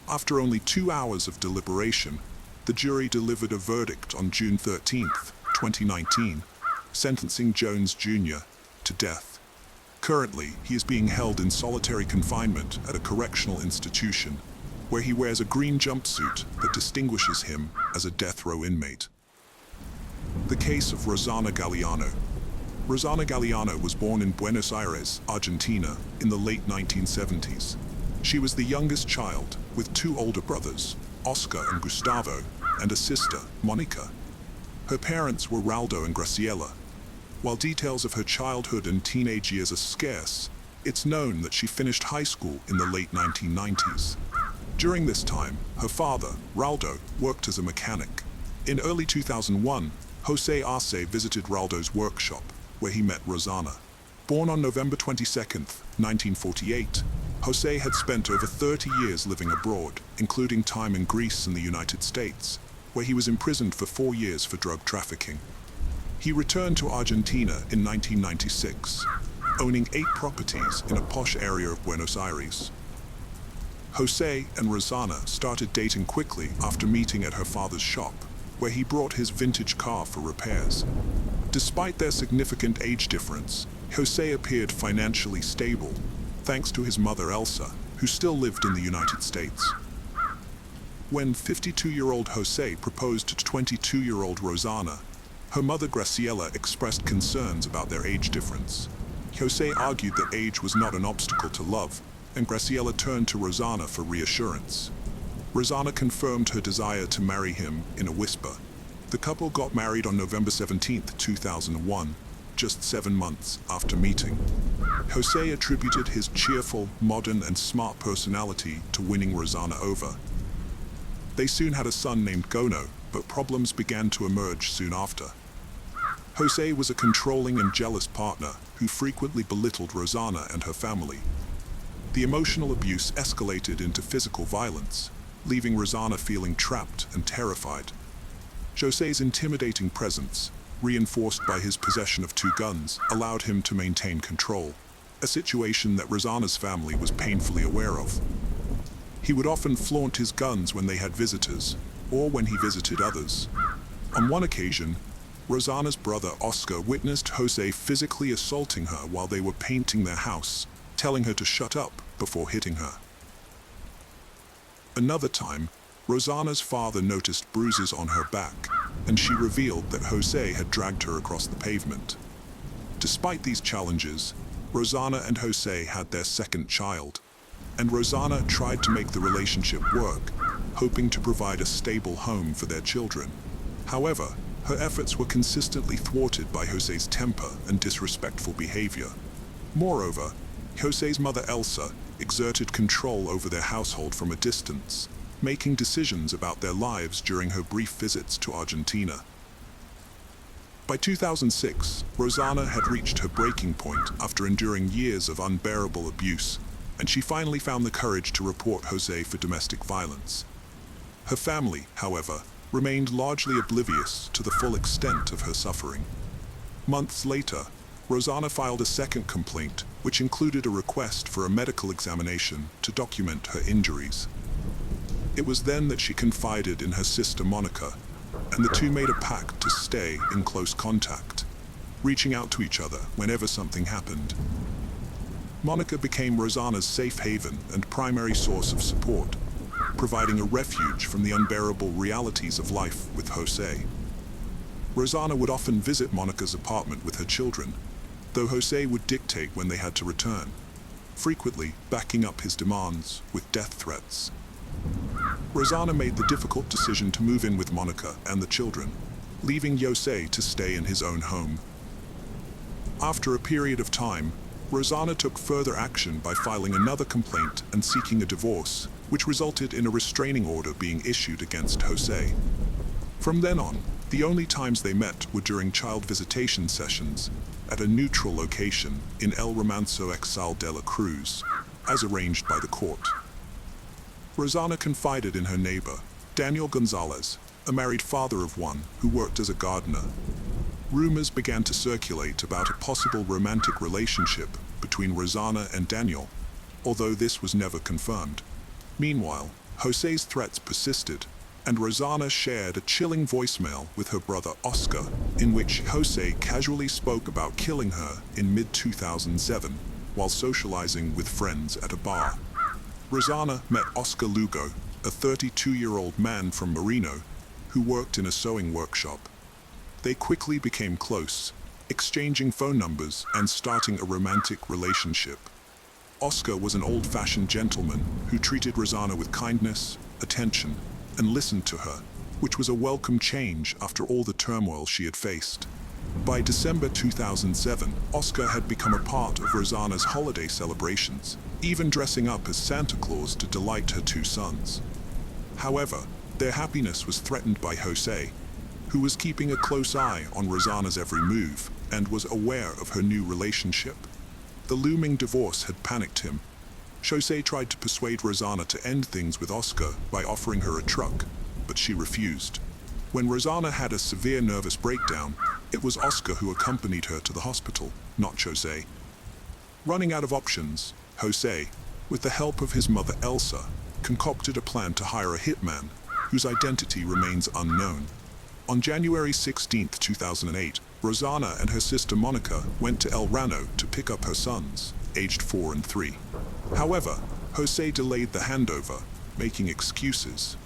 After only 2 hours of deliberation, the jury delivered a verdict on June 13, 2019, sentencing Jones Jr. to death. Currently, he is being held in solitary confinement at a correctional institution, where he wears a green jumpsuit that distinguishes him as a death row inmate. The case of Rosanna Galliano. Rosanna Galliano was born in Buenos Aires, Argentina, in the late 1970s. She was the youngest child, with 2 older brothers, Oscar and Gustavo, and a sister, Monica. Her parents were Raldo and Graciela. While details of her childhood and teenage years are scarce, it's known that she finished high school in the late 1990s. During this time, her father, Raldo, worked as a mechanic. In early 2001, Jose Arce visited Raldo's workshop, where he met Rosanna. Born on November 22, 1948, Jose had spent over 30 years living abroad, including time in Greece and the United States, where he was imprisoned for 4 years for drug trafficking. He returned to Argentina in 1996, owning 8 properties in a posh area of Buenos Aires. Jose and Rosanna started dating quickly after meeting at her father's shop, where he brought his vintage car for repairs. Despite their significant age difference, Jose appeared financially stable, thanks to his mother Elsa, who still lived in the United States. When 52-year-old Jose proposed to 22-year-old Rosanna, her mother Graciela expressed concerns about their age difference. Jose argued that age was not an obstacle to love, and Graciela turned to Rosanna for reassurance. Rosanna confirmed her desire to marry him in a whisper. The couple got married on November 17, 2001, just 7 months after meeting. Jose attributed his cheerful, modern, and smart personality to winning Rosanna over. They soon had a son named Gono, but problems began to emerge soon after. Jose was a controlling and jealous partner who frequently belittled Rosanna and her family. The emotional abuse escalated into physical violence, leaving Rosanna feeling trapped and terrified. Jose's intimidating presence, reinforced by his possession of 2 guns, allowed him to maintain control, a situation that Rosanna's family was painfully aware of. He would often flaunt his guns when they had visitors, or when he visited others. On one occasion, Rosanna's brother Oscar witnessed Jose physically assaulting her while they were painting their house, telling her to shut up before hitting her. Another time, Rosanna's father noticed bruises on her back, and she revealed that Jose had dragged her across the pavement. Despite these challenges, Rosanna and Jose had their second child, and Rosanna tried to make the relationship work, hoping to provide a stable home for their children. However, her efforts were consistently thwarted by Jose's temper and disrespectful behavior. Moreover, Jose's mother Elsa exerted control over their household from a distance, making decisions about their lives during her brief visits to Argentina. By 2006, Rosanna had reached her breaking point after enduring years of unbearable abuse, and she finally found the courage to report Jose for domestic violence. Her family, however, remained largely oblivious to the full extent of her suffering. Months later, Rosanna filed a second complaint, which included a request for a medical examination to document her injuries. It was then that she confided in her sister Monica, and the two made a pact to stay in close contact, reaching out to each other whenever something happened. Monica became Rosanna's safe haven and primary source of support, providing a refuge from the unbearable realities of life with Jose. Rosanna would often visit Monica's apartment with her children, though Jose would dictate when they had to return, frequently backing up his demands with death threats. Rosanna made the difficult decision to move in with Monica and the children, leaving Jose to stay in his own home. After a period of time, Rosanna took further action by filing another complaint and seeking a divorce, which resulted in a restraining order being issued against Jose. From then on, the only times they met were during child visitation sessions at a neutral location in El Remanso Exal de la Cruz, as arranged by the court. Rosanna confided in her neighbor, Daniel Gonzalez, a married father of one who worked as a gardener. Rumors began to circulate about a possible romantic relationship between Rosanna and Daniel, although this was never confirmed. Meanwhile, Jose's threats persisted, and Rosanna shared a chilling voicemail with her brother Oscar, in which Jose casually spoke about killing her in mid-2007 while socializing with friends at a bar. Rosanna met Oscar Lugo, a 32-year-old man from Marino, who worked in a sewing workshop. They quickly became close, exchanging phone numbers and starting a romantic relationship. Oscar was an old-fashioned gentleman who treated Rosanna with kindness, attention, and listened to her, which was a welcome change after all the turmoil she had faced. By December 2007, Oscar had become a part of Rosanna's holiday celebrations, even dressing up as Santa Claus to delight her two sons. However, their happiness was threatened by Jose. who was keeping a close eye on Rosanna's every move and was aware of her new relationship. The looming divorce had panicked him. Jose tried to persuade Rosanna to end things with Oscar by offering her a truck, but she refused. When Rosanna had a severe nervous breakdown, it was Oscar who accompanied her to the hospital, not Jose. Running out of options, Jose, with the help of his mother Elsa, concocted a plan to hire a hitman whose identity remains unknown. On January 16, 2008, Rosanna and her sister Monica went to El Rano to pick up her sons, aged 4 and 3. However, Jose delayed the handover, making excuses.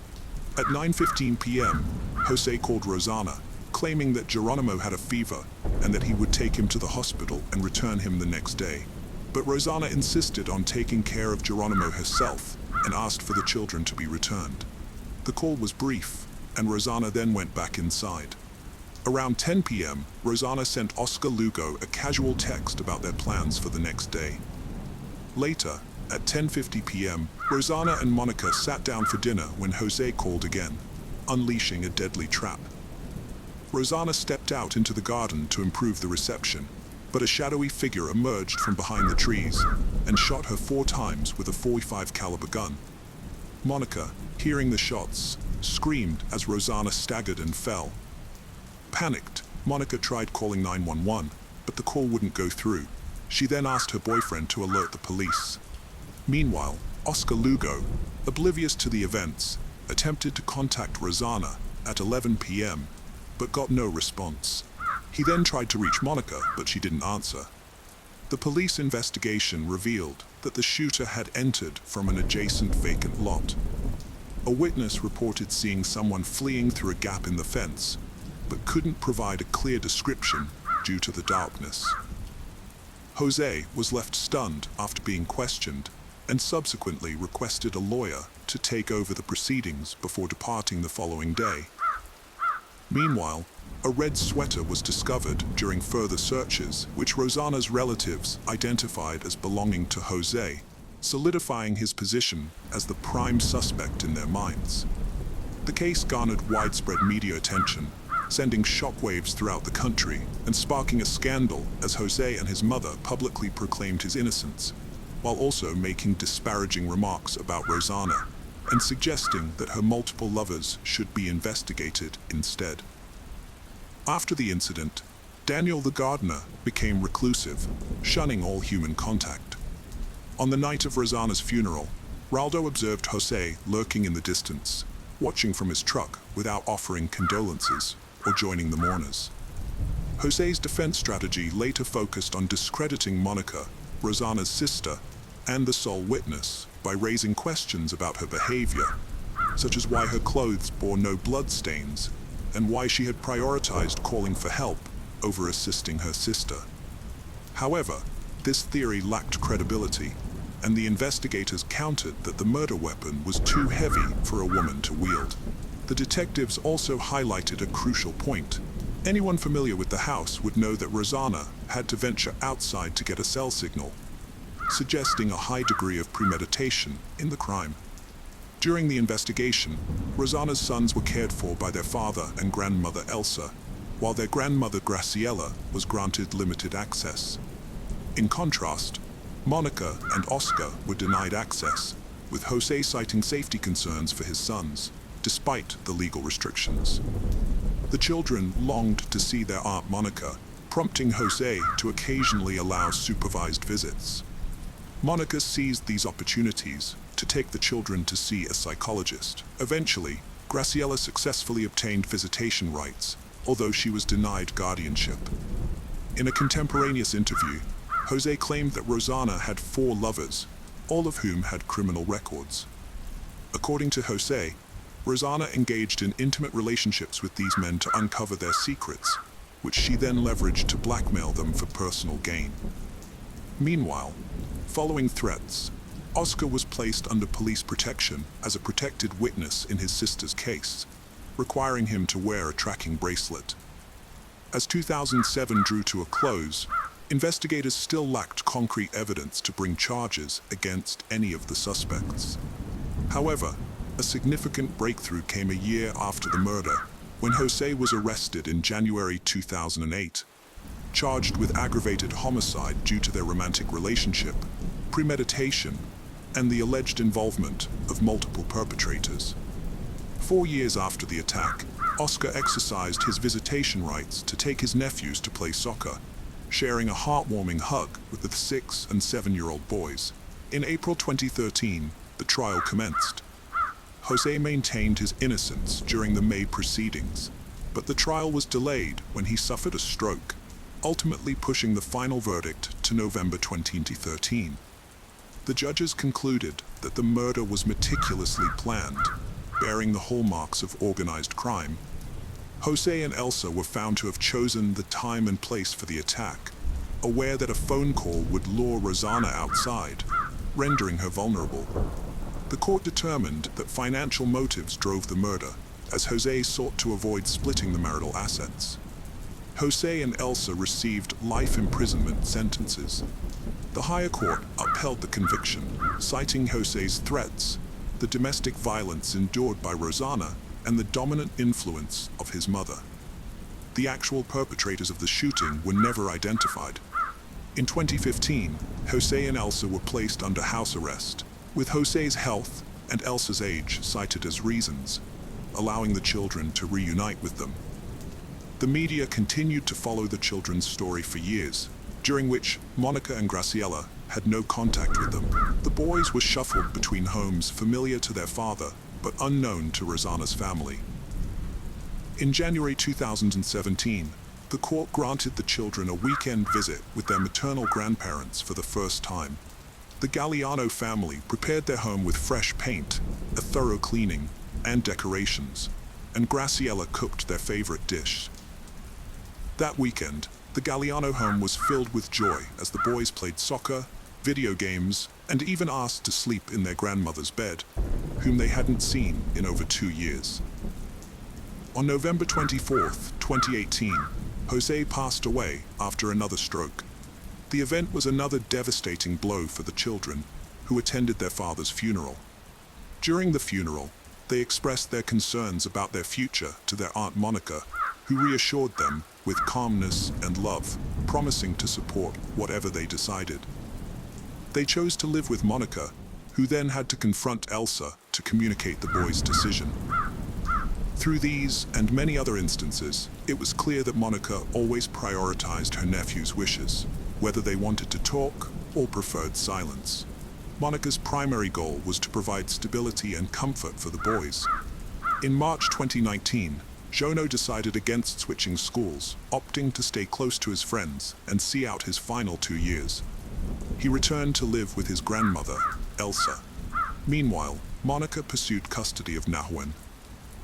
At 9:15 p.m., Jose called Rosanna, claiming that Geronimo had a fever and that he would take him to the hospital and return him the next day. But Rosanna insisted on taking care of Geronimo herself and asked for the children to be returned. The call was brief, and Rosanna then went back inside. Around 10 p.m., Rosanna sent Oscar Lugo a casual text about their plans for the next day. Later, at 10:50 p.m., Rosanna and Monica sat down for dinner when Jose called again, unleashing a deadly trap. Rosanna stepped out into the garden to improve the reception, but a shadowy figure emerged from behind the trees and shot her 4 times with a .45 caliber gun. Monica, hearing the shots, screamed as Rosanna staggered and fell. Panicked, Monica tried calling 911, but the call wouldn't go through. She then asked her boyfriend to alert the police. Meanwhile, Oscar Lugo, oblivious to the events, attempted to contact Rosanna at 11 p.m., but got no response. He then tried to reach Monica, but she didn't answer. The police investigation revealed that the shooter had entered from an adjacent vacant lot. A witness reported seeing someone fleeing through a gap in the fence, but couldn't provide a clear description due to the darkness. Jose was left stunned after being questioned and subsequently requested a lawyer to take over the proceedings before departing the following day. Meanwhile, a red sweater was discovered during further searches, which Rosanna's relatives identified as belonging to Jose, solidifying his position as the prime suspect in their minds. The case garnered widespread media attention, sending shockwaves throughout the country and sparking a scandal as Jose and his mother publicly proclaimed his innocence, while also making disparaging remarks about Rosanna and suggesting that her multiple lovers should be investigated instead. After the incident, Daniel the gardener became reclusive, shunning all human contact. On the night of Rosanna's funeral, Raldo observed Jose lurking in the distance, watching from his truck without offering condolences or joining the mourners. Jose's defense strategy later focused on discrediting Monica, Rosanna's sister, and the sole witness by raising questions about her behavior, such as why her clothes bore no blood stains and why she had prioritized calling for help over assisting her sister. However, this theory lacked credibility, and the investigators countered that the murder weapon was too heavy for a woman to wield. The detectives also highlighted a crucial point. Anyone familiar with the house would know that Rosanna had to venture outside to get a cell signal, suggesting a high degree of premeditation in the crime. During the investigation, Rosanna's sons were cared for by their father and grandmother Elsa, while their grandmother Graciela was granted limited access. In contrast, Monica and Oscar were denied access, with Jose citing safety concerns for his sons, despite the legal restrictions. The children longed to see their aunt Monica, prompting Jose to occasionally allow supervised visits. Monica seized these opportunities to take the children to see a psychologist. Eventually, Graciela successfully obtained visitation rights, although she was denied guardianship. In a contemporaneous interview, Jose claimed that Rosanna had 4 lovers, all of whom had criminal records. According to Jose, Rosanna engaged in intimate relationships with these men to uncover their secrets, which she then leveraged to blackmail them for personal gain. Meanwhile, following threats, Oscar was placed under police protection as a protected witness in his sister's case, requiring him to wear a tracking bracelet. As 2007 drew to a close, investigators still lacked concrete evidence to bring charges against any of the suspects. However, a significant breakthrough came a year after the murder, when Jose was arrested in January 2008, charged with aggravated homicide due to their romantic relationship, premeditation, and the alleged involvement of multiple perpetrators. 4 years after the attack, Oscar exercised his visitation rights to take his nephews to play soccer, sharing a heartwarming hug with the 6- and 7-year-old boys. In April 2013, the trial commenced. Jose maintained his innocence during the May proceedings, but the trial was delayed when he suffered a stroke, ultimately pushing the final verdict to November 2013. The judges concluded that the murder was meticulously planned, bearing the hallmarks of organized crime. Jose and Elsa were found to have chosen the time and place for the attack, aware that a phone call would lure Rosanna outside, rendering her vulnerable. The court determined that financial motives drove the murder, as Jose sought to avoid splitting the marital assets. Jose and Elsa received life imprisonment sentences. The higher court upheld the conviction, citing Jose's threats, the domestic violence endured by Rosanna, and the dominant influence of his mother. The actual perpetrators of the shooting were never identified. In 2015, Jose and Elsa were placed under house arrest, with Jose's health and Elsa's age cited as reasons, allowing the children to reunite with them. The media continued to follow the children's story for years, during which Monica and Graciela had no contact with them. The boys were shuffled between homes familiar to their father, but unknown to Rosanna's family. In January 2017, the court granted the children a weekend visit with their maternal grandparents for the first time. The Galliano family prepared their home with fresh paint, a thorough cleaning, and decorations, and Graciela cooked their favorite dish. That weekend, the Galliano home was filled with joy as the boys played soccer, video games, and even asked to sleep in their grandmother's bed, whom they hadn't seen in over 2 years. On November 24, 2018, Jose passed away after another stroke. The event was another devastating blow for the children, who attended their father's funeral. During the funeral, they expressed their concerns about their future to their Aunt Monica, who reassured them with calmness and love, promising to support whatever they decided. They chose to live with Monica, who then had to confront Elsa to communicate the boys' decision. Through these and many other instances, it was clear that Monica always prioritized her nephew's wishes, whether they wanted to talk or preferred silence. Monica's primary goal was to provide stability and comfort for the boys. In March 2019, Jono decided against switching schools, opting to stay close to his friends and see out his final 2 years. He returned to live with his grandmother, Elsa. Meanwhile, Monica pursued custody of Nahuan.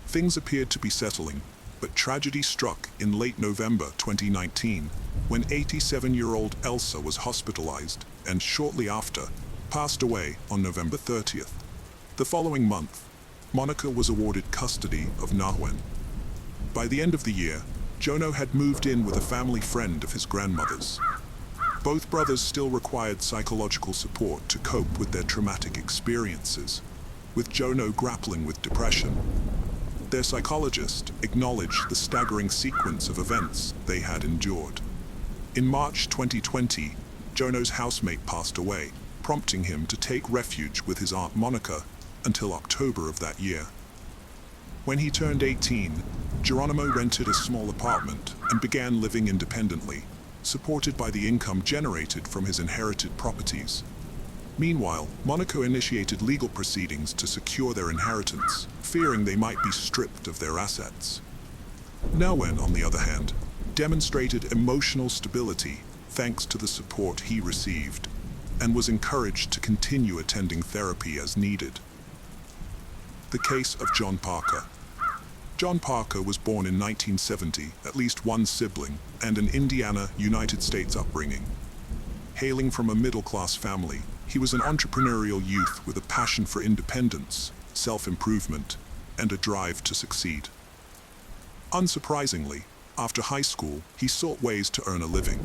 Things appeared to be settling, but tragedy struck in late November 2019 when 87-year-old Elsa was hospitalized and shortly after passed away on November 30th. The following month, Monica was awarded custody of Nahuan. By the end of the year, Jono had moved in with a family friend of his grandmother's. Both brothers still required psychological support to cope with their traumatic experiences, with Jono grappling with depression. Their psychologist acknowledged the staggering sequence of events they had endured. In March 2020, Jono's housemate passed away, prompting him to take refuge with his Aunt Monica until October of that year. When he turned 18, Geronimo rented a small apartment and began living independently, supported by the income generated from his inherited properties. Meanwhile, Monica initiated legal proceedings to secure their inheritance, fearing they might be stripped of their assets. Nahuan, on the other hand, demonstrated emotional stability thanks to the support he received, and was encouraged to continue attending therapy as needed. The case of John Parker. John Parker was born in 1970, at least one sibling, and an Indiana, United States upbringing. Hailing from a middle-class family, he was an entrepreneurial youth with a passion for independence, self-improvement, and a drive to succeed. Unsurprisingly, after high school, he sought ways to earn a living.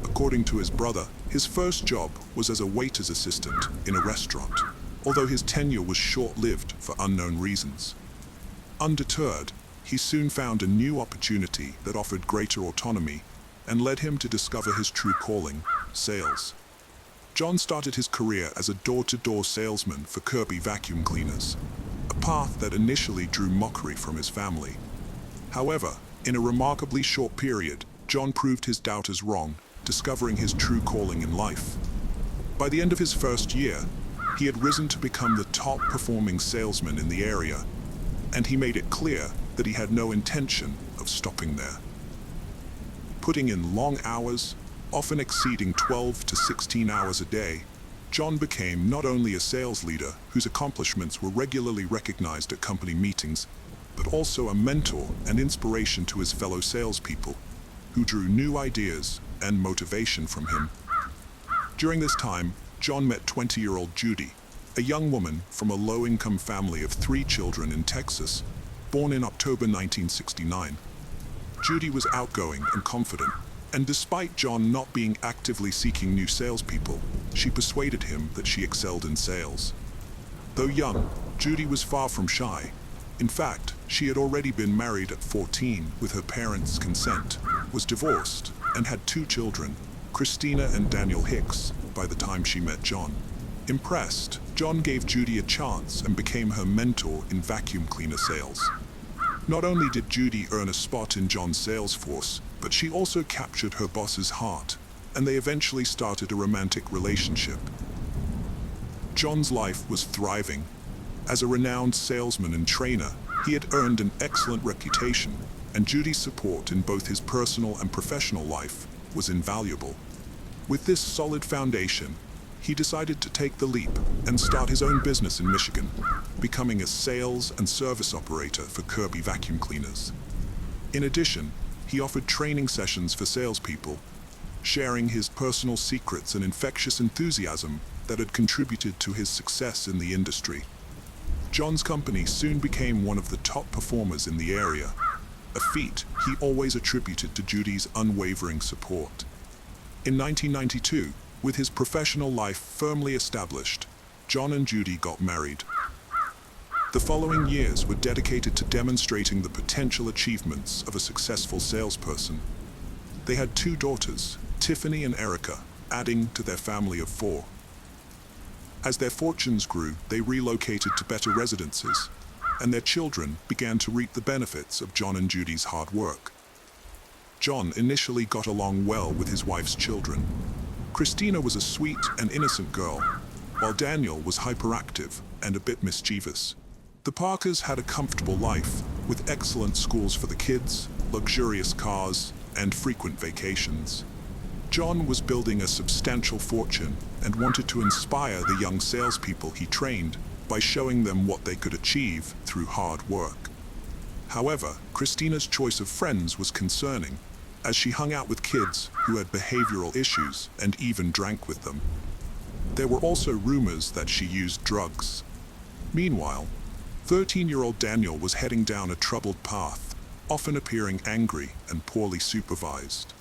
According to his brother, his first job was as a waiter's assistant in a restaurant, although his tenure was short-lived for unknown reasons. Undeterred, he soon found a new opportunity that offered greater autonomy and led him to discover his true calling, sales. John started his career as a door-to-door salesman for Kirby vacuum cleaners, a path that initially drew mockery from his family. However, in a remarkably short period, John proved his doubters wrong, discovering his true calling in life. By the end of his first year, he had risen to become the top-performing salesman in the area, and he made it clear that he had no intention of stopping there. Putting in long hours, often exceeding 12 to 16 hours a day, John became not only a sales leader whose accomplishments were regularly recognized at company meetings, but also a mentor and inspiration to his fellow salespeople, who drew new ideas and motivation from him. During this time, John met 20-year-old Judy, a young woman from a low-income family of 3 children in Texas, born in October 1969. Judy was outgoing and confident, and despite John not being actively seeking new salespeople, she persuaded him that she excelled in sales. Though young, Judy was far from shy. In fact, she had already been married at 14 with her parents' consent, was divorced, and had 2 children, Christina and Daniel Hicks, by the time she met John. Impressed, John gave Judy a chance and became her mentor in vacuum cleaner sales. Not only did Judy earn a spot in John's sales force, but she also captured her boss's heart, and they eventually started a romantic relationship. John's life was thriving. As a renowned salesman and trainer, he had earned an excellent reputation, and Judy's support in both his personal and professional life was invaluable. With this solid foundation, he decided to take the leap and start his own business in Michigan, becoming a sales and service operator for Kirby vacuum cleaners. In addition, he offered training sessions for salespeople, sharing his personal secrets and infectious enthusiasm that had contributed to his success in the industry. John's company soon became one of the top performers in the area, a feat he always attributed to Judy's unwavering support. In 1992, with his professional life firmly established, John and Judy got married. The following years were dedicated to demonstrating the potential achievements of a successful salesperson. They had 2 daughters, Tiffany and Erica, adding to their family of 4. As their fortunes grew, they relocated to better residences, and their children began to reap the benefits of John and Judy's hard work. John initially got along well with his wife's children. Christina was a sweet and innocent girl, while Daniel was hyperactive and a bit mischievous. The Parkers had a comfortable life, with excellent schools for the kids, luxurious cars, and frequent vacations. John was building a substantial fortune and wanted to inspire the young salespeople he trained by showing them what they could achieve through hard work. However, Christina's choice of friends was concerning, as she hung out with kids who had behavioral issues and even drank with them. There were also rumors that she used drugs. Meanwhile, 13-year-old Daniel was heading down a troubled path, often appearing angry and poorly supervised.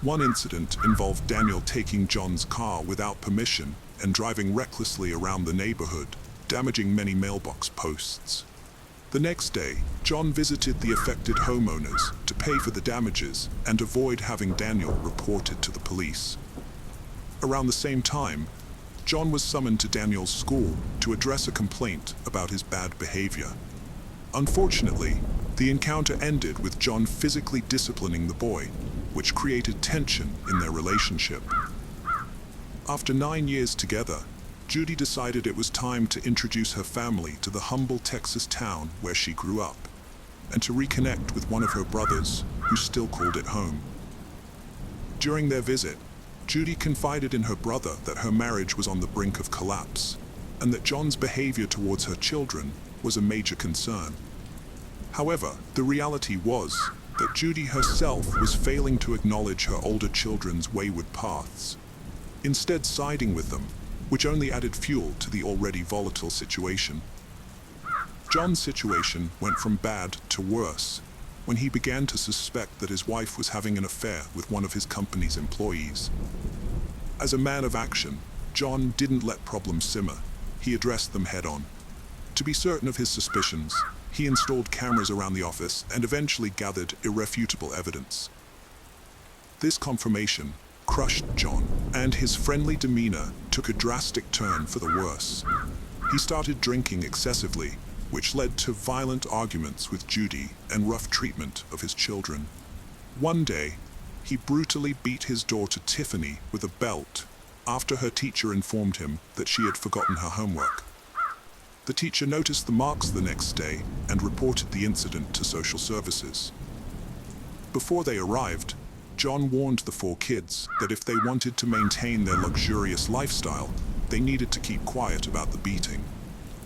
One incident involved Daniel taking John's car without permission and driving recklessly around the neighborhood, damaging many mailbox posts. The next day, John visited the affected homeowners to pay for the damages and avoid having Daniel reported to the police. Around the same time, John was summoned to Daniel's school to address a complaint about his bad behavior. Unfortunately, the encounter ended with John physically disciplining the boy, which created tension in their relationship. After 9 years together, Judy decided it was time to introduce her family to the humble Texas town where she grew up, and to reconnect with one of her brothers, who still called it home. During their visit, Judy confided in her brother that her marriage was on the brink of collapse, and that John's behavior towards her children was a major concern. However, the reality was that Judy herself was failing to acknowledge her older children's wayward paths, instead siding with them, which only added fuel to the already volatile situation. John's situation went from bad to worse when he began to suspect that his wife was having an affair with one of his company's employees. As a man of action, John didn't let problems simmer. He addressed them head-on. To be certain of his suspicions, He installed cameras around the office and eventually gathered irrefutable evidence. This confirmation crushed John, and his friendly demeanor took a drastic turn for the worse. He started drinking excessively, which led to violent arguments with Judy and rough treatment of his children. One day, he brutally beat his daughter Tiffany with a belt after her teacher informed him that she had forgotten her homework. The teacher noticed the marks the next day and reported the incident to social services. Before they arrived, John warned the four kids that if they wanted to maintain their luxurious lifestyle, they needed to keep quiet about the beating.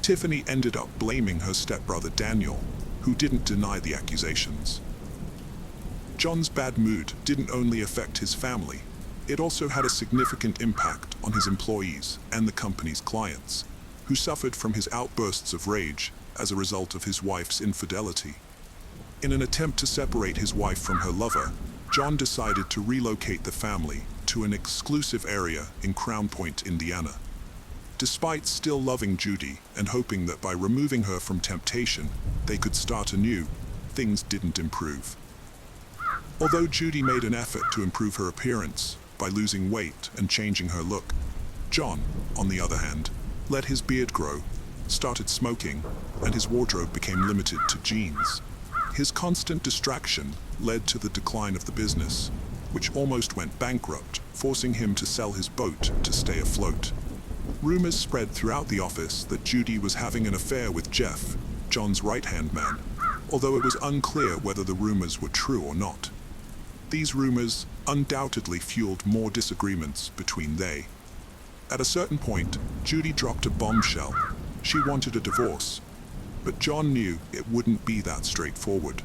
Tiffany ended up blaming her stepbrother Daniel, who didn't deny the accusations. John's bad mood didn't only affect his family, it also had a significant impact on his employees and the company's clients, who suffered from his outbursts of rage as a result of his wife's infidelity. In an attempt to separate his wife from her lover, John decided to relocate the family to an exclusive area in Crown Point, Indiana. Despite still loving Judy and hoping that by removing her from temptation, they could start anew, things didn't improve. Although Judy made an effort to improve her appearance by losing weight and changing her look, John, on the other hand, let his beard grow, started smoking, and his wardrobe became limited to jeans. His constant distraction led to the decline of the business, which almost went bankrupt, forcing him to sell his boat to stay afloat. Rumors spread throughout the office that Judy was having an affair with Jeff, John's right-hand man, although it was unclear whether the rumors were true or not. These rumors undoubtedly fueled more disagreements between they. At a certain point, Judy dropped a bombshell. She wanted a divorce, but John knew it wouldn't be that straightforward.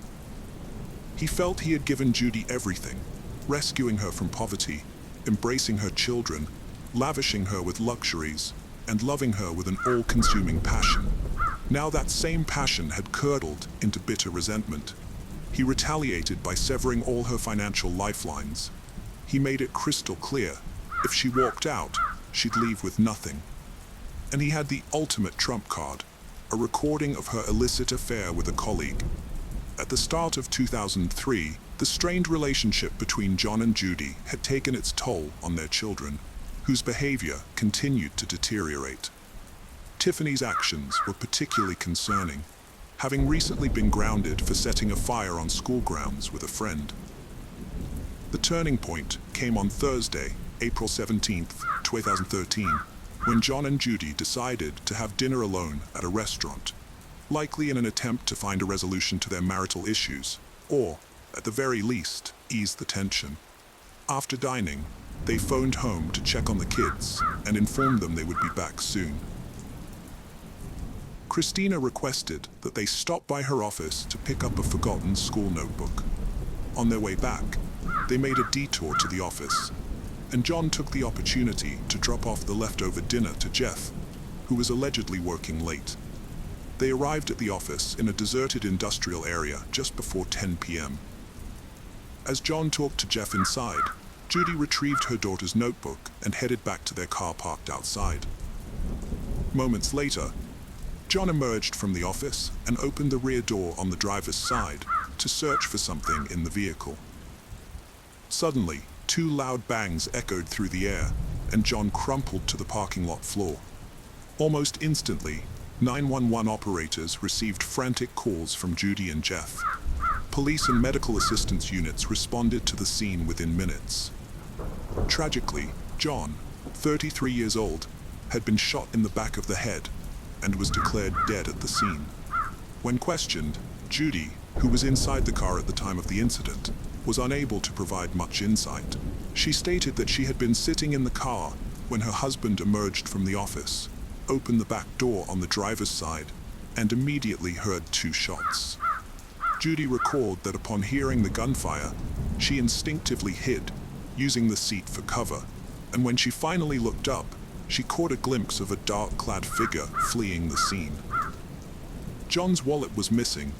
He felt he had given Judy everything, rescuing her from poverty, embracing her children, lavishing her with luxuries, and loving her with an all-consuming passion. Now that same passion had curdled into bitter resentment. He retaliated by severing all her financial lifelines. He made it crystal clear, if she walked out, she'd leave with nothing. And he had the ultimate trump card, a recording of her illicit affair with a colleague. At the start of 2003, the strained relationship between John and Judy had taken its toll on their children, whose behavior continued to deteriorate. Tiffany's actions were particularly concerning, having recently been grounded for setting a fire on school grounds with a friend. The turning point came on Thursday, April 17, 2013, when John and Judy decided to have dinner alone at a restaurant, likely in an attempt to find a resolution to their marital issues, or, at the very least, ease the tension. After dining, they phoned home to check on the kids and informed them they would be back soon. Christina requested that they stop by her office to pick up a forgotten school notebook. On their way back, they made a detour to the office, and John took the opportunity to drop off the leftover dinner to Jeff, who was allegedly working late. They arrived at the office in a deserted industrial area just before 10 p.m. As John talked to Jeff inside, Judy retrieved her daughter's notebook and headed back to their car parked outside. Moments later, John emerged from the office and opened the rear door on the driver's side to search for something in the vehicle. Suddenly, two loud bangs echoed through the air, and John crumpled to the parking lot floor. Almost instantly, 911 operators received frantic calls from Judy and Jeff. Police and medical assistance units responded to the scene within minutes. Tragically, John, 33 years old, had been shot in the back of the head and was declared dead at the scene. When questioned, Judy, who was inside the car at the time of the incident, was unable to provide much insight. She stated that she had been sitting in the car when her husband emerged from the office, opened the back door on the driver's side, and immediately heard two shots. Judy recalled that upon hearing the gunfire, she instinctively hid, using the seat for cover, and when she finally looked up, she caught a glimpse of a dark-clad figure fleeing the scene. John's wallet was missing,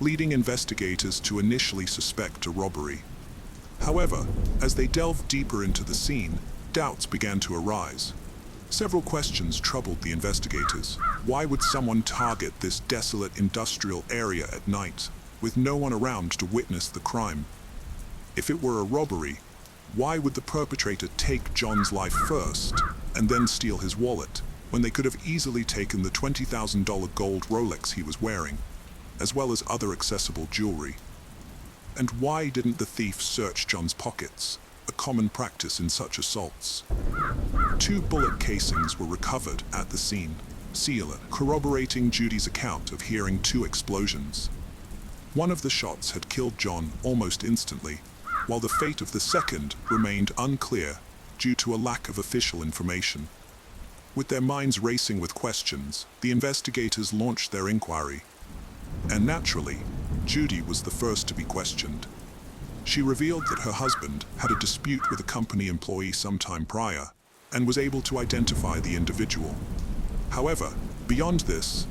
leading investigators to initially suspect a robbery. However, as they delved deeper into the scene, doubts began to arise. Several questions troubled the investigators. Why would someone target this desolate industrial area at night, with no one around to witness the crime? If it were a robbery, why would the perpetrator take John's life first, and then steal his wallet, when they could have easily taken the $20,000 gold Rolex he was wearing, as well as other accessible jewelry? And why didn't the thief search John's pockets, a common practice in such assaults? 2 bullet casings were recovered at the scene, corroborating Judy's account of hearing 2 explosions. One of the shots had killed John almost instantly, while the fate of the second remained unclear due to a lack of official information. With their minds racing with questions, the investigators launched their inquiry. And naturally, Judy was the first to be questioned. She revealed that her husband had a dispute with a company employee sometime prior, and was able to identify the individual. However, beyond this,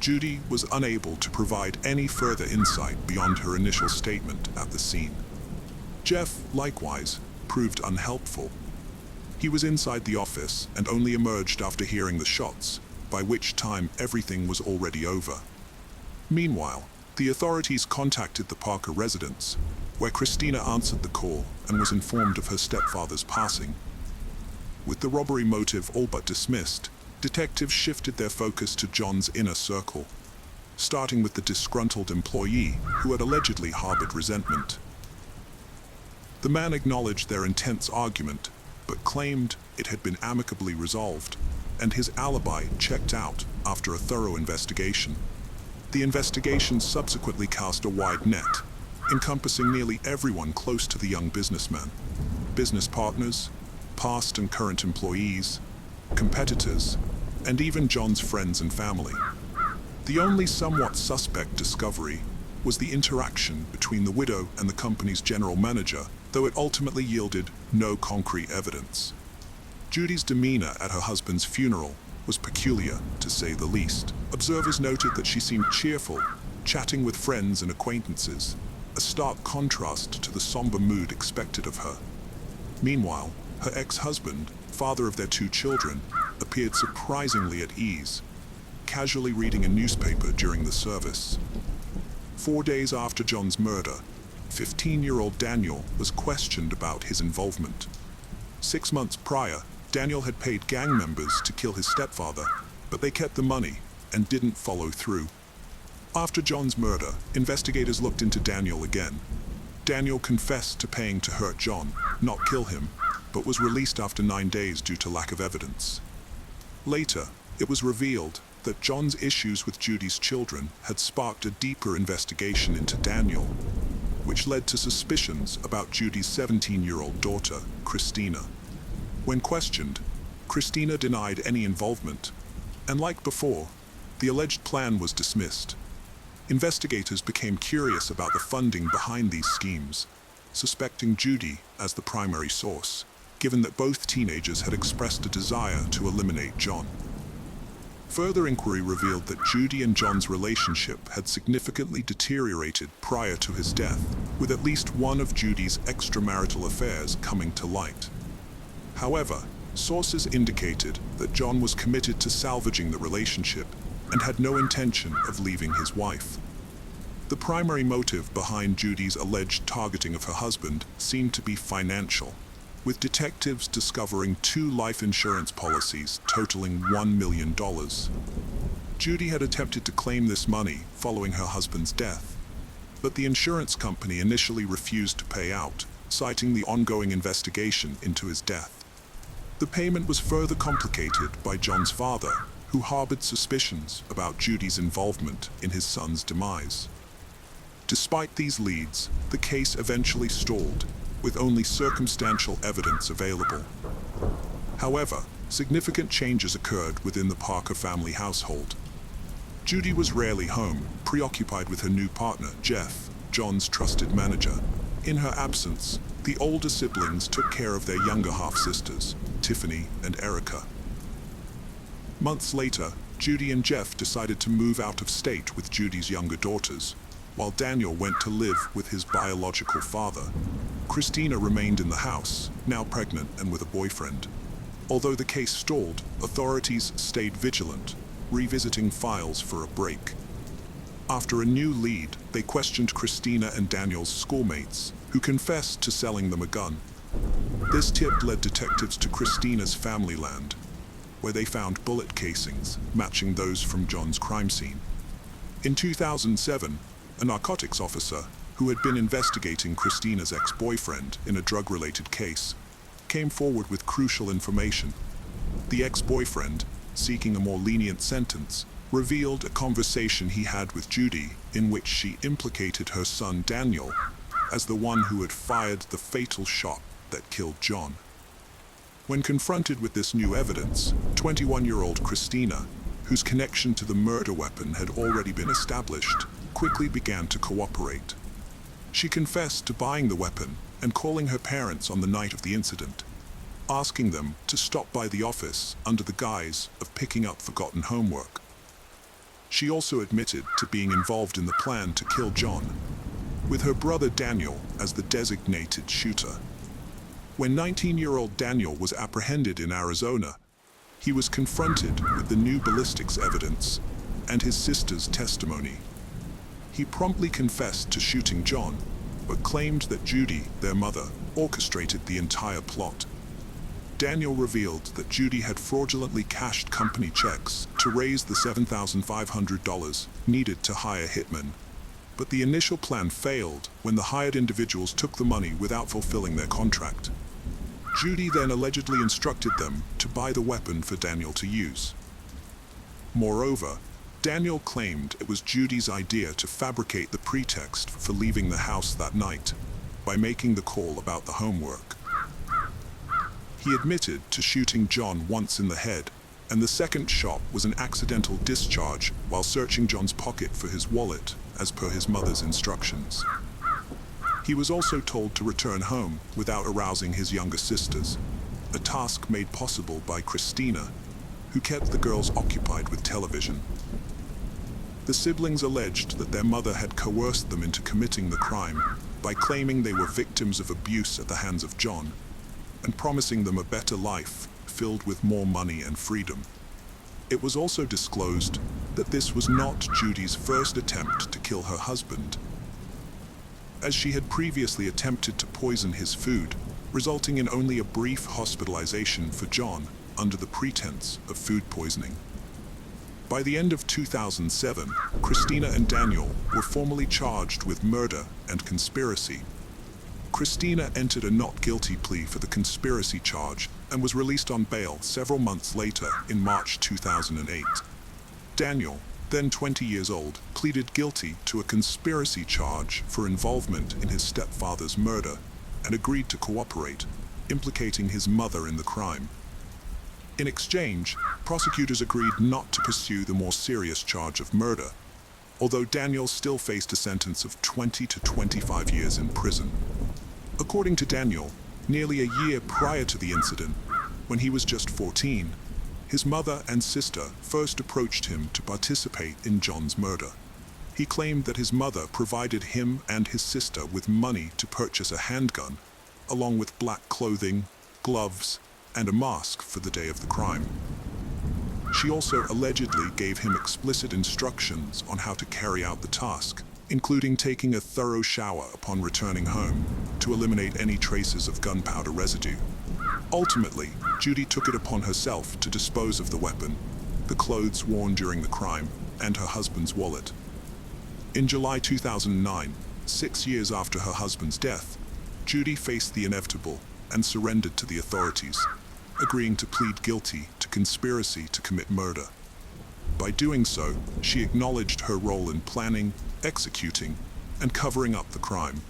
Judy was unable to provide any further insight beyond her initial statement at the scene. Jeff, likewise, proved unhelpful. He was inside the office and only emerged after hearing the shots, by which time everything was already over. Meanwhile, the authorities contacted the Parker residence, where Christina answered the call and was informed of her stepfather's passing. With the robbery motive all but dismissed, detectives shifted their focus to John's inner circle, starting with the disgruntled employee who had allegedly harbored resentment. The man acknowledged their intense argument, but claimed it had been amicably resolved, and his alibi checked out after a thorough investigation. The investigation subsequently cast a wide net, encompassing nearly everyone close to the young businessman: business partners, past and current employees, competitors, and even John's friends and family. The only somewhat suspect discovery was the interaction between the widow and the company's general manager, though it ultimately yielded no concrete evidence. Judy's demeanor at her husband's funeral was peculiar, to say the least. Observers noted that she seemed cheerful, chatting with friends and acquaintances, a stark contrast to the somber mood expected of her. Meanwhile, her ex-husband, father of their 2 children, appeared surprisingly at ease, casually reading a newspaper during the service. 4 days after John's murder, 15-year-old Daniel was questioned about his involvement. 6 months prior, Daniel had paid gang members to kill his stepfather, but they kept the money and didn't follow through. After John's murder, investigators looked into Daniel again. Daniel confessed to paying to hurt John, not kill him, but was released after 9 days due to lack of evidence. Later, it was revealed that John's issues with Judy's children had sparked a deeper investigation into Daniel, which led to suspicions about Judy's 17-year-old daughter, Christina. When questioned, Christina denied any involvement, and like before, the alleged plan was dismissed. Investigators became curious about the funding behind these schemes, suspecting Judy as the primary source, given that both teenagers had expressed a desire to eliminate John. Further inquiry revealed that Judy and John's relationship had significantly deteriorated prior to his death, with at least one of Judy's extramarital affairs coming to light. However, sources indicated that John was committed to salvaging the relationship and had no intention of leaving his wife. The primary motive behind Judy's alleged targeting of her husband seemed to be financial, with detectives discovering 2 life insurance policies totaling $1 million. Judy had attempted to claim this money following her husband's death, but the insurance company initially refused to pay out, citing the ongoing investigation into his death. The payment was further complicated by John's father, who harbored suspicions about Judy's involvement in his son's demise. Despite these leads, the case eventually stalled, with only circumstantial evidence available. However, significant changes occurred within the Parker family household. Judy was rarely home, preoccupied with her new partner, Jeff, John's trusted manager. In her absence, the older siblings took care of their younger half-sisters, Tiffany and Erica. Months later, Judy and Jeff decided to move out of state with Judy's younger daughters, while Daniel went to live with his biological father. Christina remained in the house, now pregnant and with a boyfriend. Although the case stalled, authorities stayed vigilant, revisiting files for a break. After a new lead, they questioned Christina and Daniel's schoolmates, who confessed to selling them a gun. This tip led detectives to Christina's family land, where they found bullet casings matching those from John's crime scene. In 2007, a narcotics officer, who had been investigating Christina's ex-boyfriend in a drug-related case, came forward with crucial information. The ex-boyfriend, seeking a more lenient sentence, revealed a conversation he had with Judy in which she implicated her son Daniel as the one who had fired the fatal shot that killed John. When confronted with this new evidence, 21-year-old Christina, whose connection to the murder weapon had already been established, quickly began to cooperate. She confessed to buying the weapon and calling her parents on the night of the incident, asking them to stop by the office under the guise of picking up forgotten homework. She also admitted to being involved in the plan to kill John, with her brother Daniel as the designated shooter. When 19-year-old Daniel was apprehended in Arizona, he was confronted with the new ballistics evidence and his sister's testimony. He promptly confessed to shooting John, but claimed that Judy, their mother, orchestrated the entire plot. Daniel revealed that Judy had fraudulently cashed company checks to raise the $7,500 needed to hire hitmen. But the initial plan failed when the hired individuals took the money without fulfilling their contract. Judy then allegedly instructed them to buy the weapon for Daniel to use. Moreover, Daniel claimed it was Judy's idea to fabricate the pretext for leaving the house that night by making the call about the homework. He admitted to shooting John once in the head, and the second shot was an accidental discharge while searching John's pocket for his wallet, as per his mother's instructions. He was also told to return home without arousing his younger sisters, a task made possible by Christina, who kept the girls occupied with television. The siblings alleged that their mother had coerced them into committing the crime by claiming they were victims of abuse at the hands of John, and promising them a better life filled with more money and freedom. It was also disclosed that this was not Judy's first attempt to kill her husband, as she had previously attempted to poison his food, resulting in only a brief hospitalization for John under the pretense of food poisoning. By the end of 2007, Christina and Daniel were formally charged with murder and conspiracy. Christina entered a not guilty plea for the conspiracy charge and was released on bail several months later in March 2008. Daniel, then 20 years old, pleaded guilty to a conspiracy charge for involvement in his stepfather's murder and agreed to cooperate, implicating his mother in the crime. In exchange, prosecutors agreed not to pursue the more serious charge of murder, although Daniel still faced a sentence of 20 to 25 years in prison. According to Daniel, nearly a year prior to the incident, when he was just 14, his mother and sister first approached him to participate in John's murder. He claimed that his mother provided him and his sister with money to purchase a handgun, along with black clothing, gloves, and a mask for the day of the crime. She also allegedly gave him explicit instructions on how to carry out the task, including taking a thorough shower upon returning home to eliminate any traces of gunpowder residue. Ultimately, Judy took it upon herself to dispose of the weapon, the clothes worn during the crime, and her husband's wallet. In July 2009, 6 years after her husband's death, Judy faced the inevitable and surrendered to the authorities, agreeing to plead guilty to conspiracy to commit murder. By doing so, she acknowledged her role in planning, executing, and covering up the crime.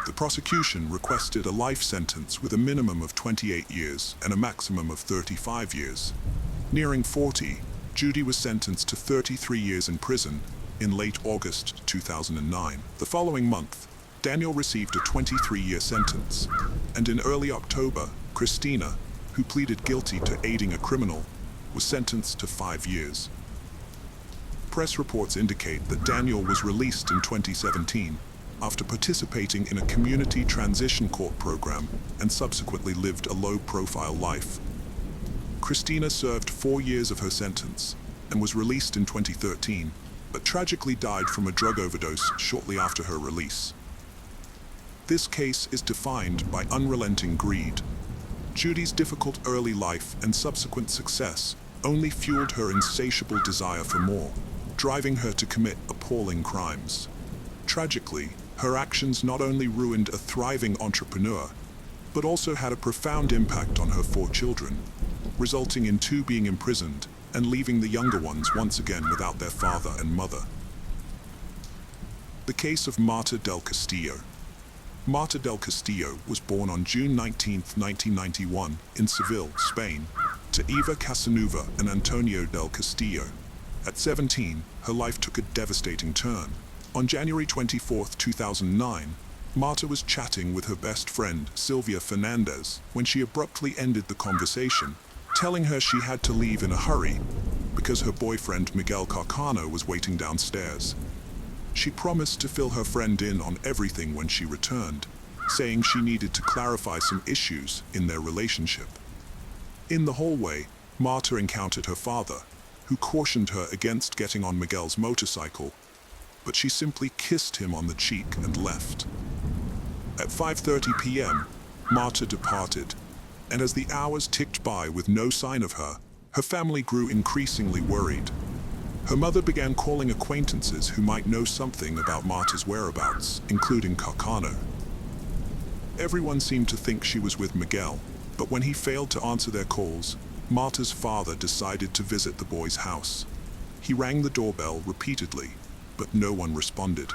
The prosecution requested a life sentence with a minimum of 28 years and a maximum of 35 years. Nearing 40, Judy was sentenced to 33 years in prison in late August 2009. The following month, Daniel received a 23-year sentence, and in early October, Christina, who pleaded guilty to aiding a criminal, was sentenced to 5 years. Press reports indicate that Daniel was released in 2017 after participating in a community transition court program and subsequently lived a low-profile life. Cristina served 4 years of her sentence and was released in 2013, but tragically died from a drug overdose shortly after her release. This case is defined by unrelenting greed. Judy's difficult early life and subsequent success only fueled her insatiable desire for more, driving her to commit appalling crimes. Tragically, her actions not only ruined a thriving entrepreneur, but also had a profound impact on her 4 children, resulting in 2 being imprisoned and leaving the younger ones once again without their father and mother. The case of Marta del Castillo. Marta del Castillo was born on June 19, 1991, in Seville, Spain, to Eva Casanova and Antonio del Castillo. At 17, her life took a devastating turn. On January 24, 2009, Marta was chatting with her best friend, Silvia Fernandez, when she abruptly ended the conversation, telling her she had to leave in a hurry because her boyfriend Miguel Carcano was waiting downstairs. She promised to fill her friend in on everything when she returned, saying she needed to clarify some issues in their relationship. In the hallway, Marta encountered her father, who cautioned her against getting on Miguel's motorcycle, but she simply kissed him on the cheek and left. At 5:30 p.m., Marta departed, and as the hours ticked by with no sign of her, her family grew increasingly worried. Her mother began calling acquaintances who might know something about Marta's whereabouts, including Carcano. Everyone seemed to think she was with Miguel, but when he failed to answer their calls, Marta's father decided to visit the boy's house. He rang the doorbell repeatedly, but no one responded.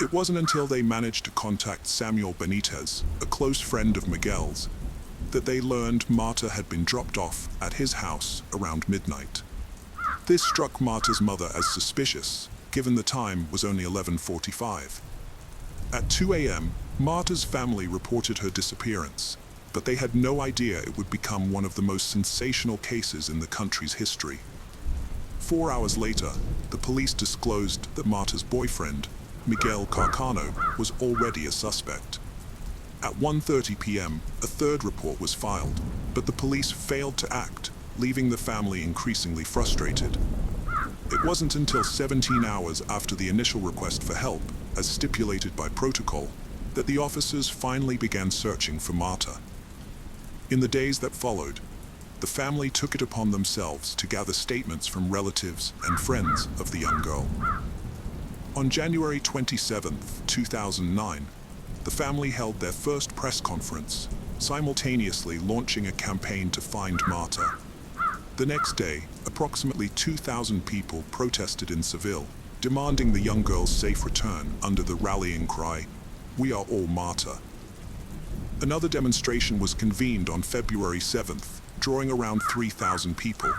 It wasn't until they managed to contact Samuel Benitez, a close friend of Miguel's, that they learned Marta had been dropped off at his house around midnight. This struck Marta's mother as suspicious, given the time was only 11:45. At 2 a.m., Marta's family reported her disappearance, but they had no idea it would become one of the most sensational cases in the country's history. 4 hours later, the police disclosed that Marta's boyfriend, Miguel Carcano, was already a suspect. At 1:30 p.m., a third report was filed, but the police failed to act, leaving the family increasingly frustrated. It wasn't until 17 hours after the initial request for help, as stipulated by protocol, that the officers finally began searching for Marta. In the days that followed, the family took it upon themselves to gather statements from relatives and friends of the young girl. On January 27, 2009, the family held their first press conference, simultaneously launching a campaign to find Marta. The next day, approximately 2,000 people protested in Seville, demanding the young girl's safe return under the rallying cry, "We are all Marta." Another demonstration was convened on February 7th, drawing around 3,000 people.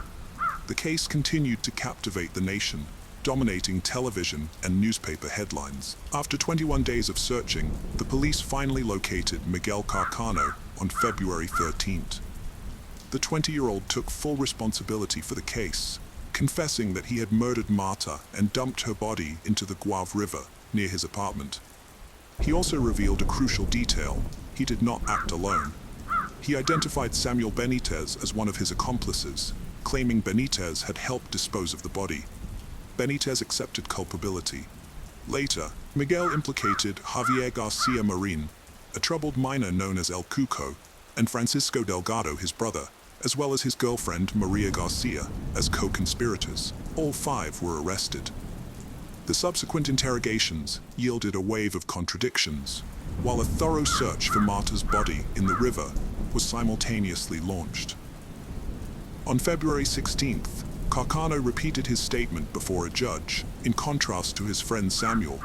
The case continued to captivate the nation, dominating television and newspaper headlines. After 21 days of searching, the police finally located Miguel Carcano on February 13th. The 20-year-old took full responsibility for the case, confessing that he had murdered Marta and dumped her body into the Guave River near his apartment. He also revealed a crucial detail: he did not act alone. He identified Samuel Benitez as one of his accomplices, claiming Benitez had helped dispose of the body. Benitez accepted culpability. Later, Miguel implicated Javier Garcia Marin, a troubled miner known as El Cuco, and Francisco Delgado, his brother, as well as his girlfriend Maria Garcia, as co-conspirators. All 5 were arrested. The subsequent interrogations yielded a wave of contradictions, while a thorough search for Marta's body in the river was simultaneously launched. On February 16th, Carcano repeated his statement before a judge, in contrast to his friend Samuel,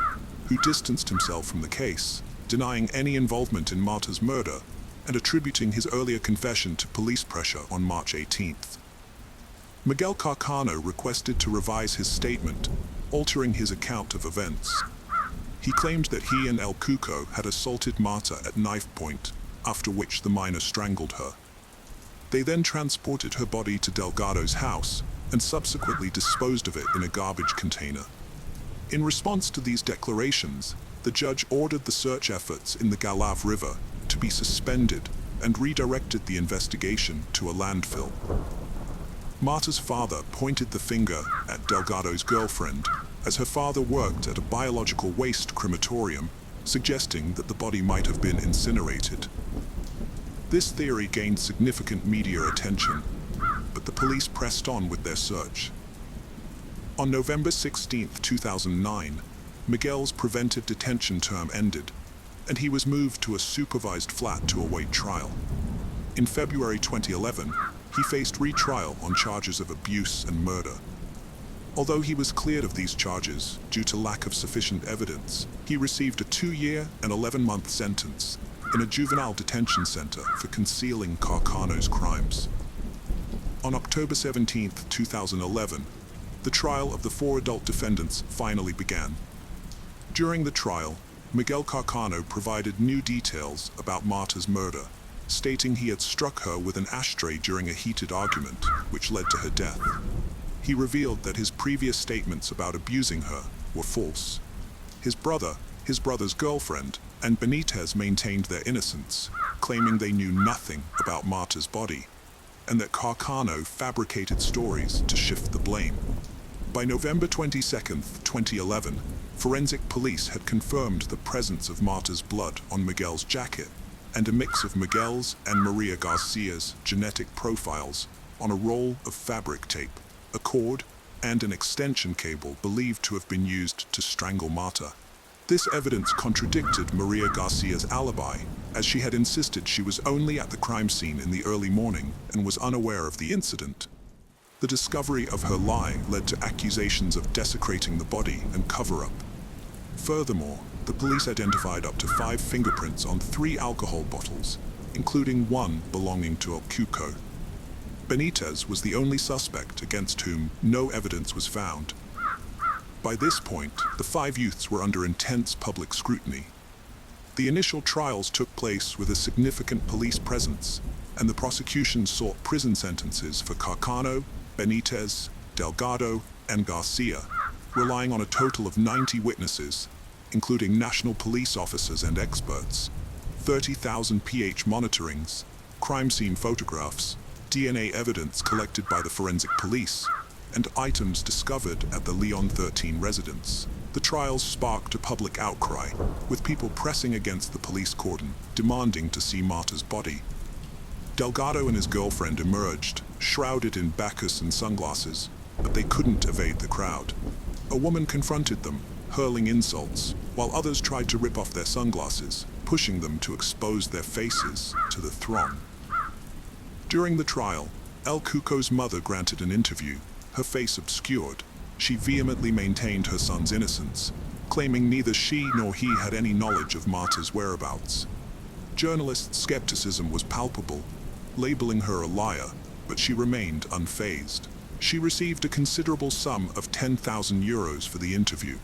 who distanced himself from the case, denying any involvement in Marta's murder and attributing his earlier confession to police pressure on March 18th. Miguel Carcano requested to revise his statement, altering his account of events. He claimed that he and El Cuco had assaulted Marta at knife point, after which the miner strangled her. They then transported her body to Delgado's house and subsequently disposed of it in a garbage container. In response to these declarations, the judge ordered the search efforts in the Guave River to be suspended and redirected the investigation to a landfill. Marta's father pointed the finger at Delgado's girlfriend, as her father worked at a biological waste crematorium, suggesting that the body might have been incinerated. This theory gained significant media attention, but the police pressed on with their search. On November 16, 2009, Miguel's preventive detention term ended, and he was moved to a supervised flat to await trial. In February 2011, he faced retrial on charges of abuse and murder. Although he was cleared of these charges due to lack of sufficient evidence, he received a 2-year and 11-month sentence in a juvenile detention center for concealing Carcano's crimes. On October 17, 2011, the trial of the 4 adult defendants finally began. During the trial, Miguel Carcano provided new details about Marta's murder, stating he had struck her with an ashtray during a heated argument, which led to her death. He revealed that his previous statements about abusing her were false. His brother, his brother's girlfriend, and Benitez maintained their innocence, claiming they knew nothing about Marta's body, and that Carcano fabricated stories to shift the blame. By November 22, 2011, forensic police had confirmed the presence of Marta's blood on Miguel's jacket, and a mix of Miguel's and Maria Garcia's genetic profiles on a roll of fabric tape, a cord, and an extension cable believed to have been used to strangle Marta. This evidence contradicted Maria Garcia's alibi, as she had insisted she was only at the crime scene in the early morning and was unaware of the incident. The discovery of her lie led to accusations of desecrating the body and cover-up. Furthermore, the police identified up to 5 fingerprints on 3 alcohol bottles, including one belonging to El Cuco. Benitez was the only suspect against whom no evidence was found. By this point, the 5 youths were under intense public scrutiny. The initial trials took place with a significant police presence, and the prosecution sought prison sentences for Carcano, Benitez, Delgado, and Garcia, relying on a total of 90 witnesses, including national police officers and experts, 30,000 pH monitorings, crime scene photographs, DNA evidence collected by the forensic police, and items discovered at the Leon 13 residence. The trials sparked a public outcry, with people pressing against the police cordon, demanding to see Marta's body. Delgado and his girlfriend emerged, shrouded in Bacchus and sunglasses, but they couldn't evade the crowd. A woman confronted them, hurling insults, while others tried to rip off their sunglasses, pushing them to expose their faces to the throng. During the trial, El Cuco's mother granted an interview, her face obscured. She vehemently maintained her son's innocence, claiming neither she nor he had any knowledge of Marta's whereabouts. Journalists' skepticism was palpable, labeling her a liar, but she remained unfazed. She received a considerable sum of 10,000 euros for the interview.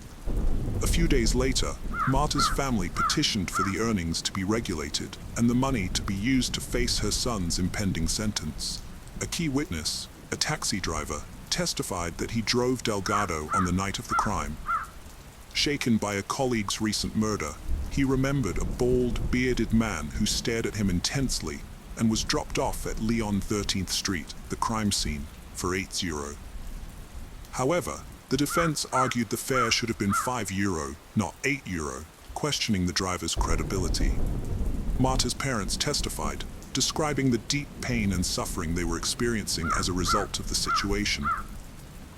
A few days later, Marta's family petitioned for the earnings to be regulated and the money to be used to face her son's impending sentence. A key witness, a taxi driver, testified that he drove Delgado on the night of the crime. Shaken by a colleague's recent murder, he remembered a bald, bearded man who stared at him intensely and was dropped off at Leon 13th Street, the crime scene, for €8. However, the defense argued the fare should have been €5, not €8, questioning the driver's credibility. Marta's parents testified, describing the deep pain and suffering they were experiencing as a result of the situation.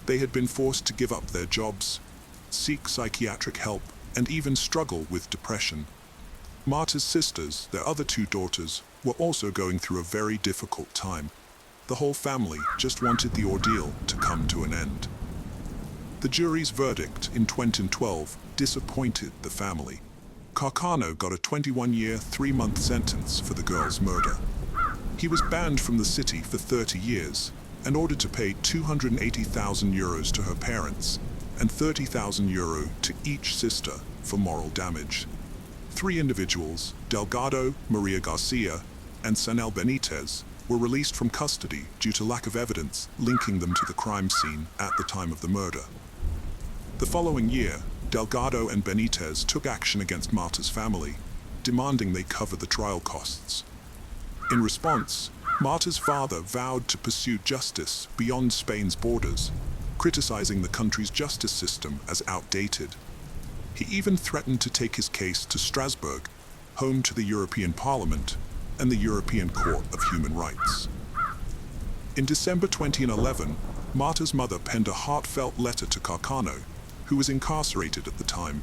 They had been forced to give up their jobs, seek psychiatric help, and even struggle with depression. Marta's sisters, their other 2 daughters, were also going through a very difficult time. The whole family just wanted the ordeal to come to an end. The jury's verdict in 2012 disappointed the family. Carcano got a 21-year, 3-month sentence for the girl's murder. He was banned from the city for 30 years and ordered to pay €280,000 to her parents and €30,000 to each sister for moral damage. 3 individuals, Delgado, Maria Garcia, and Sanel Benitez, were released from custody due to lack of evidence linking them to the crime scene at the time of the murder. The following year, Delgado and Benitez took action against Marta's family, demanding they cover the trial costs. In response, Marta's father vowed to pursue justice beyond Spain's borders, criticizing the country's justice system as outdated. He even threatened to take his case to Strasbourg, home to the European Parliament and the European Court of Human Rights. In December 2011, Marta's mother penned a heartfelt letter to Carcano, who was incarcerated at the time,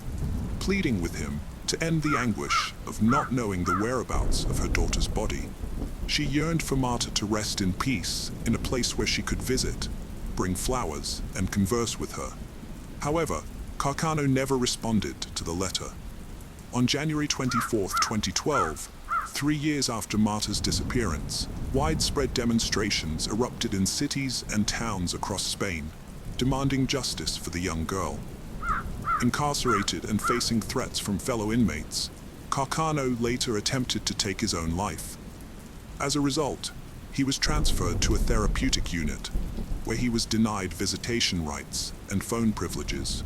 pleading with him to end the anguish of not knowing the whereabouts of her daughter's body. She yearned for Marta to rest in peace in a place where she could visit, bring flowers, and converse with her. However, Carcano never responded to the letter. On January 24, 2012, 3 years after Marta's disappearance, widespread demonstrations erupted in cities and towns across Spain, demanding justice for the young girl. Incarcerated and facing threats from fellow inmates, Carcano later attempted to take his own life. As a result, he was transferred to a therapeutic unit, where he was denied visitation rights and phone privileges.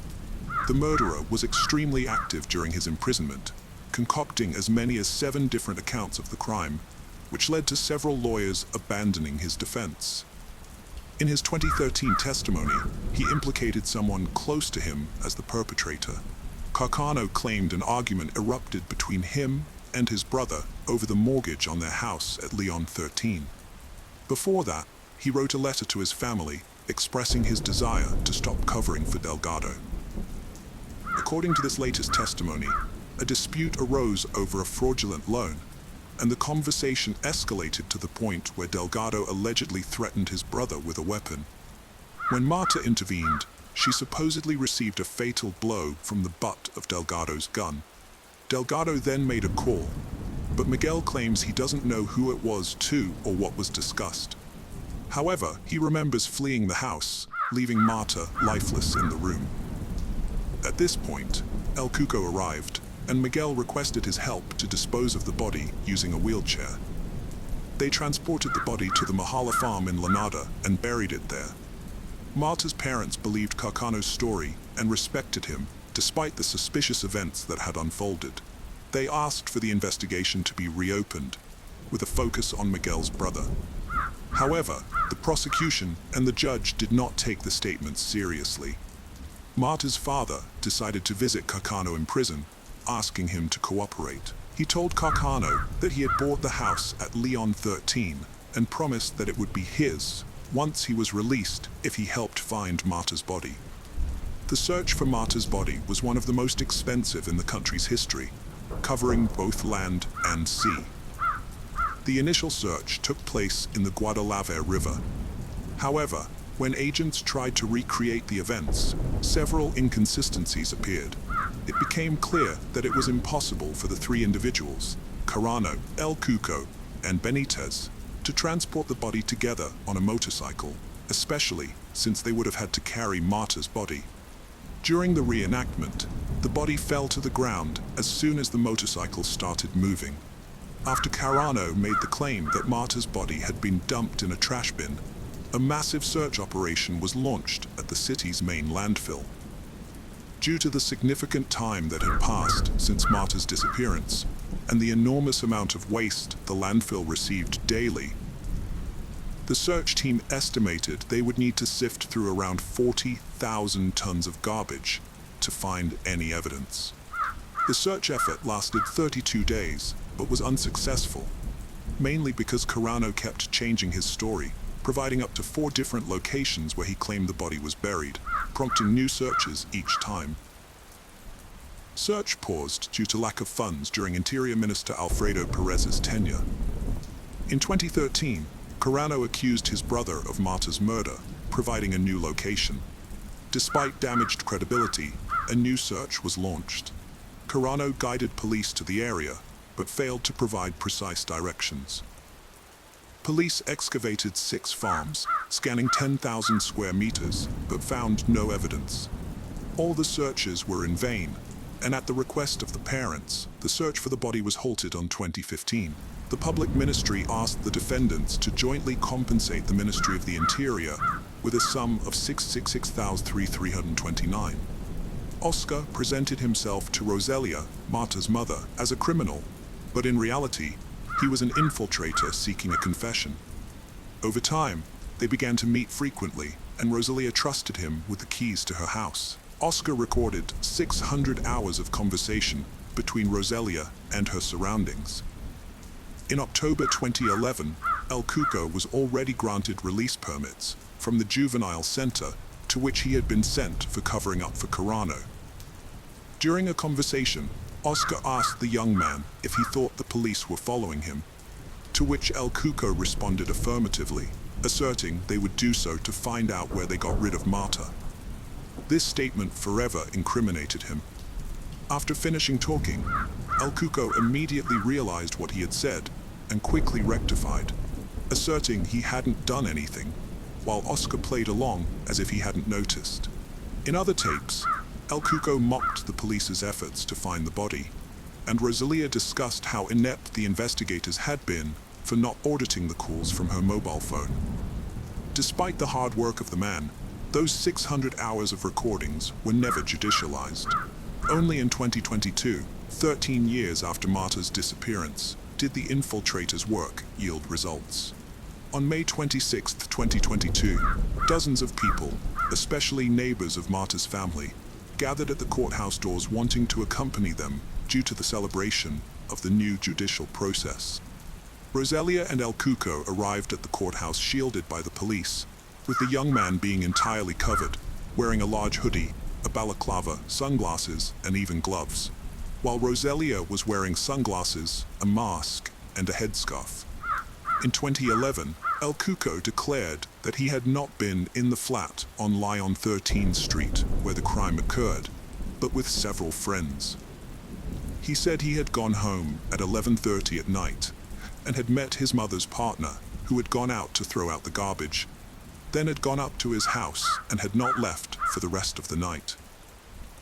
The murderer was extremely active during his imprisonment, concocting as many as 7 different accounts of the crime, which led to several lawyers abandoning his defense. In his 2013 testimony, he implicated someone close to him as the perpetrator. Carcano claimed an argument erupted between him and his brother over the mortgage on their house at Leon 13. Before that, he wrote a letter to his family expressing his desire to stop covering for Delgado. According to this latest testimony, a dispute arose over a fraudulent loan, and the conversation escalated to the point where Delgado allegedly threatened his brother with a weapon. When Marta intervened, she supposedly received a fatal blow from the butt of Delgado's gun. Delgado then made a call, but Miguel claims he doesn't know who it was to or what was discussed. However, he remembers fleeing the house, leaving Marta lifeless in the room. At this point, El Cuco arrived, and Miguel requested his help to dispose of the body using a wheelchair. They transported the body to the Mahala farm in Lanada and buried it there. Marta's parents believed Carcano's story and respected him, despite the suspicious events that had unfolded. They asked for the investigation to be reopened, with a focus on Miguel's brother. However, the prosecution and the judge did not take the statements seriously. Marta's father decided to visit Carcano in prison, asking him to cooperate. He told Carcano that he had bought the house at Leon 13 and promised that it would be his once he was released if he helped find Marta's body. The search for Marta's body was one of the most expensive in the country's history, covering both land and sea. The initial search took place in the Guadalave River. However, when agents tried to recreate the events, several inconsistencies appeared. It became clear that it was impossible for the 3 individuals, Carano, El Cuco, and Benitez, to transport the body together on a motorcycle, especially since they would have had to carry Marta's body. During the reenactment, the body fell to the ground as soon as the motorcycle started moving. After Carano made the claim that Marta's body had been dumped in a trash bin, a massive search operation was launched at the city's main landfill. Due to the significant time that had passed since Marta's disappearance, and the enormous amount of waste the landfill received daily, the search team estimated they would need to sift through around 40,000 tons of garbage to find any evidence. The search effort lasted 32 days, but was unsuccessful, mainly because Carano kept changing his story, providing up to 4 different locations where he claimed the body was buried, prompting new searches each time. Search paused due to lack of funds during Interior Minister Alfredo Perez's tenure. In 2013, Carano accused his brother of Marta's murder, providing a new location. Despite damaged credibility, a new search was launched. Carano guided police to the area, but failed to provide precise directions. Police excavated 6 farms, scanning 10,000 square meters, but found no evidence. All the searches were in vain, and at the request of the parents, the search for the body was halted on 2015. The public ministry asked the defendants to jointly compensate the Ministry of the Interior with a sum of $666,329. Oscar presented himself to Roselia, Marta's mother, as a criminal, but in reality, He was an infiltrator seeking a confession. Over time, they began to meet frequently, and Rosalia trusted him with the keys to her house. Oscar recorded 600 hours of conversation between Rosalia and her surroundings. In October 2011, El Cuco was already granted release permits from the juvenile center to which he had been sent for covering up for Carano. During a conversation, Oscar asked the young man if he thought the police were following him, to which El Cuco responded affirmatively, asserting they would do so to find out where they got rid of Marta. This statement forever incriminated him. After finishing talking, El Cuco immediately realized what he had said and quickly rectified, asserting he hadn't done anything, while Oscar played along as if he hadn't noticed. In other tapes, El Cuco mocked the police's efforts to find the body, and Rosalia discussed how inept the investigators had been for not auditing the calls from her mobile phone. Despite the hard work of the man, those 600 hours of recordings were never judicialized. Only in 2022, 13 years after Marta's disappearance, did the infiltrators' work yield results. On May 26, 2022, dozens of people, especially neighbors of Marta's family, gathered at the courthouse doors wanting to accompany them due to the celebration of the new judicial process. Rosalia and El Cuco arrived at the courthouse shielded by the police, with the young man being entirely covered, wearing a large hoodie, a balaclava, sunglasses, and even gloves, while Rosalia was wearing sunglasses, a mask, and a headscarf. In 2011, El Cuco declared that he had not been in the flat on Lyon 13th Street where the crime occurred, but with several friends. He said he had gone home at 11:30 at night and had met his mother's partner, who had gone out to throw out the garbage, then had gone up to his house and had not left for the rest of the night.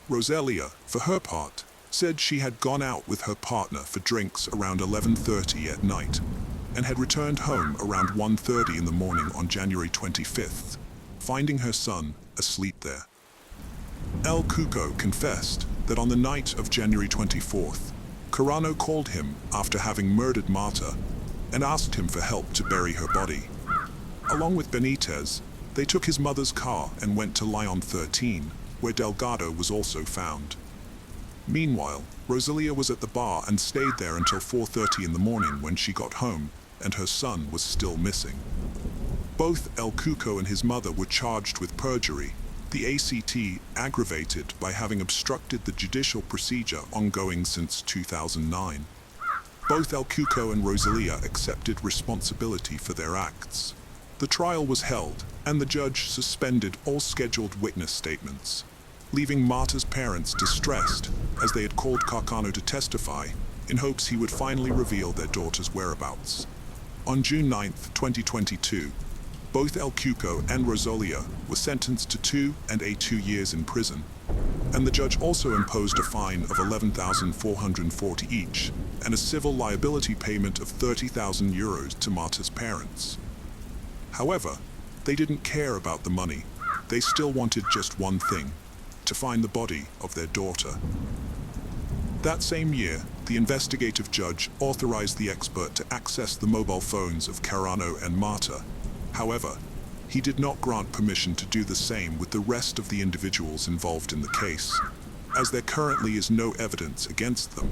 Rosalia, for her part, said she had gone out with her partner for drinks around 11:30 at night and had returned home around 1:30 in the morning on January 25th, finding her son asleep there. El Cuco confessed that on the night of January 24th, Carano called him after having murdered Marta and asked him for help to bury her body. Along with Benitez, they took his mother's car and went to Lyon 13, where Delgado was also found. Meanwhile, Rosalia was at the bar and stayed there until 4:30 in the morning when she got home, and her son was still missing. Both El Cuco and his mother were charged with perjury, the ACT aggravated by having obstructed the judicial procedure ongoing since 2009. Both El Cuco and Rosalia accepted responsibility for their acts. The trial was held, and the judge suspended all scheduled witness statements, leaving Marta's parents distressed as they had called Carcano to testify in hopes he would finally reveal their daughter's whereabouts. On June 9, 2022, both El Cuco and Rosalia were sentenced to 2 and 2 years in prison, and the judge also imposed a fine of 11,440 each and a civil liability payment of 30,000 euros to Marta's parents. However, they didn't care about the money. They still wanted just one thing: to find the body of their daughter. That same year, the investigative judge authorized the expert to access the mobile phones of Carano and Marta. However, he did not grant permission to do the same with the rest of the individuals involved in the case, as there currently is no evidence against them.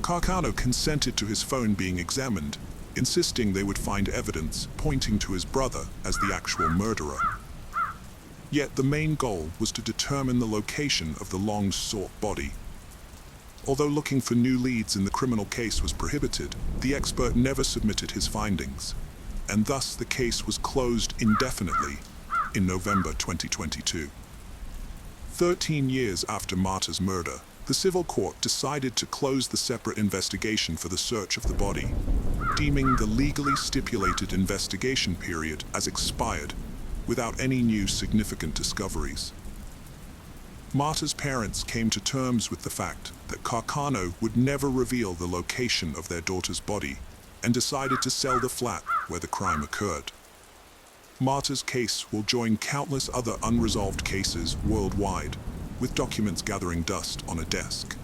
Carcano consented to his phone being examined, insisting they would find evidence pointing to his brother as the actual murderer. Yet the main goal was to determine the location of the long-sought body. Although looking for new leads in the criminal case was prohibited, the expert never submitted his findings, and thus the case was closed indefinitely in November 2022. 13 years after Marta's murder, the civil court decided to close the separate investigation for the search of the body, deeming the legally stipulated investigation period as expired without any new significant discoveries. Marta's parents came to terms with the fact that Carcano would never reveal the location of their daughter's body and decided to sell the flat where the crime occurred. Marta's case will join countless other unresolved cases worldwide, with documents gathering dust on a desk.